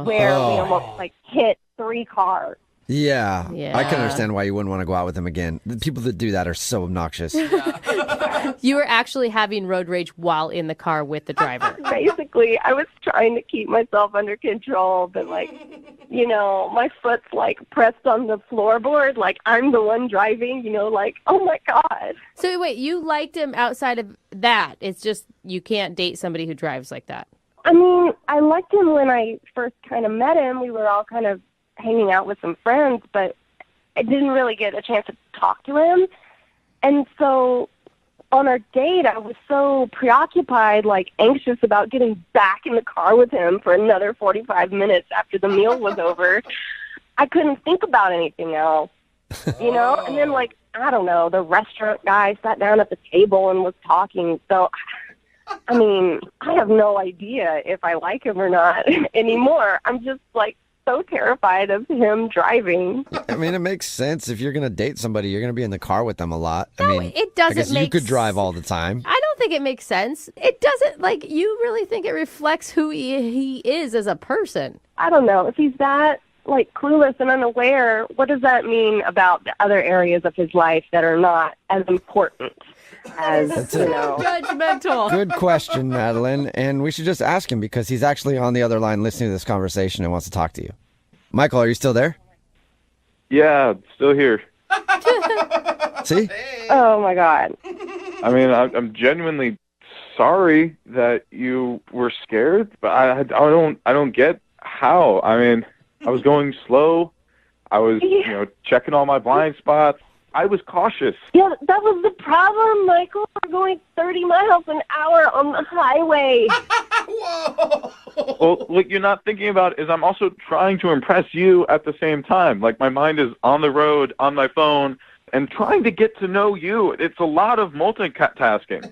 swear we almost hit 3 cars. Yeah, Yeah. I can understand why you wouldn't want to go out with him again. The people that do that are so obnoxious. You were actually having road rage while in the car with the driver. Basically, I was trying to keep myself under control, but my foot's pressed on the floorboard, I'm the one driving, oh my God. So wait, you liked him outside of that. It's just you can't date somebody who drives like that. I mean, I liked him when I first kind of met him. We were all kind of hanging out with some friends, but I didn't really get a chance to talk to him. And so on our date, I was so preoccupied, anxious about getting back in the car with him for another 45 minutes after the meal was over. I couldn't think about anything else, And then, I don't know, the restaurant guy sat down at the table and was talking. So, I mean, I have no idea if I like him or not anymore. I'm just, so terrified of him driving. I mean, it makes sense. If you're going to date somebody, you're going to be in the car with them a lot. It doesn't I guess you could drive all the time. I don't think it makes sense. It doesn't, you really think it reflects who he is as a person. I don't know. If he's that, clueless and unaware, what does that mean about the other areas of his life that are not as important as, Judgmental. Good question, Madeline. And we should just ask him because he's actually on the other line listening to this conversation and wants to talk to you. Michael, are you still there? Yeah, still here. See? Oh, my God. I mean, I'm genuinely sorry that you were scared, but I don't get how. I mean, I was going slow. I was, checking all my blind spots. I was cautious. Yeah, that was the problem, Michael. We're going 30 miles an hour on the highway. Whoa! Well, what you're not thinking about is I'm also trying to impress you at the same time. My mind is on the road, on my phone, and trying to get to know you. It's a lot of multitasking.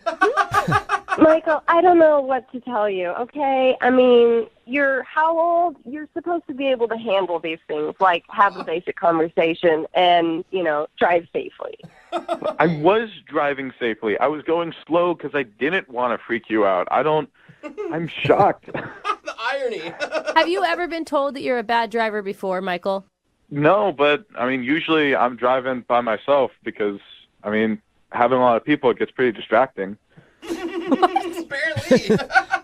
Michael, I don't know what to tell you, okay? I mean, you're how old? You're supposed to be able to handle these things, have a basic conversation and, drive safely. I was driving safely. I was going slow because I didn't want to freak you out. I'm shocked. The irony. Have you ever been told that you're a bad driver before, Michael? No, but, usually I'm driving by myself because, having a lot of people, it gets pretty distracting. Barely.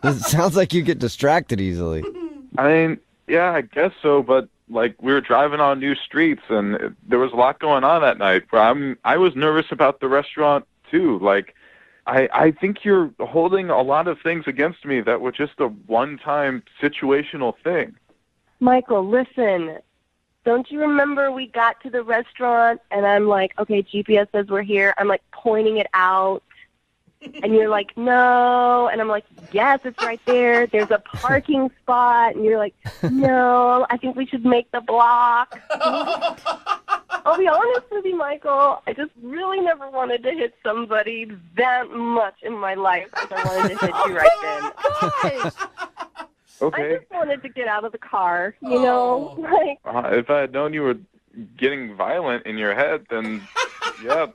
It sounds like you get distracted easily. Yeah, I guess so, but we were driving on new streets and there was a lot going on that night. I was nervous about the restaurant too. I think you're holding a lot of things against me that were just a one-time situational thing. Michael, listen. Don't you remember we got to the restaurant and I'm okay, GPS says we're here. I'm pointing it out. And you're no. And I'm yes, it's right there. There's a parking spot. And you're no, I think we should make the block. I'll be honest with you, Michael. I just really never wanted to hit somebody that much in my life as I wanted to hit you right then. Gosh. Okay. I just wanted to get out of the car, if I had known you were getting violent in your head, then yeah.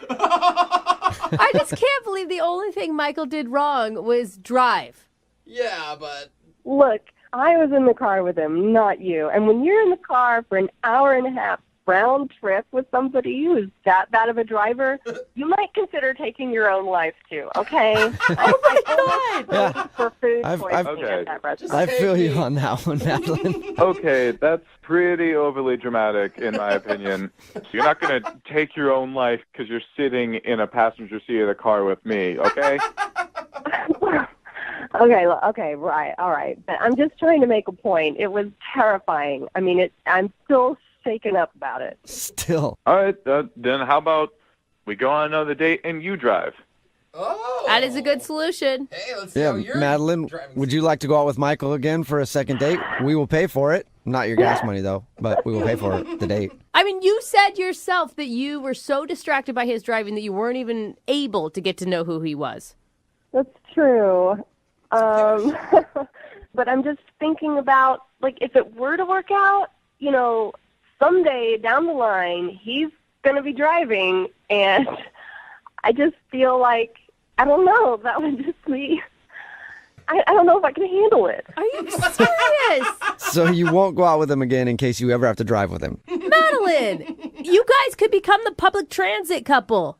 I just can't believe the only thing Michael did wrong was drive. Yeah, but... Look, I was in the car with him, not you. And when you're in the car for an hour and a half round trip with somebody who's that bad of a driver, you might consider taking your own life too, okay? Oh, my God! For food poisoning at that restaurant. I feel you on that one, Madeline. Okay, that's pretty overly dramatic, in my opinion. You're not going to take your own life because you're sitting in a passenger seat of the car with me, okay? Okay, right, all right. But I'm just trying to make a point. It was terrifying. I'm still shaken up about it. Still. All right, then how about we go on another date and you drive? Oh. That is a good solution. Hey, let's see how you're Madeline, would you like to go out with Michael again for a second date? We will pay for it. Not your gas money, though, but we will pay for the date. You said yourself that you were so distracted by his driving that you weren't even able to get to know who he was. That's true. But I'm just thinking about, if it were to work out, someday down the line, he's going to be driving, and I just feel I don't know, that would just be, I don't know if I can handle it. Are you serious? So you won't go out with him again in case you ever have to drive with him. Madeline, you guys could become the public transit couple.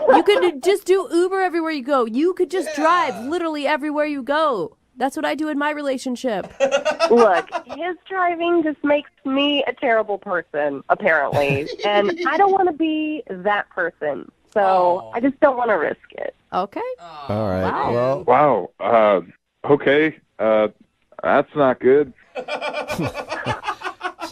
You could just do Uber everywhere you go. You could just drive literally everywhere you go. That's what I do in my relationship. Look, his driving just makes me a terrible person, apparently. And I don't want to be that person. So I just don't want to risk it. Okay. All right. Wow. Well, Wow. Okay. That's not good.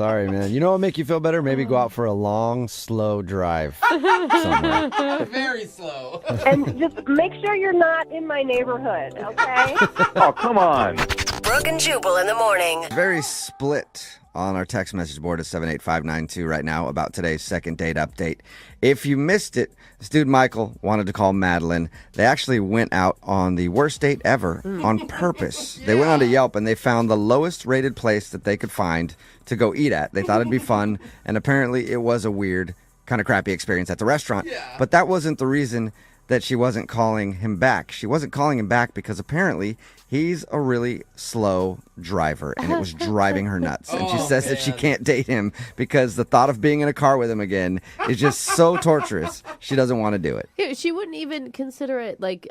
sorry, man. You know what would make you feel better? Maybe go out for a long, slow drive somewhere. Very slow. And just make sure you're not in my neighborhood, okay? Oh, come on. Brooke and Jubal in the morning. Very split on our text message board at 78592 right now about today's second date update. If you missed it, this dude Michael wanted to call Madeline. They actually went out on the worst date ever on purpose. They went on to Yelp and they found the lowest rated place that they could find to go eat at. They thought it'd be fun, and apparently it was a weird, kind of crappy experience at the restaurant. But that wasn't the reason that she wasn't calling him back. She wasn't calling him back because apparently he's a really slow driver, and it was driving her nuts. And she says that she can't date him because the thought of being in a car with him again is just so torturous. She doesn't want to do it. She wouldn't even consider it. Like,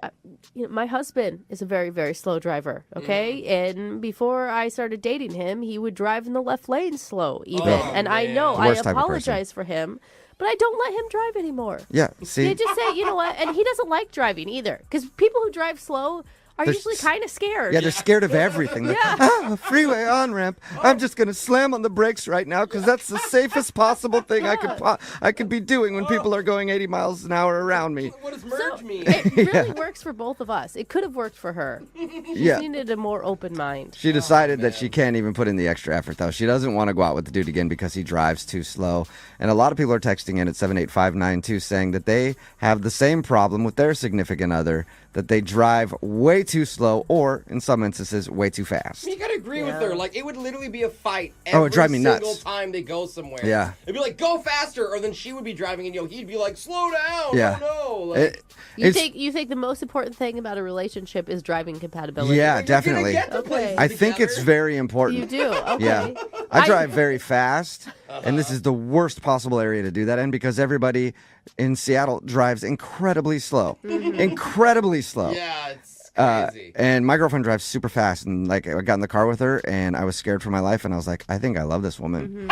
my husband is a very, very slow driver, okay? And before I started dating him, he would drive in the left lane slow, even. And I know, I apologize for him. But I don't let him drive anymore. Yeah, see? They just say, you know what? And he doesn't like driving either. Because people who drive slow are usually kind of scared. Yeah, they're scared of everything. Like, a freeway on-ramp. I'm just going to slam on the brakes right now because that's the safest possible thing I could be doing when people are going 80 miles an hour around me. What does merge mean? It really works for both of us. It could have worked for her. She just needed a more open mind. She decided that she can't even put in the extra effort, though. She doesn't want to go out with the dude again because he drives too slow. And a lot of people are texting in at 78592 saying that they have the same problem with their significant other, that they drive way too slow or, in some instances, way too fast. You gotta agree with her. Like, it would literally be a fight it'd drive me single nuts. time they go somewhere. Yeah. It'd be like, go faster, or then she would be driving and he'd be like, slow down. Yeah. Oh no. Like, You think the most important thing about a relationship is driving compatibility? Yeah, definitely. Okay. I think it's very important. You do? Okay. Yeah. I drive very fast, and this is the worst possible area to do that in because everybody in Seattle drives incredibly slow. Incredibly slow. Yeah, it's crazy. And my girlfriend drives super fast, and like I got in the car with her, and I was scared for my life, and I was like, I think I love this woman.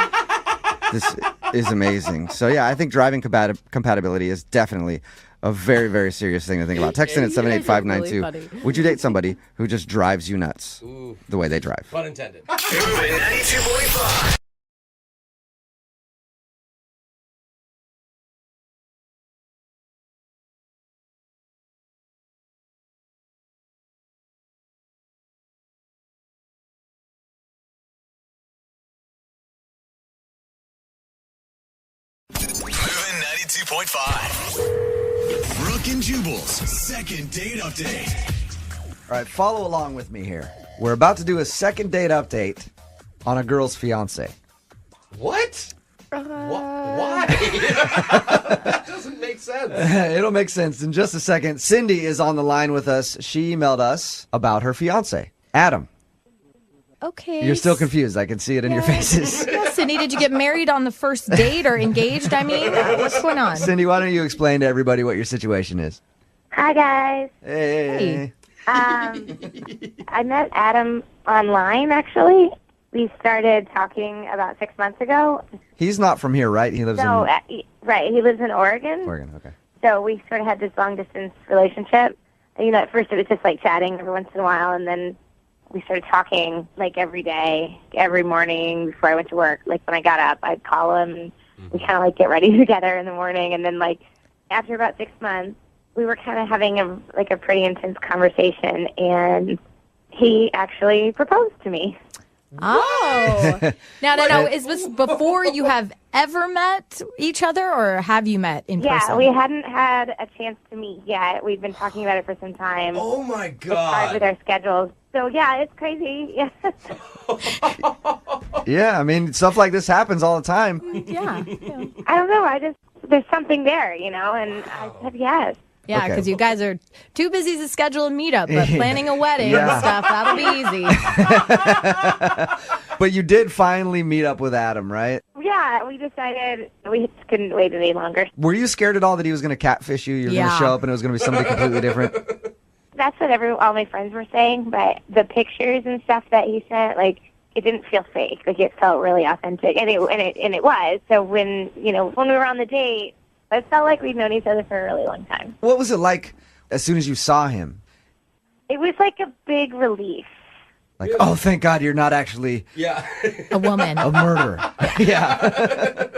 This is amazing. So yeah, I think driving compatibility is definitely a very, very serious thing to think about. Text in at 78592. Would you date somebody who just drives you nuts the way they drive? Pun intended. Moving 92.5. Moving 92.5. Brooke and Jubal's second date update. All right, follow along with me here. We're about to do a second date update on a girl's fiance. What? Why? That doesn't make sense. It'll make sense in just a second. Cindy is on the line with us. She emailed us about her fiance, Adam. Okay. You're still confused. I can see it in your faces. Yeah, Cindy, did you get married on the first date or engaged? I mean, what's going on? Cindy, why don't you explain to everybody what your situation is? Hi, guys. Hey. I met Adam online, actually. We started talking about 6 months ago. He's not from here, right? He lives Right, he lives in Oregon. Oregon, okay. So we sort of had this long-distance relationship. And, you know, at first it was just, like, chatting every once in a while, and then we started talking, like, every day, every morning before I went to work. Like, when I got up, I'd call him, and we kind of, like, get ready together in the morning. And then, like, after about 6 months, we were kind of having a pretty intense conversation, and he actually proposed to me. Oh. Now, is this before you have ever met each other, or have you met in person? Yeah, we hadn't had a chance to meet yet. We've been talking about it for some time. Oh, my God. It's hard with our schedules. So, yeah, it's crazy. Yeah. Yeah, I mean, stuff like this happens all the time. Yeah. I don't know. There's something there, you know, and I said yes. Yeah, because you guys are too busy to schedule a meetup, but planning a wedding and stuff, that'll be easy. But you did finally meet up with Adam, right? Yeah, we decided we just couldn't wait any longer. Were you scared at all that he was going to catfish you? You were going to Yeah. show up and it was going to be somebody completely different? That's what all my friends were saying, but the pictures and stuff that he sent, like, it didn't feel fake. Like, it felt really authentic, and it was. So when we were on the date, it felt like we'd known each other for a really long time. What was it like as soon as you saw him? It was like a big relief. Like, oh, thank God you're not actually a woman. a murderer. Yeah.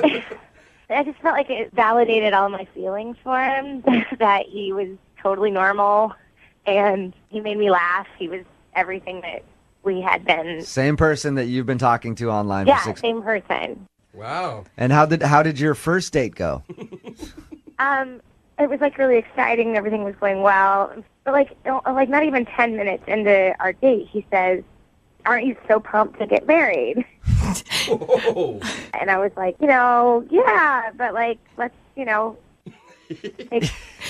I just felt like it validated all my feelings for him, that he was totally normal, and he made me laugh. He was everything that we had been. Same person that you've been talking to online Yeah, for 6 same person. Wow. And how did your first date go? It was like really exciting. Everything was going well. But like not even 10 minutes into our date, he says, "Aren't you so pumped to get married?" And I was like, yeah, but like, let's,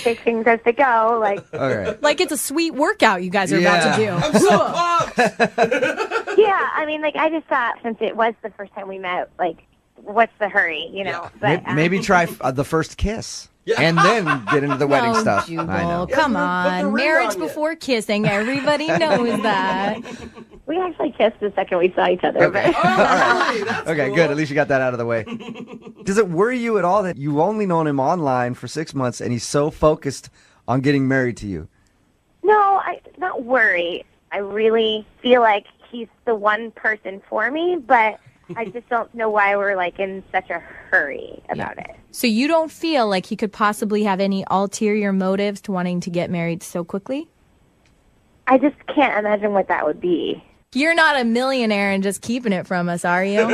take things as they go. Like, okay. Like it's a sweet workout you guys are about to do. I'm so pumped. yeah, I mean, like, I just thought since it was the first time we met, like, what's the hurry, But Maybe try the first kiss. And then get into the wedding No, stuff. Jubal, I know. come put the on. ring Marriage on you. before kissing. Everybody knows that. we actually kissed the second we saw each other. Okay. But All right. Okay, good. At least you got that out of the way. Does it worry you at all that you've only known him online for 6 months and he's so focused on getting married to you? no, not worry. I really feel like he's the one person for me, but I just don't know why we're like in such a hurry about it. So you don't feel like he could possibly have any ulterior motives to wanting to get married so quickly? I just can't imagine what that would be. You're not a millionaire and just keeping it from us, are you?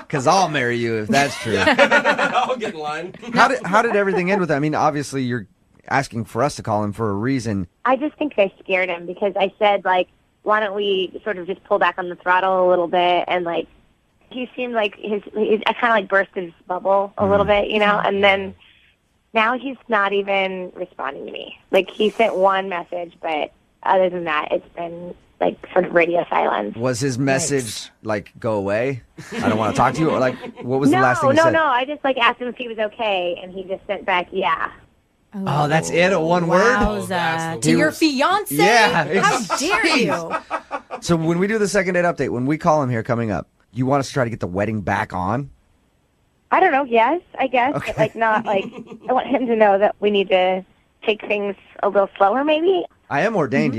Because I'll marry you if that's true. I'll get in line. How did everything end with that? I mean, obviously you're asking for us to call him for a reason. I just think I scared him because I said, like, why don't we sort of just pull back on the throttle a little bit? And, like, he seemed like I kind of, like, burst his bubble a little bit, and then now he's not even responding to me. Like, he sent one message, but other than that, it's been, like, sort of radio silence. Was his message like, go away? I don't want to talk to you? Or, like, what was the last thing he said? No. I just, like, asked him if he was okay, and he just sent back, yeah. Oh, that's it? A one word? Wowza. To your fiance? Yeah. How dare you? So when we do the second date update, when we call him here coming up, you want us to try to get the wedding back on? I don't know, yes, I guess. Okay. But, like, not, like, I want him to know that we need to take things a little slower, maybe. I am ordained,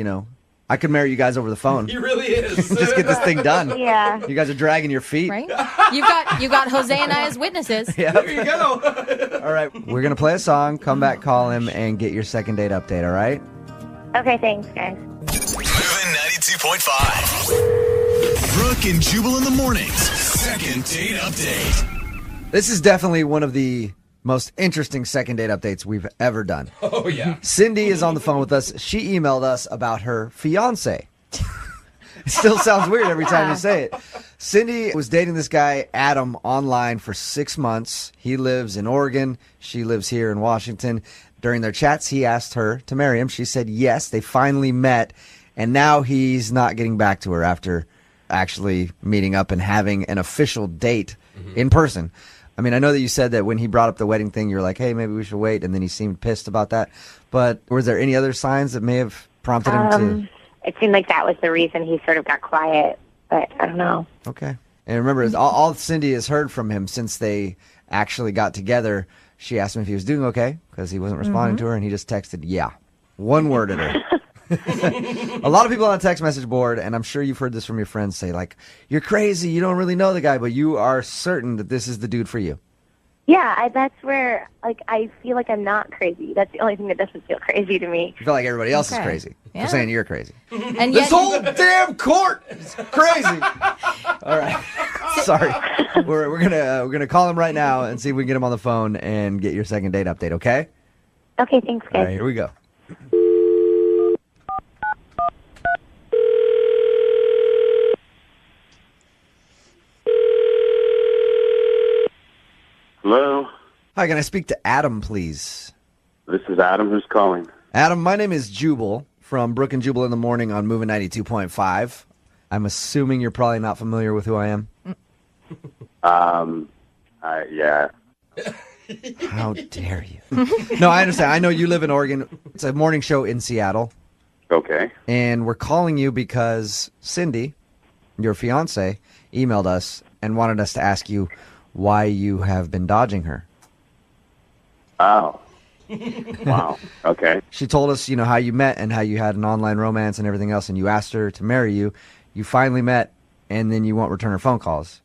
I could marry you guys over the phone. He really is. Just get this thing done. Yeah. You guys are dragging your feet. Right? You got Jose and I as witnesses. Yeah. There you go. All right. We're going to play a song, come back, call him, and get your second date update, all right? Okay, thanks, guys. Moving 92.5. Brooke and Jubal in the mornings. Second date update. This is definitely one of the most interesting second date updates we've ever done. Oh, yeah. Cindy is on the phone with us. She emailed us about her fiance. It still sounds weird every time you say it. Cindy was dating this guy, Adam, online for 6 months. He lives in Oregon. She lives here in Washington. During their chats, he asked her to marry him. She said yes. They finally met. And now he's not getting back to her after actually meeting up and having an official date in person. I mean, I know that you said that when he brought up the wedding thing, you were like, hey, maybe we should wait. And then he seemed pissed about that. But was there any other signs that may have prompted him to... It seemed like that was the reason he sort of got quiet, but I don't know. Okay. And remember, all Cindy has heard from him since they actually got together, she asked him if he was doing okay because he wasn't responding to her, and he just texted, yeah. One word at her. A lot of people on the text message board, and I'm sure you've heard this from your friends, say, like, you're crazy, you don't really know the guy, but you are certain that this is the dude for you. Yeah, that's where, like, I feel like I'm not crazy. That's the only thing that doesn't feel crazy to me. You feel like everybody else is Okay. crazy Yeah. for saying you're crazy. And This yet whole damn court is crazy. All right. Sorry. We're gonna call him right now and see if we can get him on the phone and get your second date update, okay? Okay, thanks, All guys. right, here we go. Hello, Hi, can I speak to Adam, please? this is Adam. Who's calling? Adam, my name is Jubal from Brooke and Jubal in the Morning on Moving 92.5. I'm assuming you're probably not familiar with who I am. Yeah. How dare you? No, I understand. I know you live in Oregon. It's a morning show in Seattle. Okay. And we're calling you because Cindy, your fiance, emailed us and wanted us to ask you why you have been dodging her. Oh. Wow. Okay. She told us, how you met and how you had an online romance and everything else, and you asked her to marry you. You finally met, and then you won't return her phone calls.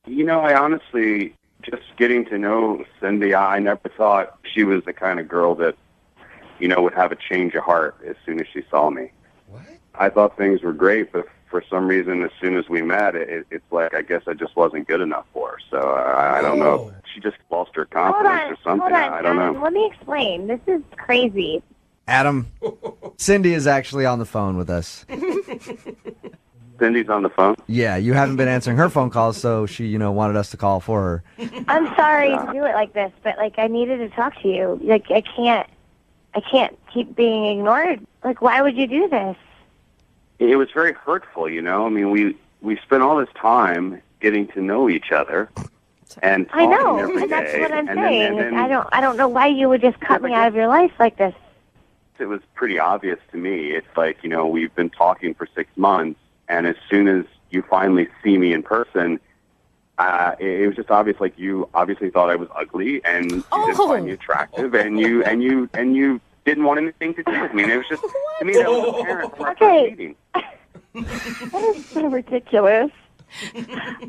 I honestly, just getting to know Cindy, I never thought she was the kind of girl that, would have a change of heart as soon as she saw me. What? I thought things were great, but for some reason, as soon as we met, it's like I guess I just wasn't good enough for her. So I don't know. She just lost her confidence or something. I don't know. Let me explain. This is crazy. Adam, Cindy is actually on the phone with us. Cindy's on the phone? Yeah, you haven't been answering her phone calls, so she, wanted us to call for her. I'm sorry to do it like this, but I needed to talk to you. I can't keep being ignored. Why would you do this? It was very hurtful, I mean, we spent all this time getting to know each other and I talking know, every and that's day. what I'm And saying. then I don't know why you would just cut me out of your life like this. it was pretty obvious to me. It's like, we've been talking for 6 months, and as soon as you finally see me in person, it was just obvious. You obviously thought I was ugly, and you didn't find me attractive, and you didn't want anything to do with me. And it was just to me that was apparent from our first meeting. That is so ridiculous.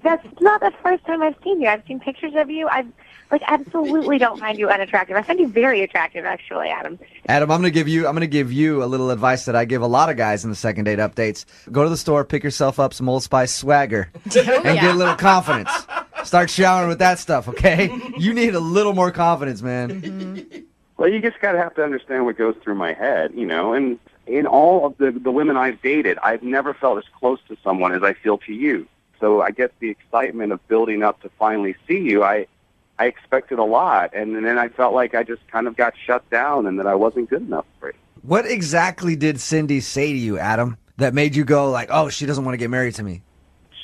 That's not the first time I've seen you. I've seen pictures of you. I've absolutely don't find you unattractive. I find you very attractive, actually, Adam. Adam, I'm going to give you a little advice that I give a lot of guys in the second date updates. Go to the store, pick yourself up some Old Spice swagger, and get a little confidence. Start showering with that stuff, okay? You need a little more confidence, man. Mm-hmm. Well, you just have to understand what goes through my head, and in all of the women I've dated, I've never felt as close to someone as I feel to you. So I guess the excitement of building up to finally see you, I expected a lot, and then I felt like I just kind of got shut down and that I wasn't good enough for you. What exactly did Cindy say to you, Adam, that made you go oh, she doesn't want to get married to me?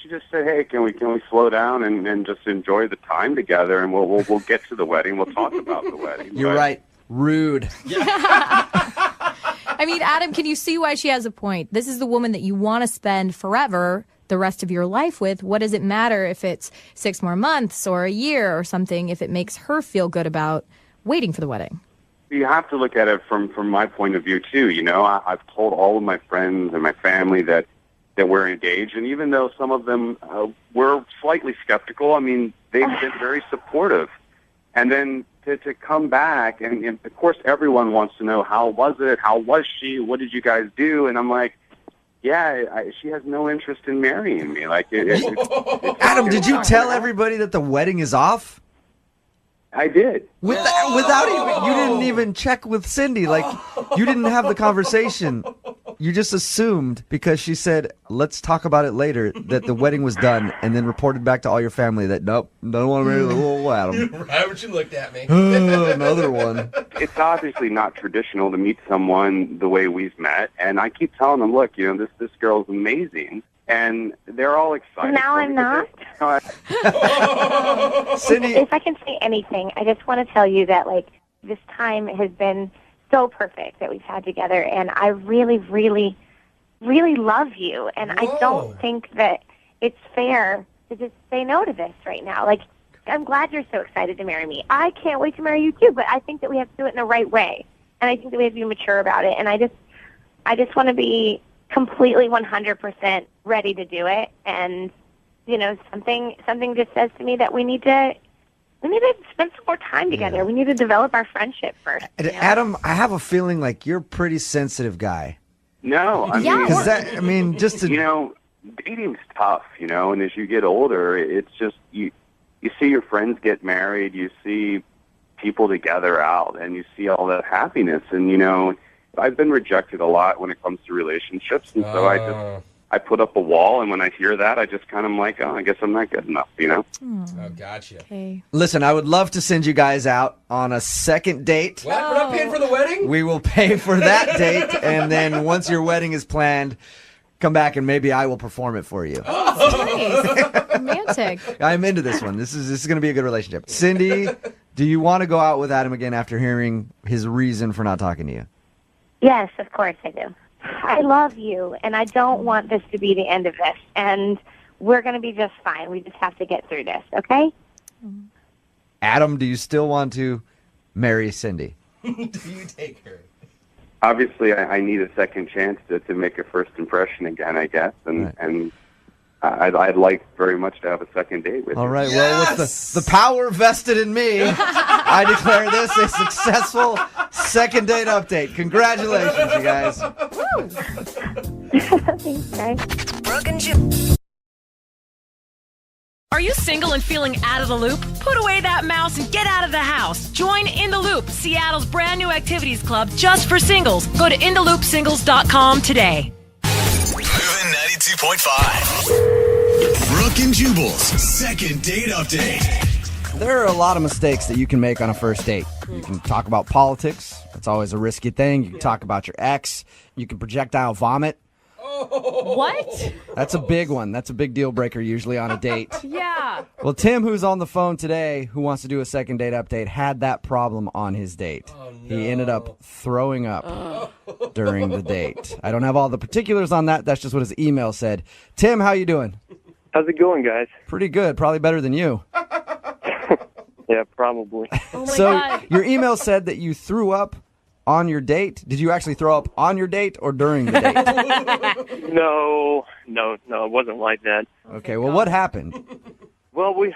She just said, "Hey, can we slow down and just enjoy the time together, and we'll get to the wedding. We'll talk about the wedding." You're right. Rude. I mean, Adam, can you see why she has a point? This is the woman that you want to spend forever, the rest of your life with. What does it matter if it's 6 more months or a year or something, if it makes her feel good about waiting for the wedding? You have to look at it from my point of view, too. I've told all of my friends and my family that we're engaged, and even though some of them were slightly skeptical, I mean, they've been very supportive. And then to come back, and of course everyone wants to know, how was it? How was she? What did you guys do? And I'm like, she has no interest in marrying me. Adam, did you tell everybody that the wedding is off? I did. Without even, you didn't even check with Cindy. You didn't have the conversation. You just assumed because she said, let's talk about it later, that the wedding was done, and then reported back to all your family that, nope, don't want to marry the little Adam. Right when you looked at me. Another one. It's obviously not traditional to meet someone the way we've met, and I keep telling them, look, this girl's amazing, and they're all excited. Now I'm not. Cindy, if I can say anything, I just want to tell you that this time has been so perfect that we've had together, and I really, really, really love you, and I don't think that it's fair to just say no to this right now. I'm glad you're so excited to marry me. I can't wait to marry you too, but I think that we have to do it in the right way, and I think that we have to be mature about it, and I just want to be completely 100% ready to do it, and something just says to me that we need to spend some more time together. We need to develop our friendship first. Adam, I have a feeling like you're a pretty sensitive guy. No, I mean, dating's tough, and as you get older, it's just you see your friends get married, you see people together out, and you see all that happiness, and I've been rejected a lot when it comes to relationships, and so I put up a wall, and when I hear that, I just kind of like, I guess I'm not good enough, Oh, gotcha. Okay. Listen, I would love to send you guys out on a second date. What? We're not paying for the wedding? We will pay for that date, and then once your wedding is planned, come back and maybe I will perform it for you. Nice. Romantic. I'm into this one. This is going to be a good relationship. Cindy, do you want to go out with Adam again after hearing his reason for not talking to you? Yes, of course I do. I love you, and I don't want this to be the end of this. And we're going to be just fine. We just have to get through this, okay? Adam, do you still want to marry Cindy? Do you take her? Obviously, I need a second chance to make a first impression again, I guess, and I'd like very much to have a second date with you. All right, well, with the power vested in me, I declare this a successful second date update. Congratulations, you guys. Thanks, guys. Brooke and Jubal. Are you single and feeling out of the loop? Put away that mouse and get out of the house. Join In the Loop, Seattle's brand new activities club just for singles. Go to intheloopsingles.com today. Moving 92.5. Brooke and Jubal's second date update. There are a lot of mistakes that you can make on a first date. You can talk about politics. That's always a risky thing. You can talk about your ex. You can projectile vomit. What? That's a big one. That's a big deal breaker usually on a date. Yeah. Well, Tim, who's on the phone today, who wants to do a second date update, had that problem on his date. Oh, no. He ended up throwing up during the date. I don't have all the particulars on that. That's just what his email said. Tim, how you doing? How's it going, guys? Pretty good. Probably better than you. Yeah, probably. Oh my So God. your email said that you threw up on your date. Did you actually throw up on your date or during the date? No, it wasn't like that. Okay, well, what happened? Well, we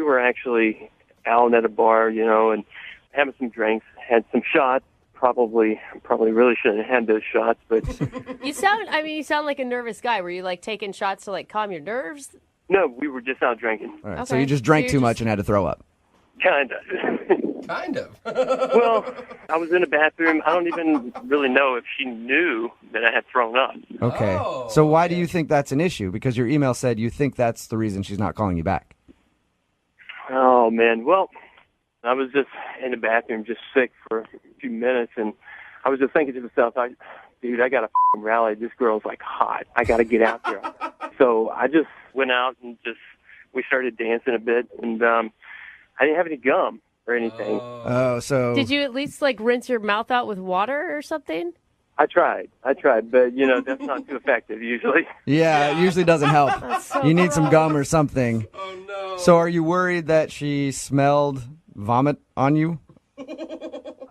were actually out at a bar, and having some drinks, had some shots. Probably really shouldn't have had those shots, but You sound like a nervous guy. Were you like taking shots to like calm your nerves? no, we were just out drinking. All right, so Okay. you just drank So too you're much and had to throw up. Kind of. Kind of. Well, I was in the bathroom. I don't even really know if she knew that I had thrown up. Okay. So why do you think that's an issue? Because your email said you think that's the reason she's not calling you back. Oh, man. Well, I was just in the bathroom, just sick for a few minutes, and I was just thinking to myself, dude, I got to rally. This girl's like hot. I got to get out there. So I just went out and we started dancing a bit, and I didn't have any gum or anything. Oh, so Did you at least like rinse your mouth out with water or something? I tried, but that's not too effective usually. Yeah, it usually doesn't help. So You need some gross. gum or something. Oh no. So are you worried that she smelled vomit on you?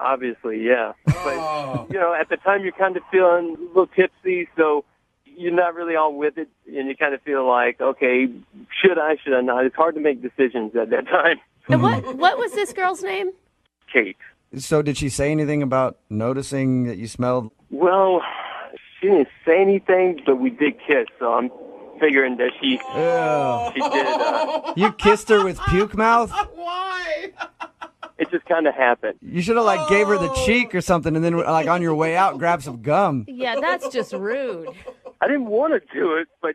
Obviously, yeah. But at the time you're kind of feeling a little tipsy, so you're not really all with it, and you kind of feel like, okay, should I not? It's hard to make decisions at that time. And what was this girl's name? Kate. So did she say anything about noticing that you smelled? Well, she didn't say anything, but we did kiss, so I'm figuring that she did. You kissed her with puke mouth? Why? It just kind of happened. You should have like gave her the cheek or something, and then like on your way out, grab some gum. Yeah, that's just rude. I didn't want to do it, but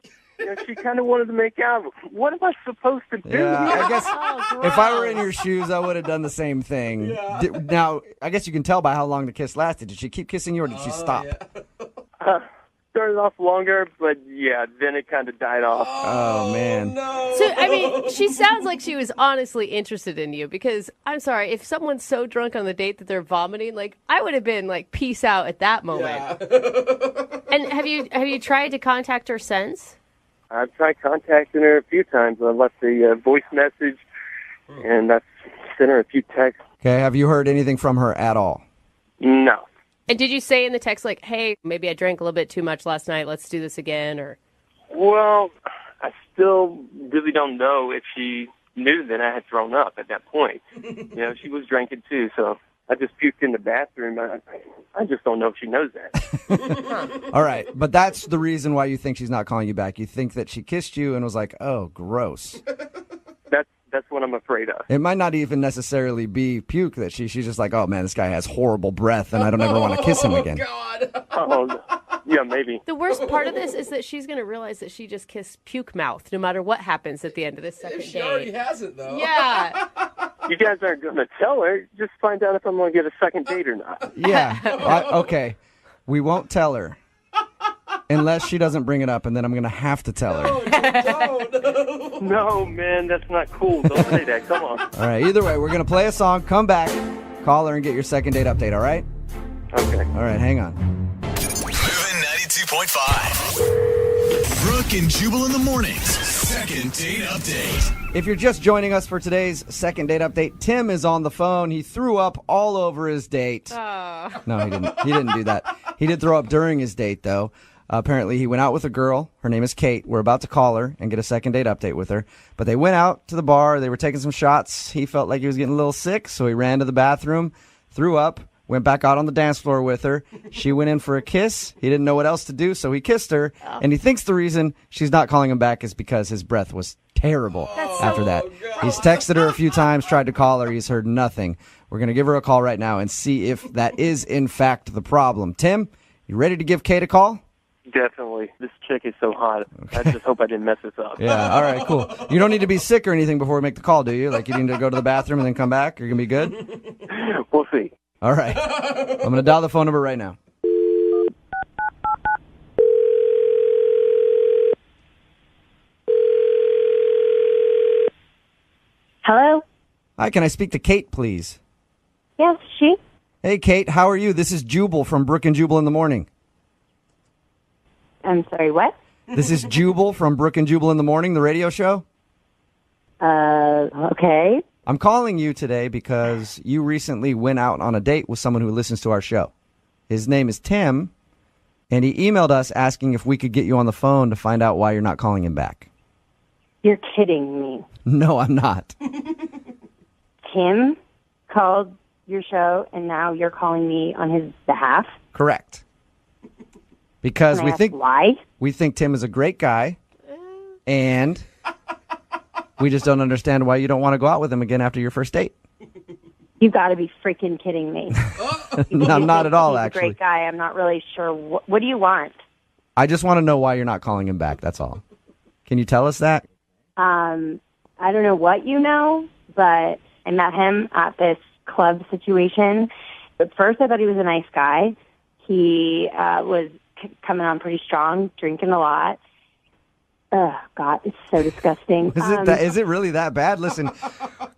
she kind of wanted to make out. What am I supposed to do? Yeah, I guess Oh, if I were in your shoes, I would have done the same thing. Now, I guess you can tell by how long the kiss lasted. Did she keep kissing you, or did she stop? Started off longer, but then it kind of died off. Oh man. So, I mean, she sounds like she was honestly interested in you because, I'm sorry, if someone's so drunk on the date that they're vomiting, like, I would have been like, peace out at that moment. And have you tried to contact her since? I've tried contacting her a few times. I left a voice message, and I've sent her a few texts. Okay, have you heard anything from her at all? No. And did you say in the text, like, hey, maybe I drank a little bit too much last night, let's do this again, or? Well, I still really don't know if she knew that I had thrown up at that point. She was drinking too, so I just puked in the bathroom. I just don't know if she knows that. All right, but that's the reason why you think she's not calling you back. You think that she kissed you and was like, oh, gross. That's what I'm afraid of. It might not even necessarily be puke that she's just like, oh man, this guy has horrible breath and I don't ever want to kiss him again. Oh, yeah, maybe. The worst part of this is that she's going to realize that she just kissed puke mouth no matter what happens at the end of this second She date. already has it, though. Yeah. You guys aren't going to tell her. Just find out if I'm going to get a second date or not. Yeah, okay. We won't tell her. unless she doesn't bring it up, and then I'm going to have to tell her. No, man, that's not cool. Don't say that. Come on. All right, either way, we're going to play a song, come back, call her, and get your second date update, all right? Okay. All right, hang on. Moving 92.5. Brooke and Jubal in the mornings. Second date update. If you're just joining us for today's second date update, Tim is on the phone. He threw up all over his date. No, he didn't. He didn't do that. He did throw up during his date, though. Apparently, he went out with a girl. Her name is Kate. We're about to call her and get a second date update with her. But they went out to the bar. They were taking some shots. He felt like he was getting a little sick, so he ran to the bathroom, threw up, went back out on the dance floor with her. She went in for a kiss. He didn't know what else to do, so he kissed her. And he thinks the reason she's not calling him back is because his breath was terrible after that. He's texted her a few times, tried to call her. He's heard nothing. We're going to give her a call right now and see if that is, in fact, the problem. Tim, you ready to give Kate a call? Definitely. This chick is so hot. I just hope I didn't mess this up. Yeah, all right, cool. You don't need to be sick or anything before we make the call, do you? Like you need to go to the bathroom and then come back? You're going to be good? We'll see. All right. I'm going to dial the phone number right now. Hello? Hi, can I speak to Kate, please? Yes, she? Hey, Kate, how are you? This is Jubal from Brooke and Jubal in the morning. I'm sorry, what? This is Jubal from Brooke and Jubal in the morning, the radio show. Okay. I'm calling you today because you recently went out on a date with someone who listens to our show. His name is Tim, and he emailed us asking if we could get you on the phone to find out why you're not calling him back. You're kidding me. No, I'm not. Tim called your show, and now you're calling me on his behalf? Correct. Because Can I ask why? We think Tim is a great guy, and we just don't understand why you don't want to go out with him again after your first date. You've got to be freaking kidding me. No, not at all, He's actually. a great guy. I'm not really sure. What do you want? I just want to know why you're not calling him back, that's all. Can you tell us that? I don't know what you know, but I met him at this club situation. At first, I thought he was a nice guy. He was coming on pretty strong, drinking a lot. Oh, God, it's so disgusting. Is it really that bad? Listen,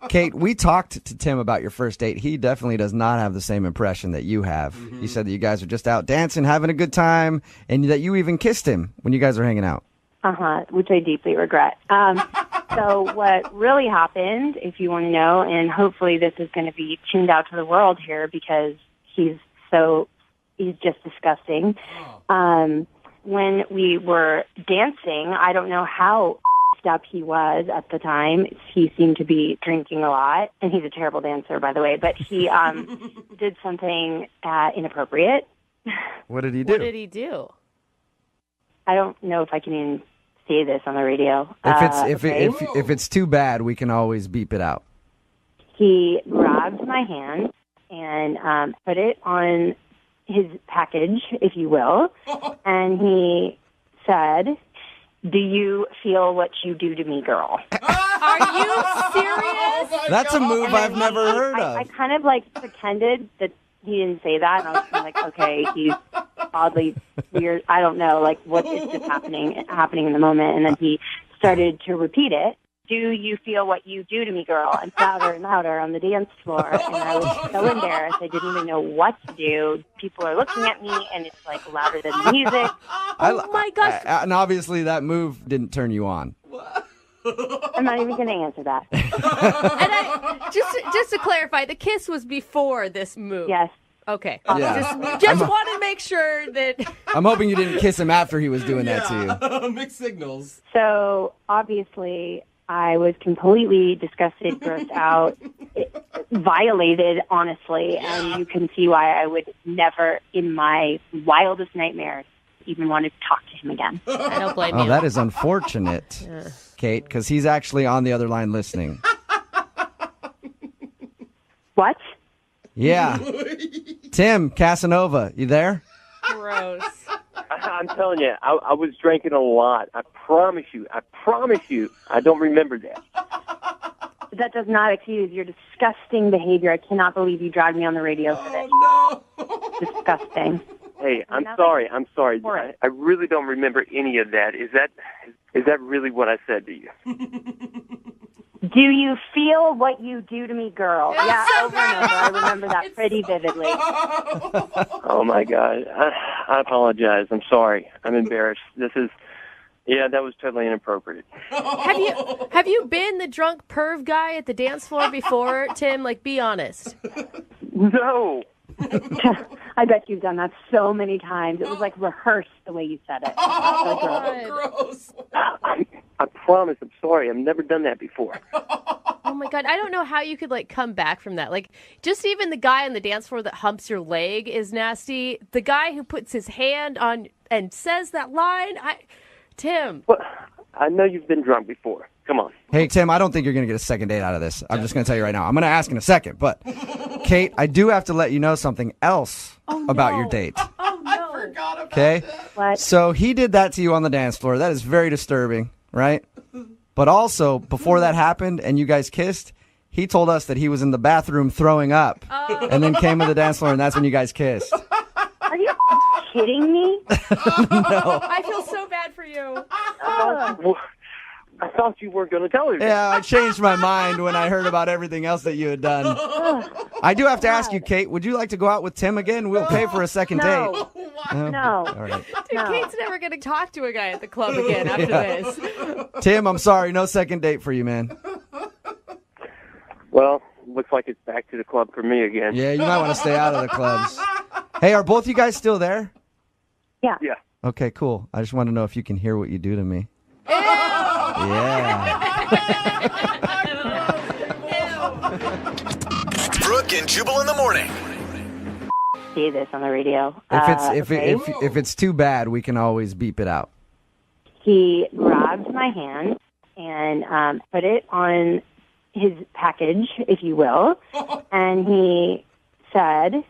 Kate, we talked to Tim about your first date. He definitely does not have the same impression that you have. Mm-hmm. He said that you guys are just out dancing, having a good time, and that you even kissed him when you guys were hanging out. Which I deeply regret. So what really happened, if you want to know, and hopefully this is going to be tuned out to the world here because he's just disgusting. When we were dancing, I don't know how up he was at the time. He seemed to be drinking a lot, and he's a terrible dancer, by the way, but he did something inappropriate. What did he do? What did he do? I don't know if I can even say this on the radio. If it's too bad, we can always beep it out. He grabbed my hand and put it on his package, if you will, and he said, "Do you feel what you do to me, girl?" Are you serious? That's a move I've never heard of. I kind of pretended that he didn't say that, and I was kind of like, okay, he's oddly weird. I don't know, what is just happening in the moment. And then he started to repeat it. "Do you feel what you do to me, girl?" And louder on the dance floor. And I was so embarrassed. I didn't even know what to do. People are looking at me, and it's louder than the music. Oh my gosh. And obviously that move didn't turn you on. I'm not even going to answer that. And just to clarify, the kiss was before this move. Yes. Okay. Yeah. Just want to make sure that... I'm hoping you didn't kiss him after he was doing that to you. Mixed signals. So, obviously, I was completely disgusted, grossed out, violated, honestly, and you can see why I would never, in my wildest nightmares, even want to talk to him again. I don't blame you. Oh, that is unfortunate, Kate, because he's actually on the other line listening. What? Yeah. Tim, Casanova, you there? Gross. I'm telling you, I was drinking a lot. I promise you. I don't remember that. That does not excuse your disgusting behavior. I cannot believe you dragged me on the radio for this. Oh, no. Disgusting. Hey, I'm Nothing sorry. I'm sorry. for it. I really don't remember any of that. Is that really what I said to you? Do you feel what you do to me, girl? Yeah, over and over. I remember that pretty vividly. Oh my God. I apologize. I'm sorry. I'm embarrassed. That was totally inappropriate. Have you been the drunk perv guy at the dance floor before, Tim? Like, be honest. No. I bet you've done that so many times. It was like rehearsed the way you said it. Gross. I promise. I'm sorry. I've never done that before. Oh my God, I don't know how you could like come back from that. Like, just even the guy on the dance floor that humps your leg is nasty. The guy who puts his hand on and says that line, Tim. Well, I know you've been drunk before. Come on. Hey, Tim, I don't think you're going to get a second date out of this. I'm just going to tell you right now. I'm going to ask in a second. But, Kate, I do have to let you know something else about your date. Oh, no. I forgot about Okay? that. What? So he did that to you on the dance floor. That is very disturbing, right? But also, before that happened and you guys kissed, he told us that he was in the bathroom throwing up and then came to the dance floor, and that's when you guys kissed. Are you kidding me? No. I feel so bad for you. Well, I thought you weren't going to tell me. Yeah, I changed my mind when I heard about everything else that you had done. I do have to ask you, Kate, would you like to go out with Tim again? We'll pay for a second date. No. All right. Dude, Kate's never going to talk to a guy at the club again after this. Tim, I'm sorry. No second date for you, man. Well, looks like it's back to the club for me again. Yeah, you might want to stay out of the clubs. Hey, are both you guys still there? Yeah. Yeah. Okay, cool. I just want to know if you can hear what you do to me. Yeah. Brooke and Jubal in the morning. See this on the radio. If it's too bad, we can always beep it out. He grabbed my hand and put it on his package, if you will, and he said,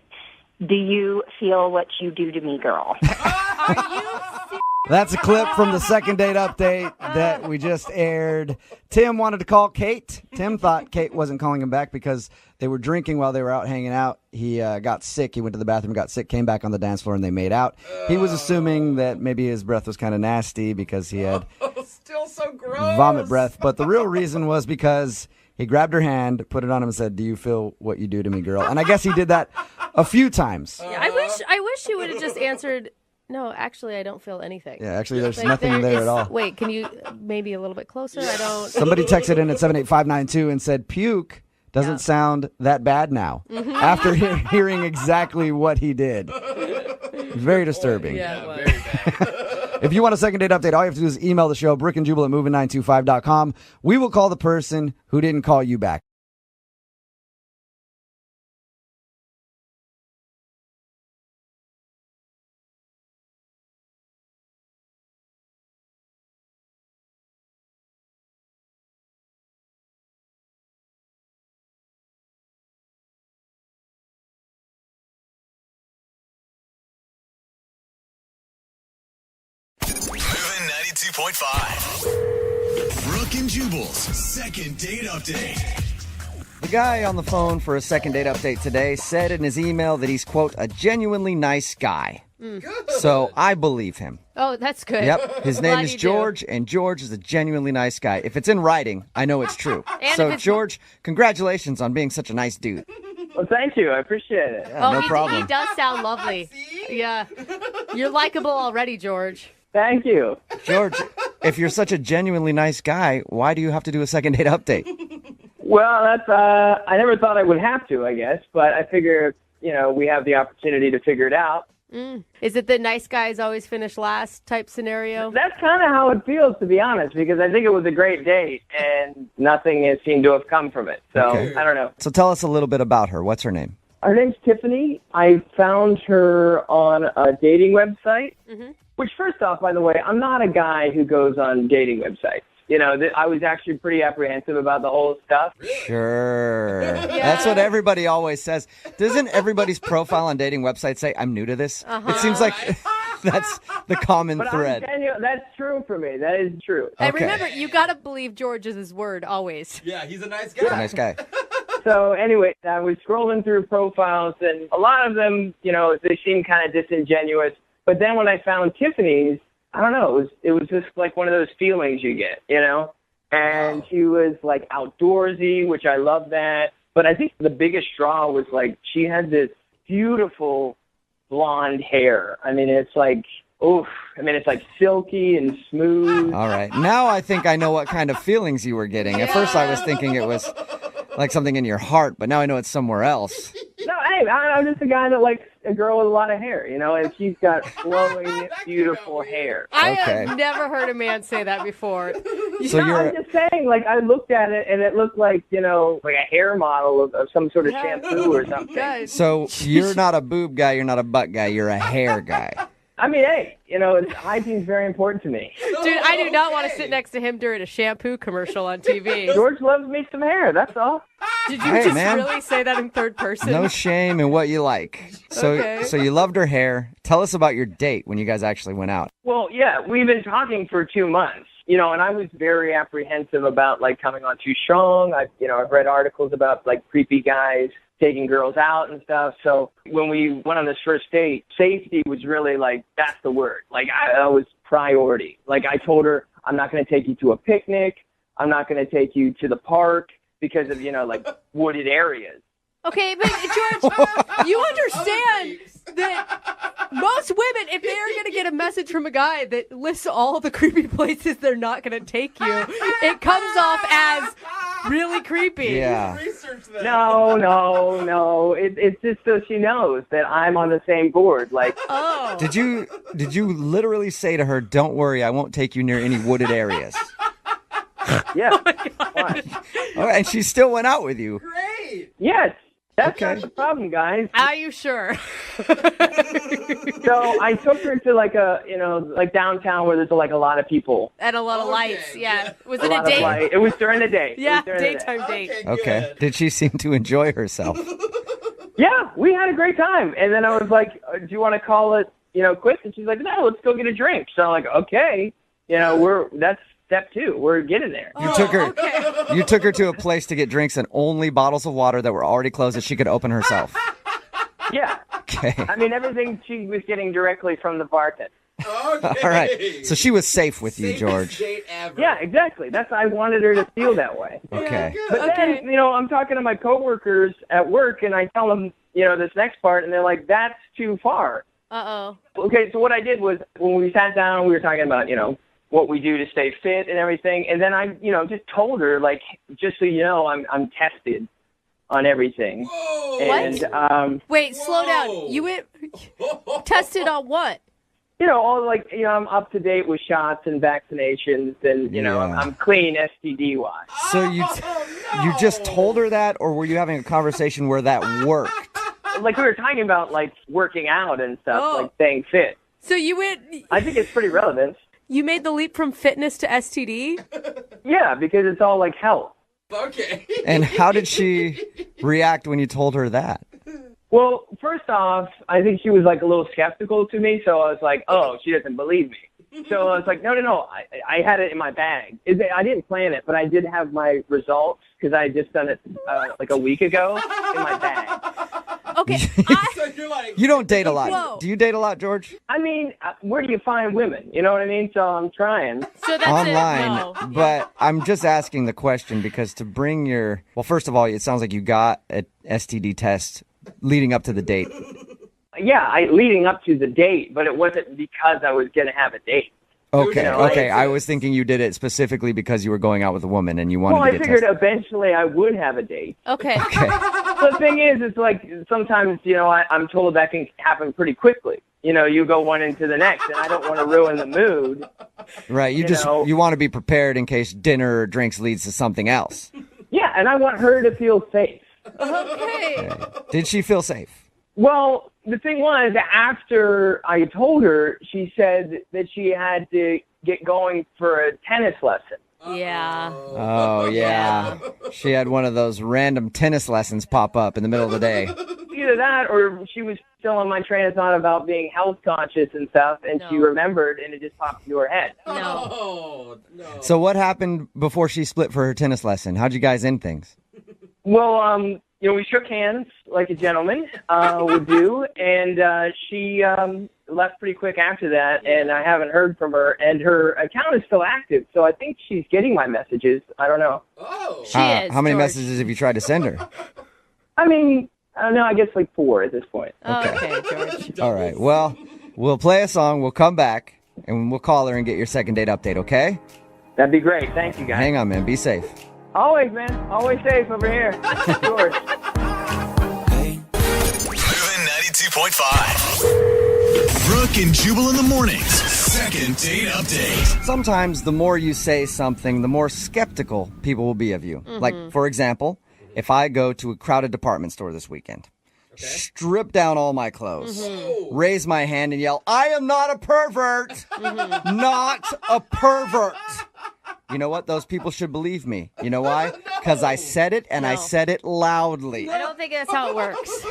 "Do you feel what you do to me, girl?" Are you serious? That's a clip from the second date update that we just aired. Tim wanted to call Kate. Tim thought Kate wasn't calling him back because they were drinking while they were out hanging out. He got sick. He went to the bathroom, got sick, came back on the dance floor, and they made out. He was assuming that maybe his breath was kind of nasty because he had Still so gross. vomit breath. But the real reason was because he grabbed her hand, put it on him, and said, "Do you feel what you do to me, girl?" And I guess he did that a few times. Yeah, I wish he would have just answered, "No, actually, I don't feel anything." Yeah, actually, there's nothing there at all. Wait, can you maybe a little bit closer? I don't. Somebody texted in at 78592 and said, "Puke doesn't sound that bad now." After hearing exactly what he did. Very disturbing. Yeah, it was. Very bad. If you want a second date update, all you have to do is email the show, Brooke and Jubal at moving925.com. We will call the person who didn't call you back. Moving 92.5. Brooke and Jubal's second date update. The guy on the phone for a second date update today said in his email that he's, quote, a genuinely nice guy. So I believe him. Oh, that's good. Yep. His name is George, and George is a genuinely nice guy. If it's in writing, I know it's true. So, George, congratulations on being such a nice dude. Well, thank you. I appreciate it. Yeah, no problem. He does sound lovely. Yeah. You're likable already, George. Thank you. George, if you're such a genuinely nice guy, why do you have to do a second date update? Well, that's I never thought I would have to, I guess, but I figure, we have the opportunity to figure it out. Is it the nice guys always finish last type scenario? That's kind of how it feels, to be honest, because I think it was a great date, and nothing has seemed to have come from it. So, Okay. I don't know. So tell us a little bit about her. What's her name? Her name's Tiffany. I found her on a dating website, which, first off, by the way, I'm not a guy who goes on dating websites. I was actually pretty apprehensive about the whole stuff. Sure. That's what everybody always says. Doesn't everybody's profile on dating websites say, "I'm new to this"? It seems like that's the common thread. That's true for me. That is true. And remember, you got to believe George is his word always. Yeah, he's a nice guy. He's a nice guy. So anyway, I was scrolling through profiles, and a lot of them, they seemed kind of disingenuous. But then when I found Tiffany's, I don't know, it was just like one of those feelings you get, And she was like outdoorsy, which I love that. But I think the biggest draw was like she had this beautiful blonde hair. I mean, it's like, oof. I mean, it's like silky and smooth. All right. Now I think I know what kind of feelings you were getting. At first I was thinking it was like something in your heart, but now I know it's somewhere else. No, hey, I'm just a guy that likes a girl with a lot of hair, and she's got flowing, beautiful hair. I have never heard a man say that before. So I'm just saying, like, I looked at it, and it looked like, like a hair model of some sort of shampoo or something. So you're not a boob guy, you're not a butt guy, you're a hair guy. I mean, hey, hygiene's very important to me. Dude, I do not want to sit next to him during a shampoo commercial on TV. George loves me some hair, that's all. Did you really say that in third person? No shame in what you like. So you loved her hair. Tell us about your date when you guys actually went out. Well, yeah, we've been talking for 2 months, and I was very apprehensive about, like, coming on too strong. I've read articles about, like, creepy guys taking girls out and stuff. So when we went on this first date, safety was really, like, that's the word. Like, I was priority. Like, I told her, I'm not going to take you to a picnic. I'm not going to take you to the park because of, like, wooded areas. Okay, but George, you understand that most women, if they're going to get a message from a guy that lists all the creepy places they're not going to take you, it comes off as really creepy. Yeah. No. It's just so she knows that I'm on the same board. Like, Did you literally say to her, "Don't worry, I won't take you near any wooded areas"? Yeah. All right, and she still went out with you. Great. Yes. That's not the problem, guys. Are you sure? So I took her to like like downtown where there's like a lot of people. And a lot of lights, yeah. Was it a lot of date? light. It was during the day. Yeah, daytime date. Okay. Did she seem to enjoy herself? Yeah, we had a great time. And then I was like, do you want to call it, quits? And she's like, no, let's go get a drink. So I'm like, okay. That's step 2. We're getting there. You took her to a place to get drinks and only bottles of water that were already closed that she could open herself. Yeah. Okay. I mean, everything she was getting directly from the bartender. Okay. All right. So she was safe with you, George. Date ever. Yeah, exactly. I wanted her to feel that way. Okay. But then, I'm talking to my coworkers at work, and I tell them, this next part, and they're like, that's too far. Uh-oh. Okay, so what I did was, when we sat down, we were talking about, what we do to stay fit and everything, and then I, just told her, like, just so you know, I'm tested on everything. Whoa. And, Wait, slow down. You went tested on what? All like, I'm up to date with shots and vaccinations, and I'm clean STD-wise. So you just told her that, or were you having a conversation where that worked? Like, we were talking about, like, working out and stuff, like staying fit. So you went... I think it's pretty relevant. You made the leap from fitness to STD? Yeah, because it's all like health. Okay. And how did she react when you told her that? Well, first off, I think she was like a little skeptical to me, so I was like, oh, she doesn't believe me. So I was like, no, I had it in my bag. I didn't plan it, but I did have my results because I had just done it like a week ago in my bag. Okay. So you're like... You don't date a lot. Whoa. Do you date a lot, George? I mean, where do you find women? You know what I mean? So I'm trying. So that's online, it. No. but I'm just asking the question because to bring your... Well, first of all, it sounds like you got an STD test leading up to the date. Yeah, leading up to the date, but it wasn't because I was going to have a date. Okay, okay. I was thinking you did it specifically because you were going out with a woman and you wanted to get tested. Well, I figured tested. eventually I would have a date. Okay. So the thing is, it's like sometimes, I'm told that can happen pretty quickly. You go one into the next, and I don't want to ruin the mood. Right, you want to be prepared in case dinner or drinks leads to something else. Yeah, and I want her to feel safe. Okay. Did she feel safe? Well, the thing was, after I told her, she said that she had to get going for a tennis lesson. Yeah. Oh, yeah. She had one of those random tennis lessons pop up in the middle of the day. Either that or she was still on my train of thought about being health conscious and stuff, and she remembered, and it just popped into her head. No. So what happened before she split for her tennis lesson? How'd you guys end things? Well, we shook hands like a gentleman would do, and she left pretty quick after that, and I haven't heard from her, and her account is still active, so I think she's getting my messages. I don't know. Oh. She is, How many George. messages have you tried to send her? I mean, I don't know, I guess like 4 at this point. Okay, George. All right. Well, we'll play a song. We'll come back, and we'll call her and get your second date update, okay? That'd be great. Thank you, guys. Hang on, man. Be safe. Always, man. Always safe over here. George. Moving 92.5. Brooke and Jubal in the mornings. Second date update. Sometimes the more you say something, the more skeptical people will be of you. Like, for example, if I go to a crowded department store this weekend, strip down all my clothes, raise my hand and yell, I am not a pervert! Not a pervert! You know what? Those people should believe me. You know why? Because I said it, and I said it loudly. I don't think that's how it works.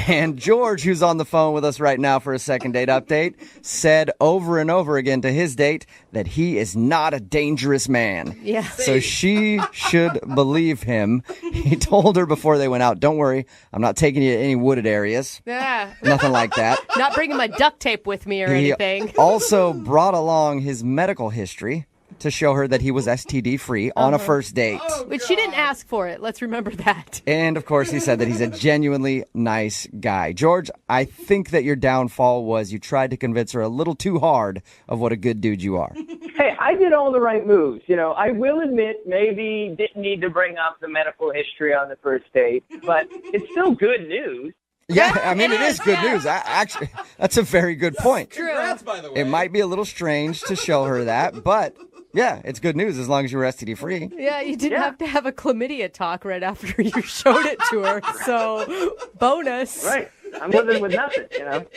And George, who's on the phone with us right now for a second date update, said over and over again to his date that he is not a dangerous man. Yeah. So she should believe him. He told her before they went out, don't worry, I'm not taking you to any wooded areas. Yeah. Nothing like that. Not bringing my duct tape with me or He anything. also brought along his medical history to show her that he was STD free on a first date. Which she didn't ask for it. Let's remember that. And of course, he said that he's a genuinely nice guy. George, I think that your downfall was you tried to convince her a little too hard of what a good dude you are. Hey, I did all the right moves. I will admit maybe didn't need to bring up the medical history on the first date, but it's still good news. Yeah, I mean, it is good news. Actually, that's a very good point. Congrats, by the way. It might be a little strange to show her that, but yeah, it's good news as long as you were STD free. Yeah, you didn't have to have a chlamydia talk right after you showed it to her. So, bonus. Right. I'm living with nothing,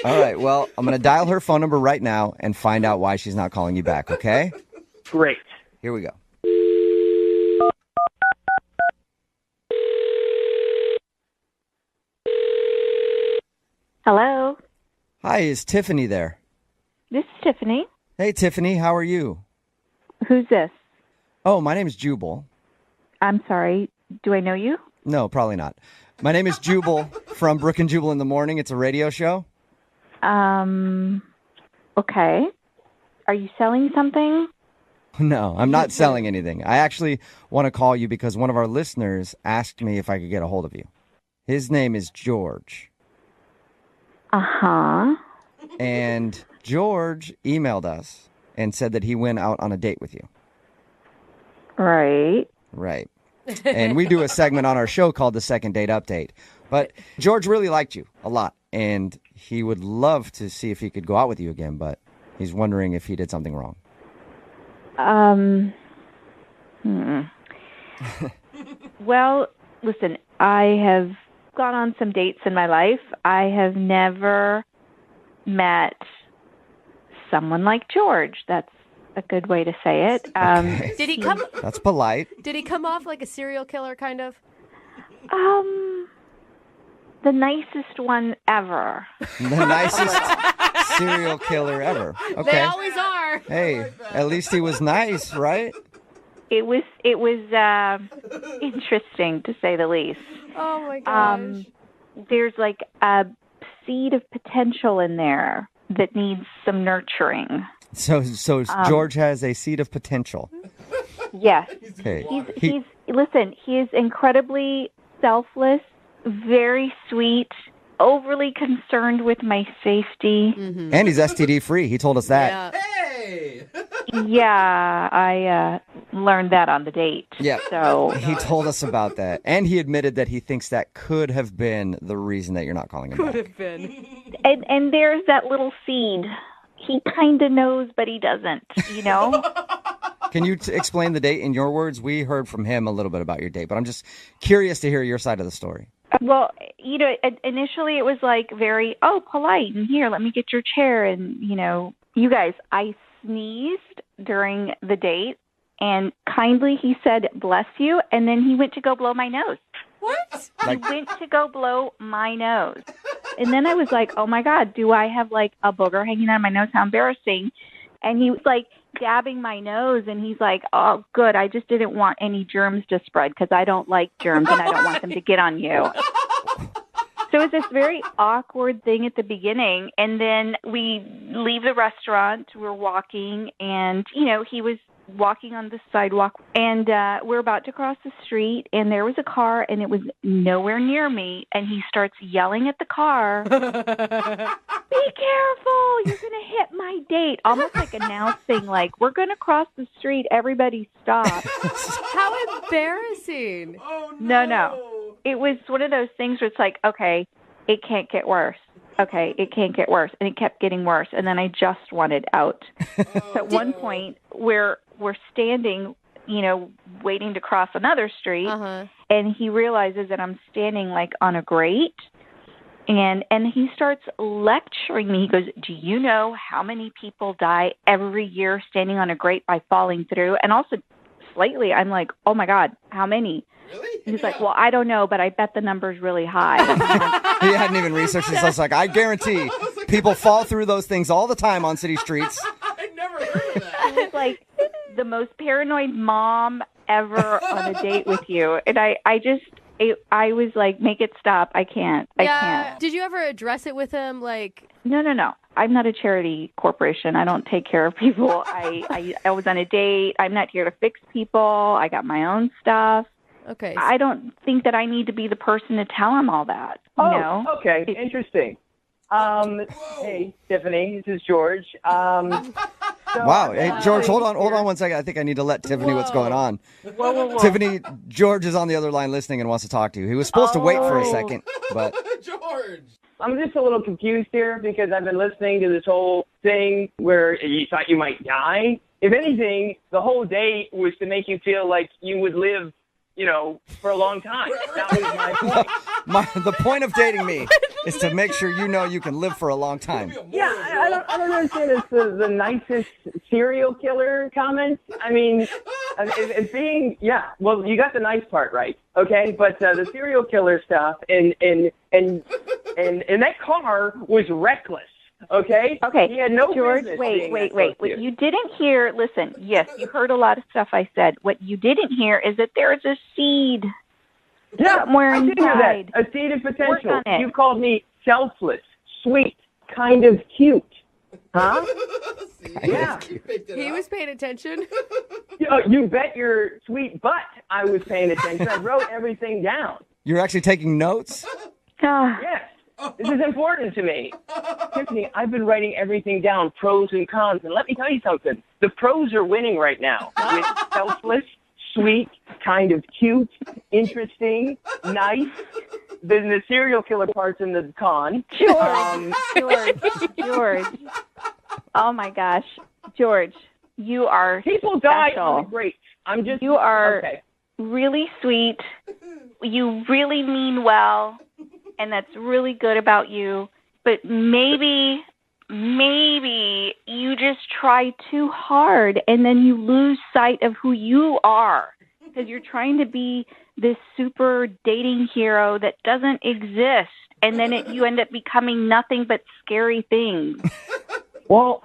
All right, well, I'm going to dial her phone number right now and find out why she's not calling you back, okay? Great. Here we go. Hello. Hi, is Tiffany there? This is Tiffany. Hey, Tiffany, how are you? Who's this? Oh, my name is Jubal. I'm sorry. Do I know you? No, probably not. My name is Jubal from Brooke and Jubal in the Morning. It's a radio show. Okay. Are you selling something? No, I'm not selling anything. I actually want to call you because one of our listeners asked me if I could get a hold of you. His name is George. Uh-huh. And George emailed us and said that he went out on a date with you. Right. Right. And we do a segment on our show called the Second Date Update. But George really liked you a lot, and he would love to see if he could go out with you again, but he's wondering if he did something wrong. Well, listen, I have gone on some dates in my life. I have never met someone like George. That's a good way to say it. Okay. Did he come? That's polite. Did he come off like a serial killer, kind of? The nicest one ever. The nicest serial killer ever. Okay. They always are. Hey, at least he was nice, right? It was interesting, to say the least. Oh, my gosh. There's like a seed of potential in there that needs some nurturing. So George has a seed of potential. Yes. Okay. Listen, he is incredibly selfless, very sweet, overly concerned with my safety. Mm-hmm. And he's STD free. He told us that. Yeah. Hey! Yeah, I learned that on the date. Yeah. So He told us about that. And he admitted that he thinks that could have been the reason that you're not calling him back. Could have been. and there's that little seed. He kind of knows, but he doesn't, Can you explain the date in your words? We heard from him a little bit about your date, but I'm just curious to hear your side of the story. Well, initially it was like very, polite. And here, let me get your chair. And, you guys, I sneezed during the date. And kindly he said, bless you. And then he went to go blow my nose. What? He went to go blow my nose. And then I was like, oh, my God, do I have like a booger hanging out of my nose? How embarrassing. And he was like, dabbing my nose, and he's like, oh, good, I just didn't want any germs to spread because I don't like germs and I don't want them to get on you. So it was this very awkward thing at the beginning, and then we leave the restaurant, we're walking, and, he was walking on the sidewalk, and we're about to cross the street, and there was a car, and it was nowhere near me, and he starts yelling at the car, be careful, you're going to hit my date, almost like announcing, like, we're going to cross the street, everybody stop. How embarrassing. No. It was one of those things where it's like, okay, it can't get worse. Okay, it can't get worse. And it kept getting worse. And then I just wanted out. So at one point, we're standing, waiting to cross another street. And he realizes that I'm standing, like, on a grate. And he starts lecturing me. He goes, do you know how many people die every year standing on a grate by falling through? And also, slightly, I'm like, oh, my God, how many? Really? He's like, well, I don't know, but I bet the number's really high. He hadn't even researched this. I was like, I guarantee people fall through those things all the time on city streets. I'd never heard of that. I was like the most paranoid mom ever on a date with you. And I was like, make it stop. I can't. Did you ever address it with him? Like, No. I'm not a charity corporation. I don't take care of people. I was on a date. I'm not here to fix people. I got my own stuff. Okay. I don't think that I need to be the person to tell him all that. Okay. Interesting. Hey, Tiffany, this is George. Wow. Hey, George, hold on 1 second. I think I need to let Tiffany what's going on. Whoa. Tiffany, George is on the other line listening and wants to talk to you. He was supposed to wait for a second, but... George! I'm just a little confused here because I've been listening to this whole thing where you thought you might die. If anything, the whole date was to make you feel like you would live, for a long time. That was my point. The point of dating me is to make sure you can live for a long time. Yeah, I don't understand. It's the nicest serial killer comment. I mean, it's being, well, you got the nice part right, okay? But the serial killer stuff and that car was reckless. Okay. He had no George, business. wait. What you didn't hear, listen, yes, you heard a lot of stuff I said. What you didn't hear is that there is a seed somewhere I did hear inside. that. A seed of potential. Work on it. You called me selfless, sweet, kind of cute. Huh? Yeah. He was paying attention. You bet your sweet butt I was paying attention. I wrote everything down. You're actually taking notes? Yes. This is important to me. Tiffany, I've been writing everything down, pros and cons. And let me tell you something. The pros are winning right now. With selfless, sweet, kind of cute, interesting, nice. Then the serial killer part's in the con. George. Oh, my gosh. George, you are People die special. on the great. You are really sweet. You really mean well. And that's really good about you. But maybe you just try too hard and then you lose sight of who you are. Because you're trying to be this super dating hero that doesn't exist. And then you end up becoming nothing but scary things. Well,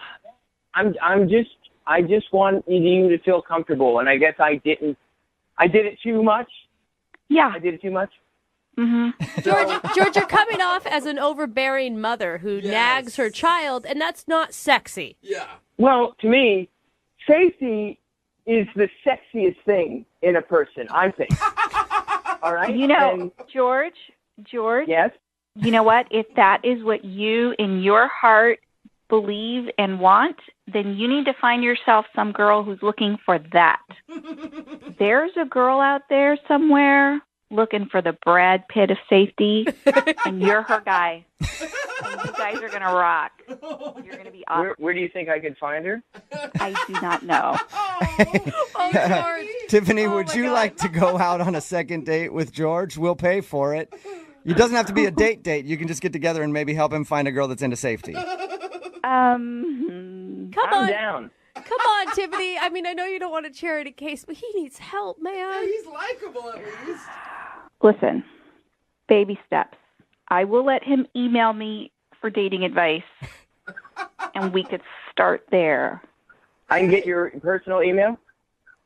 I just want you to feel comfortable. And I guess I did it too much. Yeah. I did it too much. Mm-hmm. George, you're coming off as an overbearing mother who nags her child, and that's not sexy. Yeah. Well, to me, safety is the sexiest thing in a person, I think. All right? George? Yes? You know what? If that is what you, in your heart, believe and want, then you need to find yourself some girl who's looking for that. There's a girl out there somewhere looking for the Brad Pitt of safety, and you're her guy. And you guys are going to rock. You're going to be awesome. Where do you think I could find her? I do not know. George. Tiffany, would you like to go out on a second date with George? We'll pay for it. It doesn't have to be a date. You can just get together and maybe help him find a girl that's into safety. Come I'm on. down. Come on, Tiffany. I mean, I know you don't want a charity case, but he needs help, man. Yeah, he's likable at least. Listen, baby steps. I will let him email me for dating advice, and we could start there. I can get your personal email?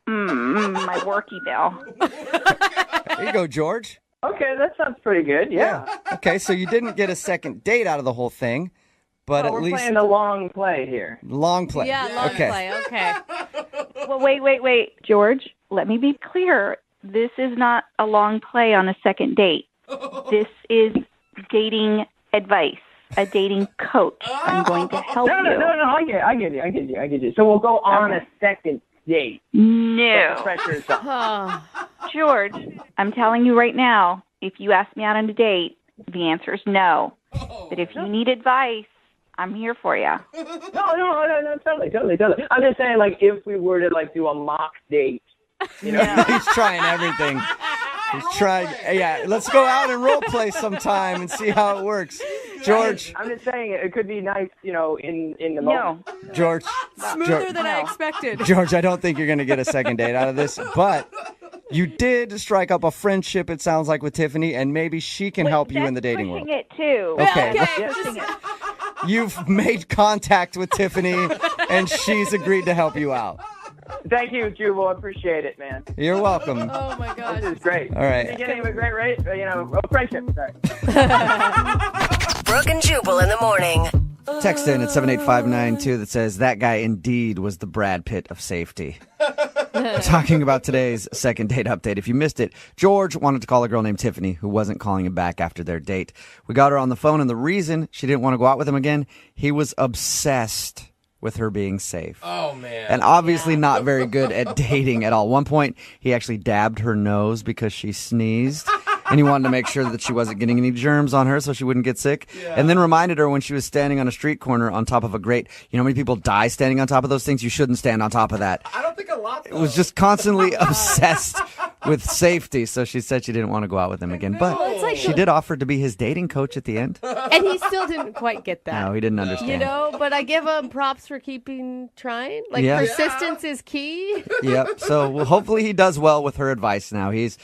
My work email. There you go, George. Okay, that sounds pretty good. Yeah. Okay, so you didn't get a second date out of the whole thing, but we're playing the long play here. Long play. Yeah, long okay. play. Okay. Well, wait. George, let me be clear. This is not a long play on a second date. This is dating advice, a dating coach. I'm going to help you. No, I get you. So we'll go on a second date. No. The pressure is on. George, I'm telling you right now, if you ask me out on a date, the answer is no. But if you need advice, I'm here for you. No, totally. I'm just saying, like, if we were to, like, do a mock date, you know? He's trying everything. He's trying. Yeah, let's go out and role play sometime and see how it works. George. I'm just saying it could be nice, in the moment. George. Smoother than I expected. George, I don't think you're going to get a second date out of this, but you did strike up a friendship, it sounds like, with Tiffany, and maybe she can help you in the dating world. It too. Okay. Pushing it. You've made contact with Tiffany, and she's agreed to help you out. Thank you, Jubal. I appreciate it, man. You're welcome. Oh, my gosh. This is great. All right. Beginning of a great rate, friendship. Sorry. Brooke and Jubal in the morning. Text in at 78592 that says, that guy indeed was the Brad Pitt of safety. We're talking about today's second date update. If you missed it, George wanted to call a girl named Tiffany who wasn't calling him back after their date. We got her on the phone, and the reason she didn't want to go out with him again, he was obsessed with her being safe. Oh, man. And obviously not very good at dating at all. One point, he actually dabbed her nose because she sneezed. And he wanted to make sure that she wasn't getting any germs on her so she wouldn't get sick. Yeah. And then reminded her when she was standing on a street corner on top of a grate. You know how many people die standing on top of those things? You shouldn't stand on top of that. I don't think a lot, though. It was just constantly obsessed with safety. So she said she didn't want to go out with him again. But she did offer to be his dating coach at the end. And he still didn't quite get that. No, he didn't understand. But I give him props for keeping trying. Like, persistence is key. Yep. So hopefully he does well with her advice now. He's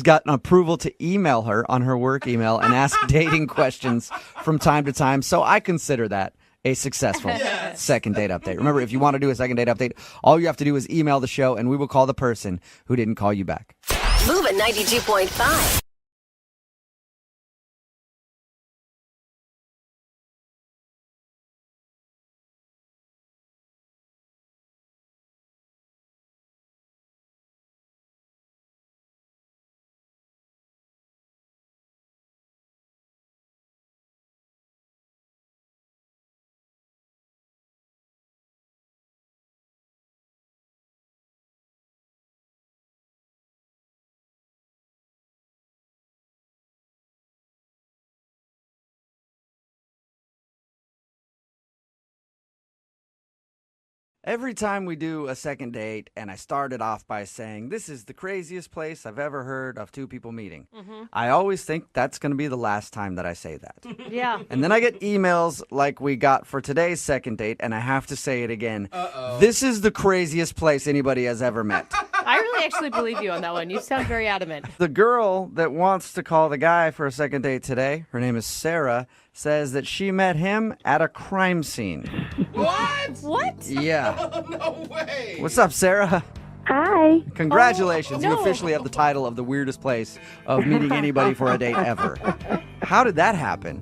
gotten approval to email her on her work email and ask dating questions from time to time. So I consider that a successful second date update. Remember, if you want to do a second date update, all you have to do is email the show and we will call the person who didn't call you back. Moving 92.5. Every time we do a second date and I start it off by saying, this is the craziest place I've ever heard of two people meeting, I always think that's going to be the last time that I say that. Yeah. And then I get emails like we got for today's second date, and I have to say it again. This is the craziest place anybody has ever met. I really actually believe you on that one. You sound very adamant. The girl that wants to call the guy for a second date today, her name is Sarah, says that she met him at a crime scene. What? Yeah. No way. What's up, Sarah? Hi. Congratulations. Oh, no. You officially have the title of the weirdest place of meeting anybody for a date ever. How did that happen?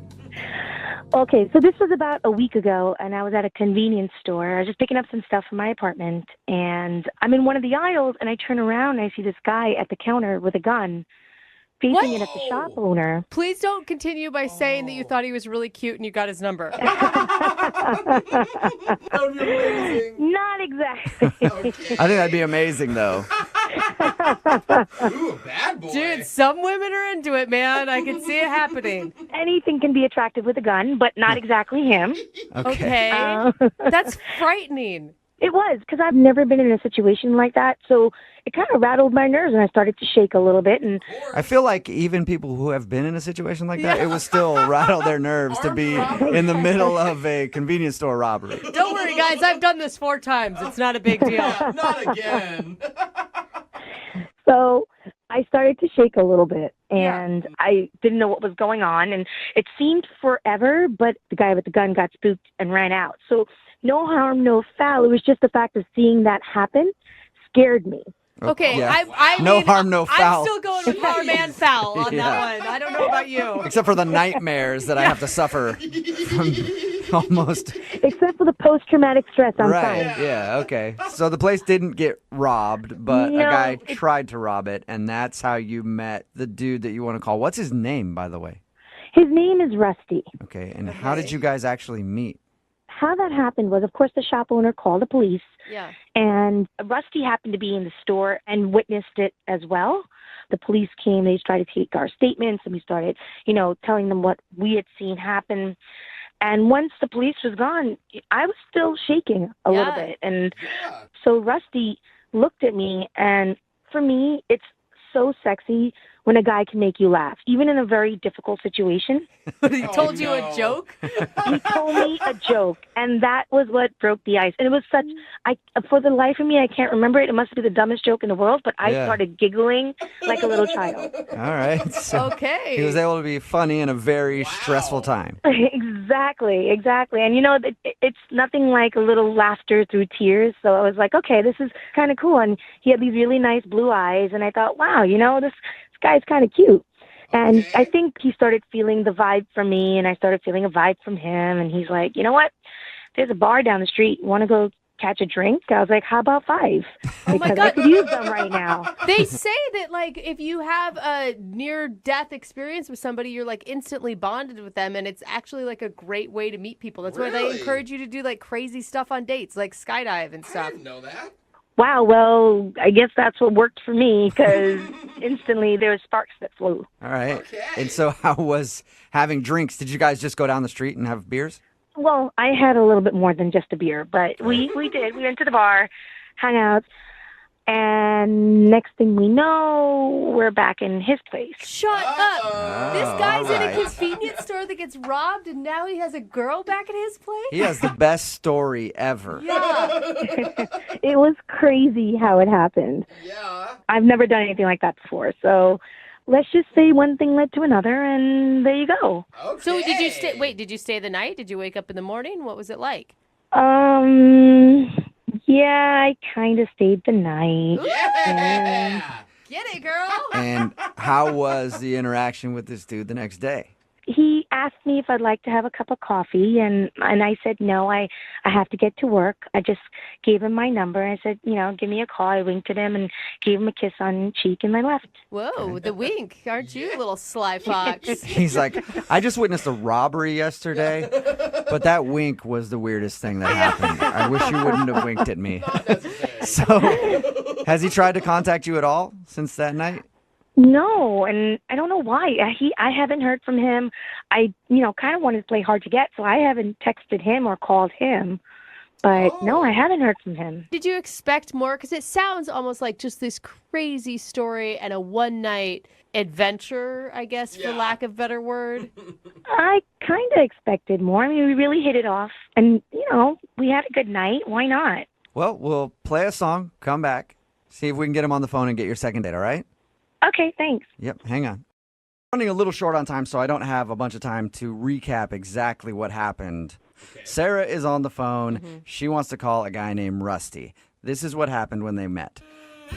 Okay, so this was about a week ago, and I was at a convenience store. I was just picking up some stuff for my apartment, and I'm in one of the aisles, and I turn around, and I see this guy at the counter with a gun, facing it at the shop owner. Please don't continue by saying that you thought he was really cute and you got his number. That would be amazing. Not exactly. I think that'd be amazing, though. Ooh, bad boy. Dude, some women are into it, man. I can see it happening. Anything can be attractive with a gun, but not exactly him. Okay. That's frightening. It was, because I've never been in a situation like that, so it kind of rattled my nerves, and I started to shake a little bit. And I feel like even people who have been in a situation like that, it would still rattle their nerves to be in the middle of a convenience store robbery. Don't worry, guys. I've done this 4 times. It's not a big deal. Not again. So I I started to shake a little bit, and I didn't know what was going on, and it seemed forever, but the guy with the gun got spooked and ran out. So no harm, no foul. It was just the fact of seeing that happen scared me. Okay, Yeah. I No mean, harm, no foul. I'm still going with harm and foul on Yeah. that one. I don't know about you. Except for the nightmares that I have to suffer from almost. Except for the post-traumatic stress, I'm Right. fine. Yeah. Okay. So the place didn't get robbed, but a No, guy it- tried to rob it, and that's how you met the dude that you want to call. What's his name, by the way? His name is Rusty. Okay. And how did you guys actually meet? How that happened was, of course, the shop owner called the police, Yeah. and Rusty happened to be in the store and witnessed it as well. The police came, they tried to take our statements, and we started, telling them what we had seen happen. And once the police was gone, I was still shaking a little bit. And so Rusty looked at me, and for me, it's so sexy when a guy can make you laugh, even in a very difficult situation. He told you a joke? He told me a joke, and that was what broke the ice. And it was for the life of me, I can't remember it. It must be the dumbest joke in the world, but I Yeah. started giggling like a little child. All right. So Okay. He was able to be funny in a very stressful time. Exactly. And it's nothing like a little laughter through tears. So I was like, okay, this is kind of cool. And he had these really nice blue eyes, and I thought, wow, this guy's kind of cute. And I think he started feeling the vibe from me, and I started feeling a vibe from him. And he's like, you know what? There's a bar down the street. Want to go catch a drink? I was like, how about 5? Because I could use them right now. They say that, like, if you have a near-death experience with somebody, you're, like, instantly bonded with them, and it's actually, like, a great way to meet people. That's why they encourage you to do, like, crazy stuff on dates, like skydive and stuff. I didn't know that. Wow, well, I guess that's what worked for me, because instantly there was sparks that flew. All right. And so how was having drinks? Did you guys just go down the street and have beers? Well, I had a little bit more than just a beer, but we did. We went to the bar, hung out, and next thing we know, we're back in his place. Shut up. This guy's all in right. a convenience store that gets robbed, and now he has a girl back at his place? He has the best story ever. Yeah. It was crazy how it happened. Yeah. I've never done anything like that before, so let's just say one thing led to another, and there you go. So did you stay? Wait, did you stay the night? Did you wake up in the morning? What was it like? Yeah, I kind of stayed the night. Get it, girl. And how was the interaction with this dude the next day? He asked me if I'd like to have a cup of coffee, and I said no, I have to get to work. I just gave him my number. I said, give me a call. I winked at him and gave him a kiss on the cheek, and I left. Whoa, the wink. Aren't you, little sly fox? He's like, I just witnessed a robbery yesterday, but that wink was the weirdest thing that happened. I wish you wouldn't have winked at me. So, has he tried to contact you at all since that night? No, and I don't know why. I haven't heard from him. I, kind of wanted to play hard to get, so I haven't texted him or called him. But no, I haven't heard from him. Did you expect more? Because it sounds almost like just this crazy story and a one-night adventure, I guess, for lack of a better word. I kind of expected more. I mean, we really hit it off, and, we had a good night. Why not? Well, we'll play a song, come back, see if we can get him on the phone and get your second date, all right? Okay, thanks. Yep, hang on. Running a little short on time, so I don't have a bunch of time to recap exactly what happened. Sarah is on the phone. She wants to call a guy named Rusty. This is what happened when they met.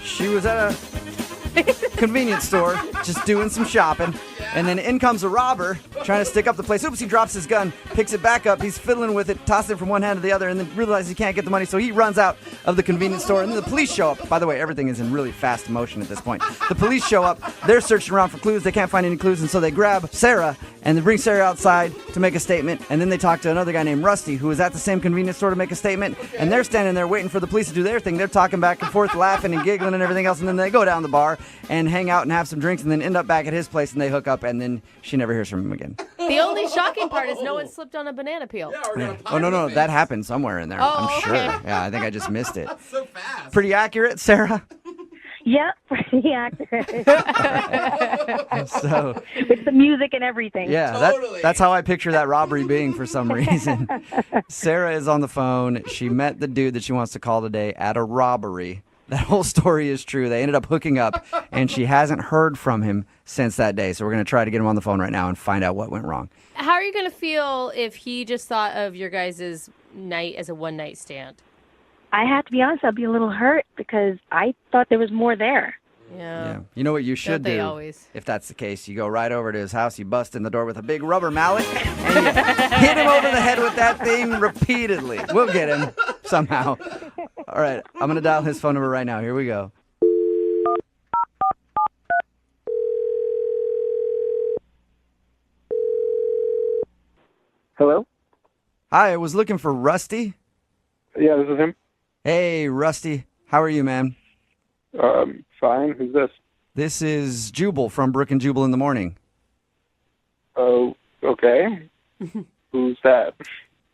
She was at a convenience store just doing some shopping, and then in comes a robber trying to stick up the place. Oops, he drops his gun, picks it back up, he's fiddling with it, tosses it from one hand to the other, and then realizes he can't get the money, so he runs out of the convenience store, and then the police show up. By the way, everything is in really fast motion at this point. The police show up, they're searching around for clues, they can't find any clues, and so they grab Sarah, and they bring Sarah outside to make a statement, and then they talk to another guy named Rusty, who was at the same convenience store to make a statement, and they're standing there waiting for the police to do their thing. They're talking back and forth, laughing and giggling and everything else, and then they go down the bar and hang out and have some drinks, and then end up back at his place, and they hook up, and then she never hears from him again. The only shocking part is no one slipped on a banana peel. Yeah. Oh, no, that happened somewhere in there. Oh, I'm sure. okay. Yeah, I think I just missed it. So fast. Pretty accurate, Sarah? Yeah, pretty accurate. So, with the music and everything. yeah, that's how I picture that robbery being for some reason. Sarah is on the phone. She met the dude that she wants to call today at a robbery. That whole story is true. They ended up hooking up, and she hasn't heard from him since that day. So we're going to try to get him on the phone right now and find out what went wrong. How are you going to feel if he just thought of your guys' night as a one-night stand? I have to be honest, I'll be a little hurt because I thought there was more there. Yeah. You know what you should Don't they do? always? If that's the case, you go right over to his house, you bust in the door with a big rubber mallet, and you hit him over the head with that thing repeatedly. We'll get him somehow. All right, I'm going to dial his phone number right now. Here we go. Hello? Hi, I was looking for Rusty. Yeah, this is him. Hey, Rusty. How are you, man? Fine. Who's this? This is Jubal from Brooke and Jubal in the Morning. Oh, okay. Who's that?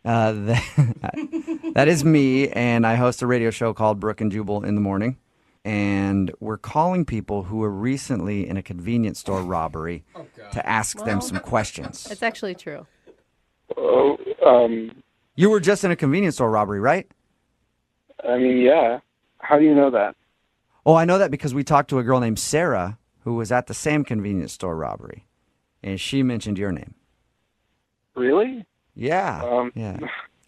That is me, and I host a radio show called Brooke and Jubal in the Morning. And we're calling people who were recently in a convenience store robbery to ask them some questions. That's actually true. Oh, You were just in a convenience store robbery, right? I mean, yeah. How do you know that? Oh, I know that because we talked to a girl named Sarah who was at the same convenience store robbery, and she mentioned your name. Really? Yeah. Yeah.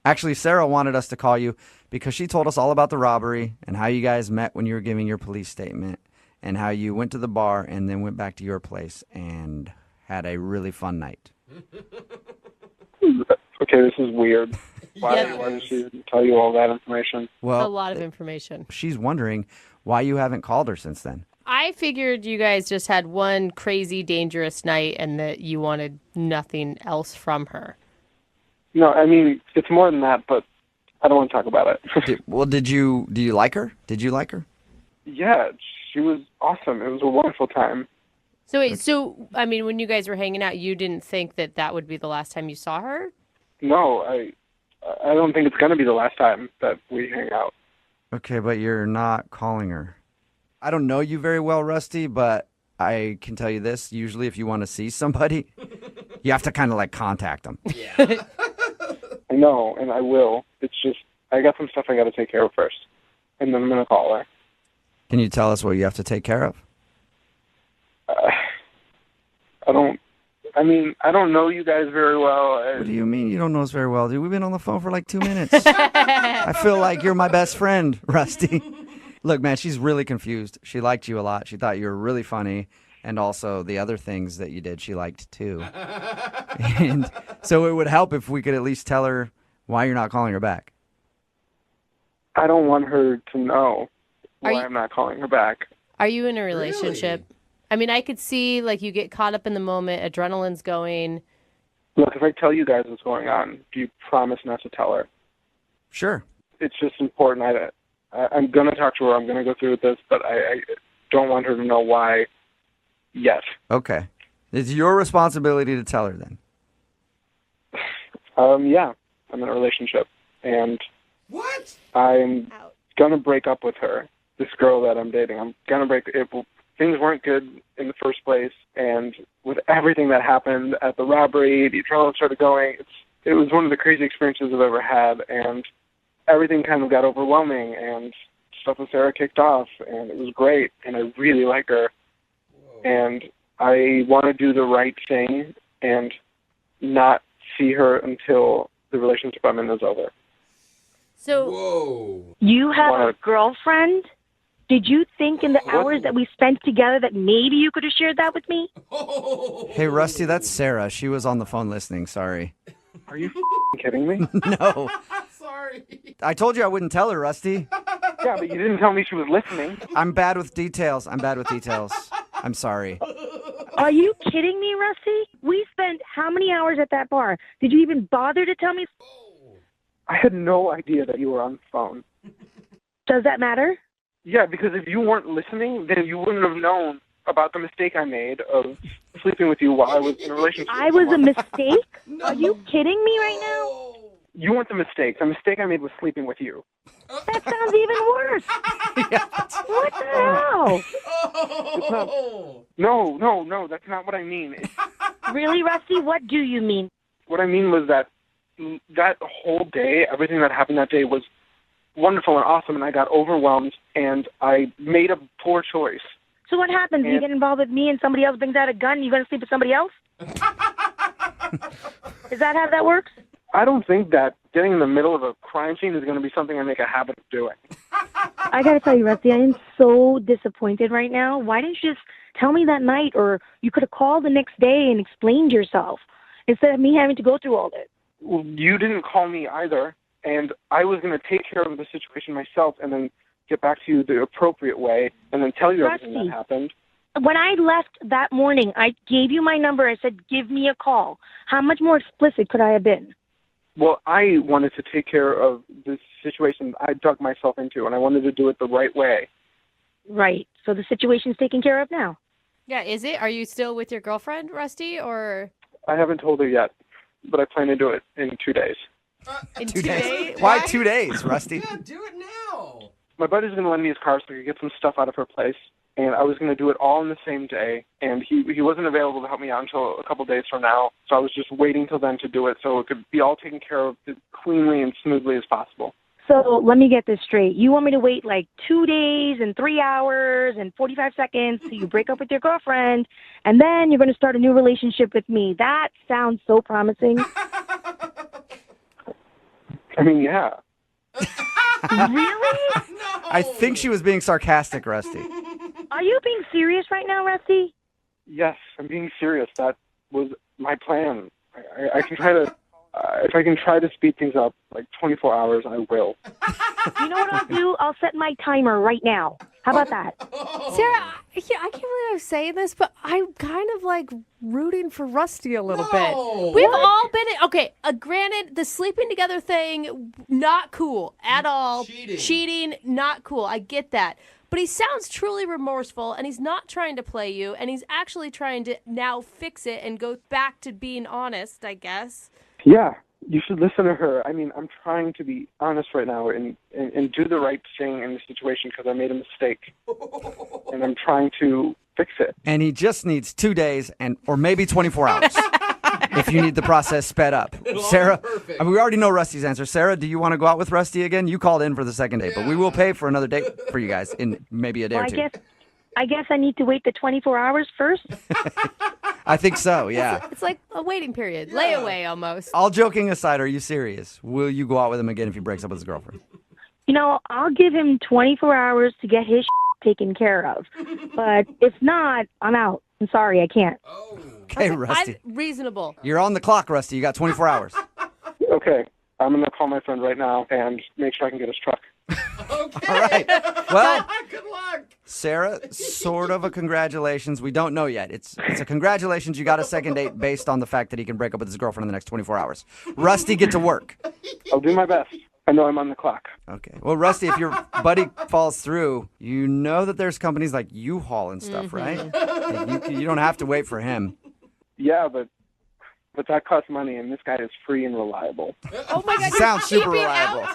Actually, Sarah wanted us to call you because she told us all about the robbery and how you guys met when you were giving your police statement and how you went to the bar and then went back to your place and had a really fun night. Okay, this is weird. Why did she tell you all that information? Well, a lot of information. She's wondering why you haven't called her since then. I figured you guys just had one crazy, dangerous night and that you wanted nothing else from her. No, I mean, it's more than that, but I don't want to talk about it. Do you like her? Did you like her? Yeah, she was awesome. It was a wonderful time. So wait, I mean, when you guys were hanging out, you didn't think that would be the last time you saw her? No, I don't think it's going to be the last time that we hang out. Okay, but you're not calling her. I don't know you very well, Rusty, but I can tell you this. Usually if you want to see somebody, you have to kind of like contact them. Yeah. I know, and I will. It's just, I got some stuff I got to take care of first, and then I'm going to call her. Can you tell us what you have to take care of? I don't know you guys very well. What do you mean you don't know us very well, dude? We've been on the phone for like 2 minutes. I feel like you're my best friend, Rusty. Look, man, she's really confused. She liked you a lot. She thought you were really funny. And also the other things that you did, she liked too. And so it would help if we could at least tell her why you're not calling her back. I don't want her to know why I'm not calling her back. Are you in a relationship? Really? I mean, I could see like you get caught up in the moment, adrenaline's going. Look, if I tell you guys what's going on, do you promise not to tell her? Sure. It's just important. I'm going to talk to her. I'm going to go through with this, but I don't want her to know why yet. Okay. It's your responsibility to tell her then. Yeah. I'm in a relationship. And what? I'm going to break up with her, this girl that I'm dating. I'm going to break it. Things weren't good in the first place, and with everything that happened at the robbery, the adrenaline started going. It was one of the crazy experiences I've ever had, and everything kind of got overwhelming, and stuff with Sarah kicked off, and it was great, and I really like her. Whoa. And I want to do the right thing and not see her until the relationship I'm in is over. So, you have a girlfriend? Did you think in the hours that we spent together that maybe you could have shared that with me? Hey, Rusty, that's Sarah. She was on the phone listening. Sorry. Are you kidding me? No. Sorry. I told you I wouldn't tell her, Rusty. Yeah, but you didn't tell me she was listening. I'm bad with details. I'm sorry. Are you kidding me, Rusty? We spent how many hours at that bar? Did you even bother to tell me? I had no idea that you were on the phone. Does that matter? Yeah, because if you weren't listening, then you wouldn't have known about the mistake I made of sleeping with you while I was in a relationship. I was a mistake? No. Are you kidding me right now? You weren't the mistake. The mistake I made was sleeping with you. That sounds even worse. What the hell? No, that's not what I mean. Really, Rusty? What do you mean? What I mean was that whole day, everything that happened that day was wonderful and awesome, and I got overwhelmed, and I made a poor choice. So what happens? You get involved with me and somebody else brings out a gun, you're going to sleep with somebody else? Is that how that works? I don't think that getting in the middle of a crime scene is going to be something I make a habit of doing. I got to tell you, Rusty, I am so disappointed right now. Why didn't you just tell me that night, or you could have called the next day and explained yourself instead of me having to go through all this? Well, you didn't call me either, and I was going to take care of the situation myself and then get back to you the appropriate way and then tell you everything that happened. When I left that morning, I gave you my number. I said, give me a call. How much more explicit could I have been? Well, I wanted to take care of this situation I dug myself into, and I wanted to do it the right way. Right. So the situation's taken care of now. Yeah, is it? Are you still with your girlfriend, Rusty, or? I haven't told her yet, but I plan to do it in 2 days. In 2 days? Why 2 days, Rusty? Yeah, do it now. My buddy's going to lend me his car so I could get some stuff out of her place, and I was going to do it all in the same day, and he wasn't available to help me out until a couple days from now, so I was just waiting till then to do it so it could be all taken care of as cleanly and smoothly as possible. So let me get this straight. You want me to wait like 2 days and 3 hours and 45 seconds till you break up with your girlfriend, and then you're going to start a new relationship with me. That sounds so promising. I mean, yeah. Really? I think she was being sarcastic, Rusty. Are you being serious right now, Rusty? Yes, I'm being serious. That was my plan. I can try to, if I can try to speed things up, like 24 hours, I will. You know what I'll do? I'll set my timer right now. How about that? Sarah, I can't believe I'm saying this, but I'm kind of like rooting for Rusty a little bit. We've all been okay. Granted, the sleeping together thing, not cool at all. Cheating, not cool. I get that. But he sounds truly remorseful, and he's not trying to play you, and he's actually trying to now fix it and go back to being honest, I guess. Yeah, you should listen to her. I mean, I'm trying to be honest right now and do the right thing in the situation because I made a mistake. And I'm trying to fix it. And he just needs 2 days or maybe 24 hours if you need the process sped up. Sarah, I mean, we already know Rusty's answer. Sarah, do you want to go out with Rusty again? You called in for the second date, but we will pay for another date for you guys in maybe a day or two. I guess I need to wait the 24 hours first. I think so, yeah. It's like a waiting period, layaway almost. All joking aside, are you serious? Will you go out with him again if he breaks up with his girlfriend? You know, I'll give him 24 hours to get his taken care of. But if not, I'm out. I'm sorry, I can't. Okay, Rusty. Reasonable. You're on the clock, Rusty. You got 24 hours. Okay, I'm going to call my friend right now and make sure I can get his truck. All right. Well, good luck. Sarah, sort of a congratulations. We don't know yet. It's a congratulations. You got a second date based on the fact that he can break up with his girlfriend in the next 24 hours. Rusty, get to work. I'll do my best. I know I'm on the clock. Okay. Well, Rusty, if your buddy falls through, you know that there's companies like U-Haul and stuff, right? You don't have to wait for him. Yeah, but that costs money, and this guy is free and reliable. Oh my God! Sounds super reliable.